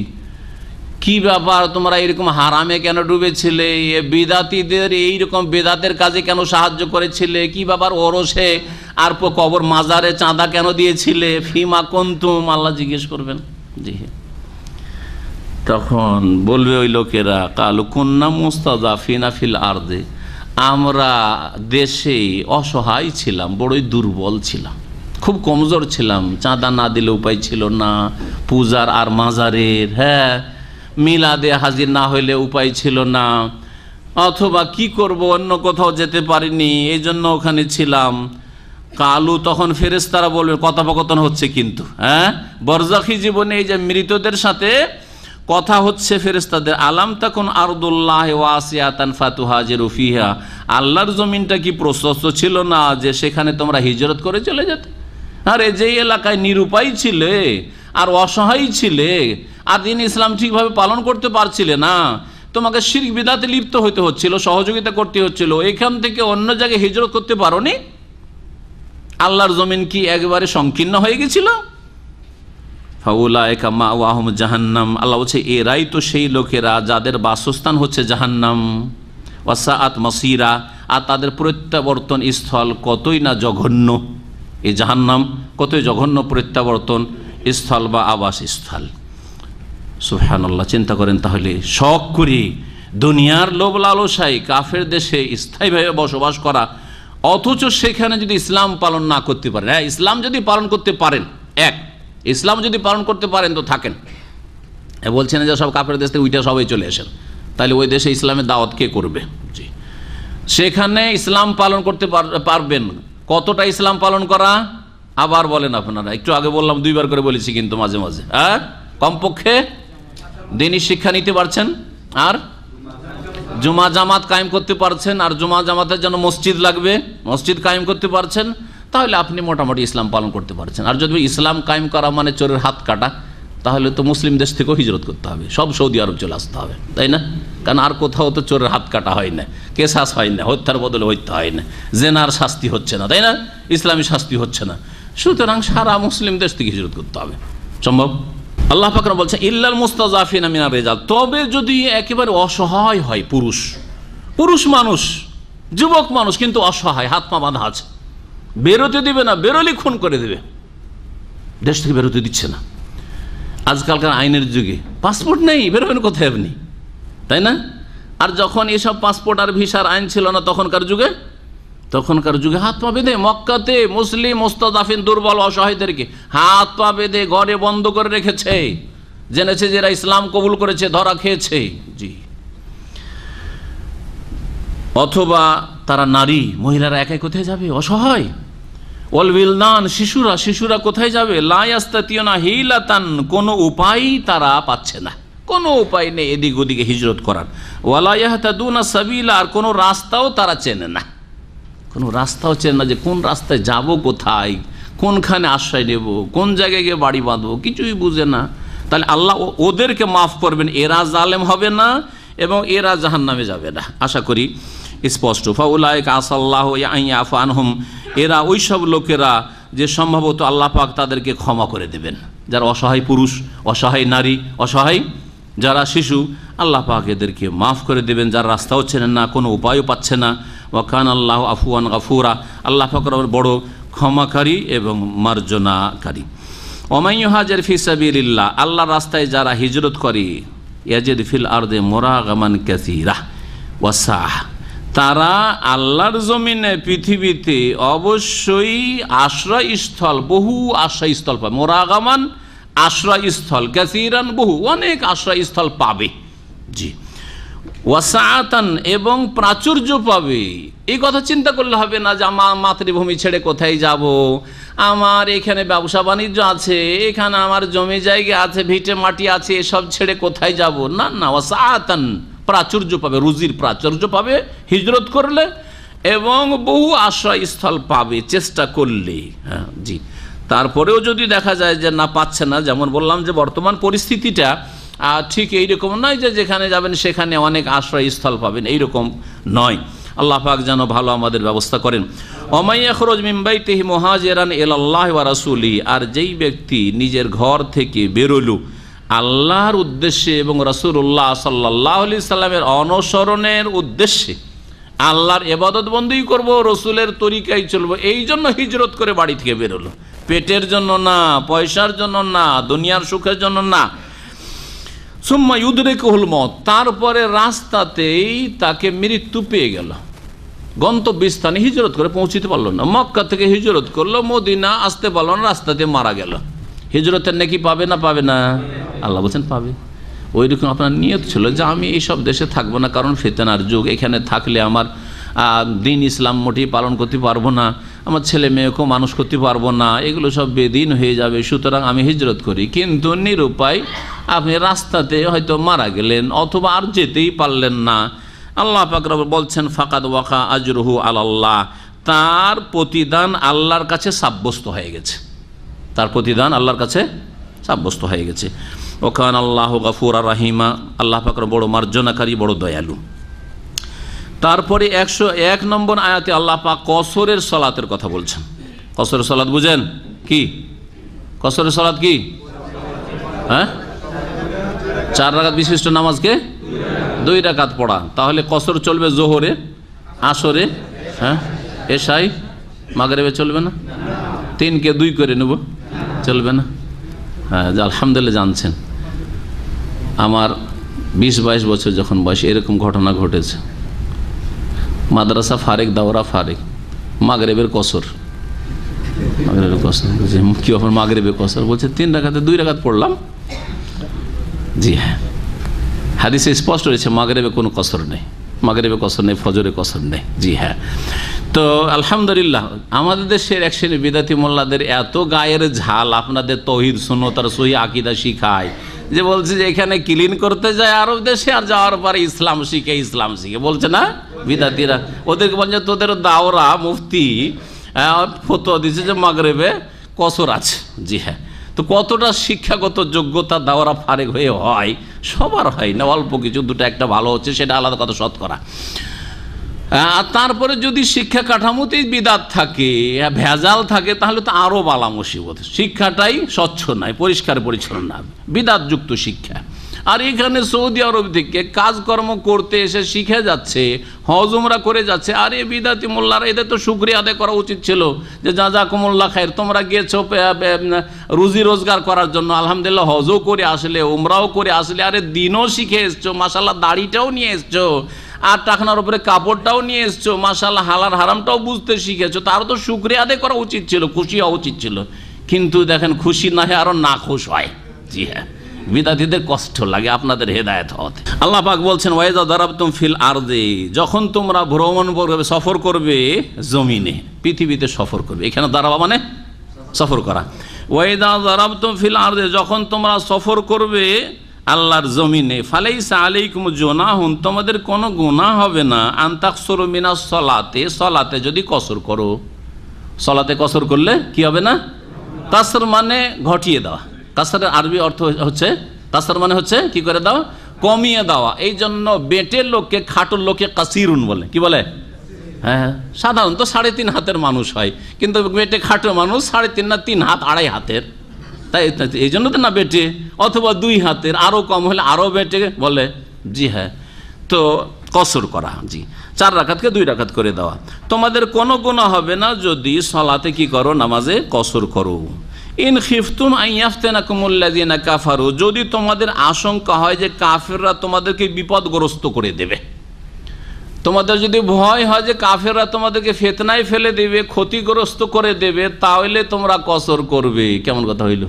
কি ব্যাপার, তোমরা এরকম হারামে কেন ডুবেছিলে, বিদাতীদের এইরকম বেদাতের কাজে কেন সাহায্য করেছিলে, কি ব্যাপার, ওরসে আর কবর মাজারে চাঁদা কেন দিয়েছিলে, ফিমা কুনতুম, আল্লাহ জিজ্ঞেস করবেন। জি, তখন বলবে ওই লোকেরা, কালু কুন্না মুস্তাযাফিনা ফিল আরদে, আমরা দেশে অসহায় ছিলাম, বড়ই দুর্বল ছিলাম, খুব কমজোর ছিলাম, চাঁদা না দিলে উপায় ছিল না, পূজার আর মাজারের, হ্যাঁ, মিলাদে হাজির না হইলে উপায় ছিল না, অথবা কি করব, অন্য কোথাও যেতে পারিনি, এই জন্য ওখানে ছিলাম। কালু, তখন ফেরেশতারা বলবে, কথোপকথন হচ্ছে কিন্তু, হ্যাঁ, বরজাখী জীবনে এই যে মৃতদের সাথে কথা হচ্ছে ফেরেশতাদের, আলাম তাকুন আরদুল্লাহি ওয়াসিআতান ফাতুহাজিরু ফিহা, আল্লাহর জমিনটা কি প্রশস্ত ছিল না যে সেখানে তোমরা হিজরত করে চলে যেতে? আরে যেই এলাকায় নিরুপায় ছিলে আর অসহায় ছিলে আর দিন ইসলাম ঠিকভাবে পালন করতে পারছিলে না, তোমাকে শিরক বিদআতে লিপ্ত হতে হচ্ছিল, সহযোগিতা করতে হচ্ছিল, এখান থেকে অন্য জায়গায় হিজরত করতে পারোনি? আল্লাহর জমিন কি একেবারে সংকীর্ণ হয়ে গেছিল? ফাউলাইকা মাওয়াহুম জাহান্নাম, আল্লাহ বলছে এরাই তো সেই লোকেরা যাদের বাসস্থান হচ্ছে জাহান্নাম, ওয়াসাআত মাসিরা, আর তাদের প্রত্যাবর্তন স্থল কতই না জঘন্য, এই জাহান্নাম কতই জঘন্য প্রত্যাবর্তন স্থল বা আবাস স্থল। সুবহানাল্লাহ, চিন্তা করেন তাহলে, শখ করি দুনিয়ার লোভ লালসায় কাফের দেশে স্থায়ীভাবে বসবাস করা, অথচ সেখানে যদি ইসলাম পালন না করতে পারেন, হ্যাঁ, ইসলাম যদি পালন করতে পারেন, ইসলাম যদি পালন করতে পারেন তো থাকেন, বলছেন যে সব কাফের দেশ থেকে উইটা সবাই চলে আসেন, তাহলে ওই দেশে ইসলামের দাওয়াত কে করবে? জি, সেখানে ইসলাম পালন করতে পারবেন, কতটা ইসলাম পালন করা? আবার বলেন আপনারা, একটু আগে বললাম, দুইবার করে বলেছি কিন্তু মাঝে মাঝে, হ্যাঁ, কমপক্ষে দ্বীনি শিক্ষা নিতে পারছেন, আর জুমা জামাত কায়েম করতে পারছেন, আর জুমা জামাতের জন্য মসজিদ লাগবে, মসজিদ কায়েম করতে পারছেন, তাহলে আপনি মোটামুটি ইসলাম পালন করতে পারছেন। আর যদি ইসলাম কায়েম করা মানে চোরের হাত কাটা, তাহলে তো মুসলিম দেশ থেকেও হিজরত করতে হবে, সব সৌদি আরব চলে আসতে হবে, তাই না? কারণ আর কোথাও তো চোরের হাত কাটা হয় না, কেসাস হয় না, হত্যার বদলে হত্যা হয় না, জেনার শাস্তি হচ্ছে না, তাই না, ইসলামী শাস্তি হচ্ছে না, সুতরাং সারা মুসলিম দেশ থেকে হিজরত করতে হবে, সম্ভব। আল্লাহ পাক বলছেন ইল্লাল মুস্তাযাফিনা মিনার রিজাল, তবে যদি একেবারে অসহায় হয়, পুরুষ মানুষ, যুবক মানুষ, কিন্তু অসহায়, হাত পা বাঁধা আছে, বেরোতে দিবে না, বেরোলে খুন করে দেবে, দেশ থেকে বেরোতে দিচ্ছে না। আজকালকার আইনের যুগে পাসপোর্ট নেই, বেরোবেন কোথায় আপনি, তাই না? আর যখন এসব পাসপোর্ট আর ভিসার আইন ছিল না তখনকার যুগে হাত পা বেঁধে মক্কাতে মুসলিম মুস্তাযাফিন দুর্বল অসহায়দেরকে হাত পা বেঁধে ঘরে বন্ধ করে রেখেছে, জেনেছে যারা ইসলাম কবুল করেছে ধরা খেয়েছে। জি, অথবা তারা নারী, মহিলারা একাই কোথায় যাবে, অসহায়। ওয়াল বিলদান, শিশুরা কোথায় যাবে, লা ইয়াস্তাতিউনা হিলাতান, কোনো উপায় তারা পাচ্ছে না, কোনো উপায় নেই এদিক ওদিকে হিজরত করার। ওয়ালা ইয়াহতাদুনা সাবিলা, আর কোনো রাস্তাও তারা চেনে না, যে কোন রাস্তায় যাব, কোথায়, কোনখানে আশ্রয় নেব, কোন জায়গায় গিয়ে বাড়ি বাঁধবো, কিছুই বুঝে না। তাহলে আল্লাহ ওদেরকে মাফ করবেন, এরা জালেম হবে না এবং এরা জাহান্নামে যাবে না, আশা করি স্পষ্ট। ফাউলাইকা আসাল্লাহু আন ইয়াফু আনহুম, এরা ওই সব লোকেরা যে সম্ভবত আল্লাহ পাক তাদেরকে ক্ষমা করে দেবেন, যারা অসহায় পুরুষ, অসহায় নারী, অসহায় যারা শিশু, আল্লাহ পাক এদেরকে মাফ করে দেবেন, যারা রাস্তাও চেনেন না, কোনো উপায়ও পাচ্ছে না। ওয়া কানা আল্লাহু আফুয়ান গাফুরা, আল্লাহ পাক বড় ক্ষমাকারী এবং মার্জনাকারী। ওয়া মান ইউহাজির ফি সাবিলিল্লাহ, আল্লাহর রাস্তায় যারা হিজরত করে, ইয়াজিদ ফিল আরদে মুরাগামান কাসীরা ওয়াসাহ, তারা আল্লাহর জমিনে পৃথিবীতে অবশ্যই আশ্রয়স্থল, বহু আশ্রয়স্থল পাবে। মোরাগামান আশ্রয়স্থল, কাসীরান বহু, অনেক আশ্রয়স্থল পাবে। জি, ওয়াসাআতান এবং প্রাচুর্য পাবে। এই কথা চিন্তা করলে হবে না যে আমার মাতৃভূমি ছেড়ে কোথায় যাব, আমার এখানে ব্যবসা বাণিজ্য আছে, এখানে আমার জমি জায়গা আছে, ভিটে মাটি আছে, এসব ছেড়ে কোথায় যাব। না না, ওয়াসাআতান প্রাচুর্য পাবে, রুজির প্রাচুর্য পাবে হিজরত করলে, এবং বহু আশ্রয়স্থল পাবে চেষ্টা করলে। হ্যাঁ জি, তারপরেও যদি দেখা যায় যে না পাচ্ছে না, যেমন বললাম যে বর্তমান পরিস্থিতিটা ঠিক এইরকম নয় যে যেখানে যাবেন সেখানে অনেক আশ্রয়স্থল পাবেন, এইরকম নয়। আল্লাহ পাক যেন ভালো আমাদের ব্যবস্থা করেন। ওমাইয়া খরজ মিন বাইতিহি মুহাজিরান ইলাল্লাহি ওয়া রাসূলিহি, আর যেই ব্যক্তি নিজের ঘর থেকে বেরোলো আল্লাহর উদ্দেশ্যে এবং রাসূলুল্লাহ সাল্লাল্লাহু আলাইহি সাল্লামের অনুসরণের উদ্দেশ্যে, আল্লাহর ইবাদত বন্দেগী করব, রসুলের তরিকায় চলবো, এই জন্য হিজরত করে বাড়ি থেকে বেরোলো, পেটের জন্য না, পয়সার জন্য না, দুনিয়ার সুখের জন্য না। সুম্মা ইউদরিকুহুল মউত, তারপরে রাস্তাতেই তাকে মৃত্যু পেয়ে গেল, গন্তব্যস্থানে হিজরত করে পৌঁছিতে পারলো না, মক্কা থেকে হিজরত করলো, মদিনা আসতে পারলো না, রাস্তাতে মারা গেল। হিজরতের নেকি পাবে না পাবে না? আল্লাহ বলছেন পাবে। ওই রকম আপনার নিয়ত ছিল যে আমি এইসব দেশে থাকবো না, কারণ ফিতনার যুগ, এখানে থাকলে আমার দিন ইসলাম মোটেই পালন করতে পারবো না, আমার ছেলে মেয়েকেও মানুষ করতে পারবো না, এগুলো সব বেদিন হয়ে যাবে, সুতরাং আমি হিজরত করি। কিন্তু নিরুপায় আপনি রাস্তাতে হয়তো মারা গেলেন, অথবা আর যেতেই পারলেন না। আল্লাহ পাক রব্বুল বলছেন ফাকাদ ওয়াকা আজরুহু আলাল্লাহ, তার প্রতিদান আল্লাহর কাছে সাব্যস্ত হয়ে গেছে, তার প্রতিদান আল্লাহর কাছে সাব্যস্ত হয়ে গেছে। ওখান আল্লাহ গফুরা রাহিমা, আল্লাহ পাক বড় মার্জনাকারী, বড় দয়ালু। তারপরে 101 নম্বর আয়াতে আল্লাহ পাক কসরের সালাতের কথা বলছেন। কসরের সালাত বুঝেন কি? কসরের সালাত কি? হ্যাঁ, 4 রাকাত বিশিষ্ট নামাজকে 2 রাকাত পড়া। তাহলে কসর চলবে জোহরে, আসরে, হ্যাঁ, এশাই, মাগরিবে চলবে না? 3কে 2 করে নেব, চলবে না? হ্যাঁ, আলহামদুলিল্লাহ জানছেন, আমার 20-22 বছর যখন বয়স এরকম ঘটনা ঘটেছে। মাদ্রাসা ফারেক, দাওরা ফারেক, মাগরিবের কসর, মাগরিবের কসর কি ব্যাপার? মাগরিবের কসর বলছে 3 রাকাতে 2 রাকাত পড়লাম। জি হ্যাঁ, হাদিসে স্পষ্ট রয়েছে মাগরিবে কোনো কসর নেই, মাগরিবে কসর নেই, ফজরে কসর নেই। জি হ্যাঁ, তো আলহামদুলিল্লাহ আমাদের দেশের এক শ্রেণী বিদাতি মোল্লাদের এত গায়ের ঝাল আপনাদের তৌহিদ সুন্নাত আর সহিহ আকীদা শিখায় যে বলছে যে এখানে ক্লিন করতে যায় আরব দেশে, আর যাওয়ার পরে ইসলাম শিখে, ইসলাম শিখে, বলছে না বিদাতিরা। ওদেরকে বলছে তোদের দাওরা মুফতি ফতোয়া দিচ্ছে যে মাগরিবে কসর আছে। জি হ্যাঁ, তো কতটা শিক্ষাগত যোগ্যতা দাওরা ফারেক হয়ে হয়? সবার হয় না, অল্প কিছু, 2টা-1টা ভালো হচ্ছে, সেটা আলাদা কথা, শতকরা। আর তারপরে যদি শিক্ষা কাঠামোতেই বিদাত থাকে, ভেজাল থাকে, তাহলে তো আরও বালা মুসিবত। শিক্ষাটাই স্বচ্ছ নয়, পরিষ্কার পরিচ্ছন্ন না, বিদাতযুক্ত শিক্ষা। আর এখানে সৌদি আরব থেকে কাজকর্ম করতে এসে শিখে যাচ্ছে, হজ উমরা করে যাচ্ছে। আর এ বিদাতি মোল্লারা, এদের তো শুকরিয়া আদায় করা উচিত ছিল যে জাযাকুমুল্লাহ খায়র, তোমরা গিয়েছো রুজি রোজগার করার জন্য, আলহামদুলিল্লাহ হজও করে আসলে, উমরাও করে আসলে, আরে দিনও শিখে এসছো, মাশাআল্লাহ দাড়িটাও নিয়ে এসছো, আর টাকনার উপরে কাপড়টাও নিয়ে এসছো, মাশাআল্লাহ হালাল হারামটাও বুঝতে শিখেছো, তারও তো শুকরিয়া আদায় করা উচিত ছিল, খুশি হওয়া উচিত ছিল। কিন্তু দেখেন খুশি না হয়ে আরো না খুশ হয়। জি হ্যাঁ, বিদাতীদের কষ্ট লাগে আপনাদের হেদায়েত হতে। আল্লাহ পাক বলছেন ওয়াইজা দারাবতুম ফিল আরদি, যখন তোমরা ভ্রমণ করবে, সফর করবে জমিনে, পৃথিবীতে সফর করবে। এখানে দারাবা মানে সফর করা। ওয়াইজা দারাবতুম ফিল আরদি, যখন তোমরা সফর করবে আল্লাহর জমিনে, ফালাইসা আলাইকুম জুনাহুন, তোমাদের কোনো গুনাহ হবে না, আন তাকসুরু মিনাস সলাতে, সলাতে যদি কসর করো। সলাতে কসর করলে কি হবে না? কাসর মানে ঘটিয়ে দেওয়া। কাসরের আরবি অর্থ হচ্ছে, কাসর মানে হচ্ছে কি করে দেওয়া, কমিয়ে দেওয়া। এই জন্য বেটের লোককে, খাটোর লোককে কাসিরুন বলে। কি বলে? হ্যাঁ, সাধারণত 3.5 হাতের মানুষ হয়, কিন্তু বেটে খাটো মানুষ 3.5 না 3 হাত 2.5 হাতের, তাই এই জন্য তো না বেটে, অথবা 2 হাতের, আরও কম হলে আরও বেটে বলে। জি হ্যাঁ, তো কসর করা। জি, 4 রাকাতকে 2 রাকাত করে দেওয়া। তোমাদের কোনো গুনাহ হবে না যদি সলাতে কি করো, নামাজে কসর করো। ইন খিফতুম আইয়াফতানাকুমুল্লাযিনা কাফারু, যদি তোমাদের আশঙ্কা হয় যে কাফেররা তোমাদেরকে বিপদগ্রস্ত করে দেবে, তোমাদের যদি ভয় হয় যে কাফেররা তোমাদেরকে ফিতনায় ফেলে দেবে, ক্ষতিগ্রস্ত করে দেবে, তাহলে তোমরা কসর করবে। কেমন কথা হইল?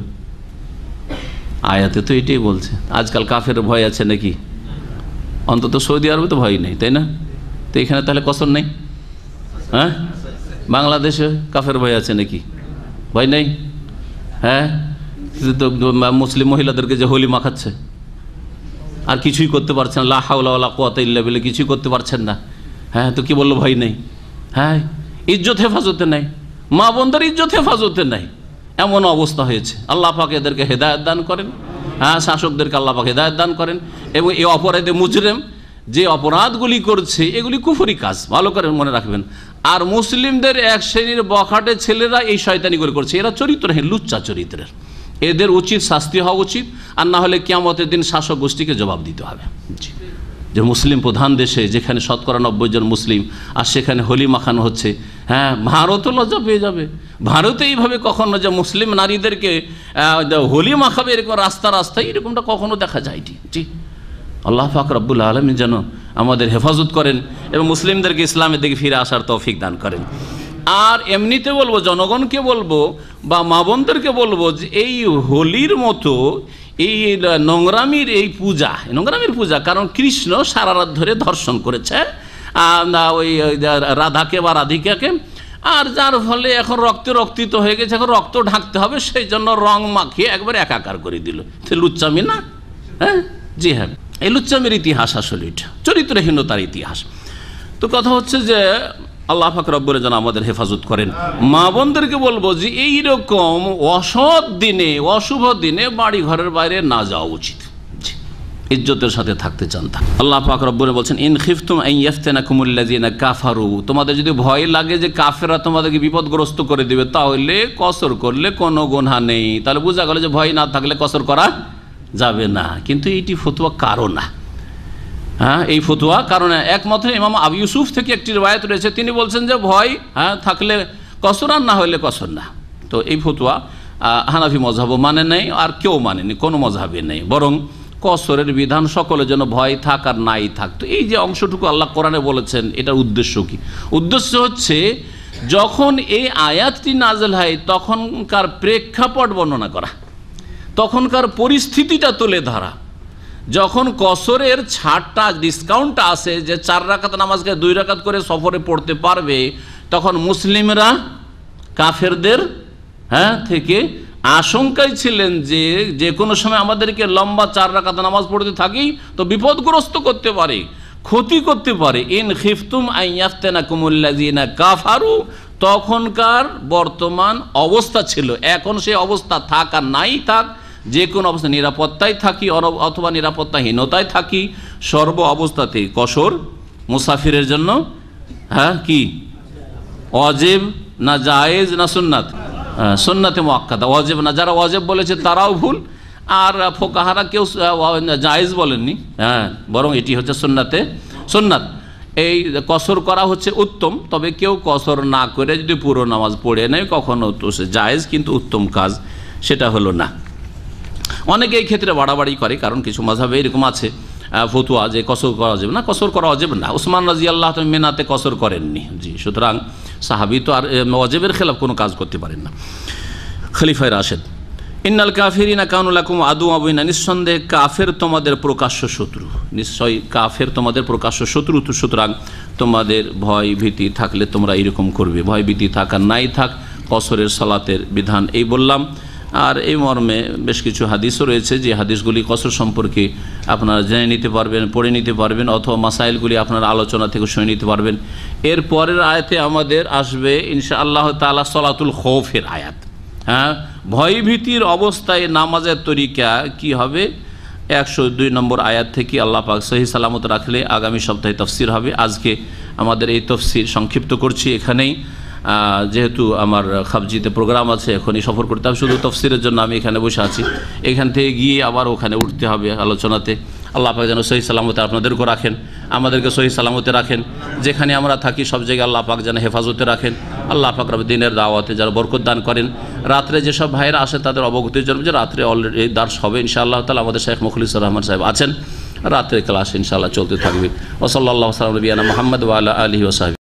আয়াতে তো এটাই বলছে। আজকাল কাফের ভয় আছে নাকি? অন্তত সৌদি আরবে তো ভয় নেই, তাই না? তো এখানে তাহলে কসর নেই? হ্যাঁ, বাংলাদেশে কাফের ভয় আছে নাকি? ভয় নেই? হ্যাঁ, মুসলিম মহিলাদেরকে যে হোলি মাখাচ্ছে, আর কিছুই করতে পারছেন না, লা হাওলা ওয়ালা কুওয়াতা ইল্লা বিল্লাহ, কিছুই করতে পারছেন না। হ্যাঁ, তো কি বললো? ভয় নেই। হ্যাঁ, ইজ্জত হেফাজতে নাই, মা বোনদের ইজ্জত হেফাজতে নাই, এমন অবস্থা হয়েছে। আল্লাহ পাক এদেরকে হেদায়েত দান করেন। হ্যাঁ, শাসকদেরকে আল্লাহ পাক হেদায়েত দান করেন। এবং এই অপরাধে মুজরিম যে অপরাধগুলি করছে, এগুলি কুফরি কাজ, ভালো করে মনে রাখবেন। আর মুসলিমদের এক শ্রেণীর বখাটে ছেলেরা এই শয়তানি করে করছে। এরা চরিত্রহীন, লুচ্চা চরিত্রের। এদের উচিত শাস্তি হওয়া উচিত, আর না হলে কিয়ামতের দিন শাসক গোষ্ঠীকে জবাব দিতে হবে। যে মুসলিম প্রধান দেশে, যেখানে 90% জন মুসলিম, আর সেখানে হোলি মাখানো হচ্ছে। হ্যাঁ, ভারতও লজ্জা পেয়ে যাবে। ভারতে এইভাবে কখনো যে মুসলিম নারীদেরকে হোলি মাখাবে এরকম রাস্তায়, এরকমটা কখনো দেখা যায়নি। জি, আল্লাহ পাক রব্বুল আলামিন যেন আমাদের হেফাজত করেন এবং মুসলিমদেরকে ইসলামের দিকে ফিরে আসার তৌফিক দান করেন। আর এমনিতে বলবো, জনগণকে বলবো বা মা বোনদেরকে বলবো যে এই হোলির মতো এই নোংরামির এই পূজা, নোংরামির পূজা, কারণ কৃষ্ণ সারা রাত ধরে ধর্ষণ করেছে ওই রাধাকে বা রাধিকাকে, আর যার ফলে এখন রক্তিত হয়ে গেছে, এখন রক্ত ঢাকতে হবে, সেই জন্য রং মাখিয়ে একবার একাকার করে দিল। লুচ্চামি না? হ্যাঁ, জি হ্যাঁ, এই লুচ্চামির ইতিহাস আসলে এটা চরিত্রহীনতার ইতিহাস। তো কথা হচ্ছে যে আল্লাহ পাক রব্বুল যেন আমাদের হেফাজত করেন। মা বোনদেরকে বলবো যে এইরকম অসৎ দিনে, অশুভ দিনে বাড়ি ঘরের বাইরে না যাওয়া উচিত, ইজ্জতের সাথে থাকতে চান তা। আল্লাহ পাক রব্বুল বলছেন, ইন খিফতুম আন ইয়াফতানাকুমুল্লাযিনা কাফারু, তোমাদের যদি ভয় লাগে যে কাফেররা তোমাদেরকে বিপদগ্রস্ত করে দেবে, তাহলে কসর করলে কোনো গুনাহ নেই। তাহলে বোঝা গেল যে ভয় না থাকলে কসর করা যাবে না। কিন্তু এইটি ফতোয়া কারো না। হ্যাঁ, এই ফতোয়া কারণ একমাত্র ইমাম আবু ইউসুফ থেকে একটি riwayat রয়েছে, তিনি বলছেন যে ভয় থাকলে কসর, আর না হলে কসর না। তো এই ফতোয়া হানাফি মযহাবও মানে নেই, আর কেউ মানেনি, কোনো মযহাবে নেই। বরং কসরের বিধান সকলের জন্য, ভয় থাক আর নাই থাক। তো এই যে অংশটুকু আল্লাহ কোরআনে বলেছেন, এটার উদ্দেশ্য কি? উদ্দেশ্য হচ্ছে যখন এই আয়াতটি নাযিল হয় তখনকার প্রেক্ষাপট বর্ণনা করা, তখনকার পরিস্থিতিটা তুলে ধরা। যখন কসরের ছাড়টা, ডিসকাউন্টটা আসে যে 4 রাকাত নামাজকে 2 রাকাত করে সফরে পড়তে পারবে, তখন মুসলিমরা কাফেরদের থেকে আশঙ্কায় ছিলেন যে যে কোনো সময় আমাদেরকে লম্বা 4 রাকাত নামাজ পড়তে থাকি তো বিপদগ্রস্ত করতে পারে, ক্ষতি করতে পারে। ইন খিফতুম আন ইয়াফতানাকুমুল্লাযিনা কাফারু, তখনকার বর্তমান অবস্থা ছিল। এখন সেই অবস্থা থাক আর নাই থাক, যে কোনো অবস্থা, নিরাপত্তায় থাকি অথবা নিরাপত্তাহীনতায় থাকি, সর্ব অবস্থাতেই কসর মুসাফিরের জন্য কি ওয়াজিব না জায়েজ না সুন্নাত? সুন্নাতে মুআক্কাদা, ওয়াজিব না। যারা ওয়াজিব বলেছে তারাও ভুল, আর ফোকাহারা কেউ জায়েজ বলেননি, বরং এটি হচ্ছে সুন্নাত। এই কসর করা হচ্ছে উত্তম, তবে কেউ কসর না করে যদি পুরো নামাজ পড়ে নেয় কখনো তো সে জায়েজ, কিন্তু উত্তম কাজ সেটা হলো না। অনেকে এই ক্ষেত্রে বাড়াবাড়ি করে, কারণ কিছু মাযহাবে এরকম আছে ফতোয়া যে কসর করা যাবে না, কসর করা ওয়াজিব না। উসমান রাদিয়াল্লাহু তাআলা মিনাতে কসর করেননি। জি, সুতরাং সাহাবী তো আর ওয়াজিবের খেলাফ কোনো কাজ করতে পারেন না। খলিফায়ে রাশেদ, ইন্নাল কাফিরিনা কানু লাকুম আদুওয়ান মুবিনা, নিঃসন্দেহে কাফের তোমাদের প্রকাশ্য শত্রু, নিশ্চয়ই কাফের তোমাদের প্রকাশ্য শত্রু। সুতরাং তোমাদের ভয় ভীতি থাকলে তোমরা এরকম করবে। ভয় ভীতি থাক আর নাই থাক, কসরের সালাতের বিধান এই বললাম। আর এই মর্মে বেশ কিছু হাদিসও রয়েছে, যে হাদিসগুলি কসর সম্পর্কে আপনারা জেনে নিতে পারবেন, পড়ে নিতে পারবেন, অথবা মাসাইলগুলি আপনারা আলোচনা থেকে শুনে নিতে পারবেন। এর পরের আয়াতে আমাদের আসবে ইনশাআল্লাহ তাআলা সলাতুল খৌফের আয়াত। ভয়ভীতির অবস্থায় নামাজের তরিকা কি হবে, 102 নম্বর আয়াত থেকে আল্লাহ পাক সহি সালামত রাখলে আগামী সপ্তাহে তফসির হবে। আজকে আমাদের এই তফসির সংক্ষিপ্ত করছি এখানেই, যেহেতু আমার খাবজিতে প্রোগ্রাম আছে, এখনই সফর করতে হবে। শুধু তফসিরের জন্য আমি এখানে বসে আছি, এখান থেকে গিয়ে আবার ওখানে উঠতে হবে আলোচনাতে। আল্লাহ পাক যেন সহি সালামতে আপনাদেরকেও রাখেন, আমাদেরকে সহি সালামতে রাখেন। যেখানে আমরা থাকি সব জায়গায় আল্লাহ পাক যেন হেফাজতে রাখেন। আল্লাহ পাক রব দিনের দাওয়াতে যেন বরকত দান করেন। রাত্রে যেসব ভাইয়েরা আসে তাদের অবগতির জন্য যে রাত্রে অলরেডি দার্স হবে ইনশাআল্লাহ তাআলা। আমাদের শেখ মুখলিসুর রহমান সাহেব আছেন, রাত্রে ক্লাস ইনশাআল্লাহ চলতে থাকবে। ওয়া সাল্লাল্লাহু আলা নবিয়ানা মুহাম্মদ ওয়া আলা আলিহি ওয়া সাহবিহি।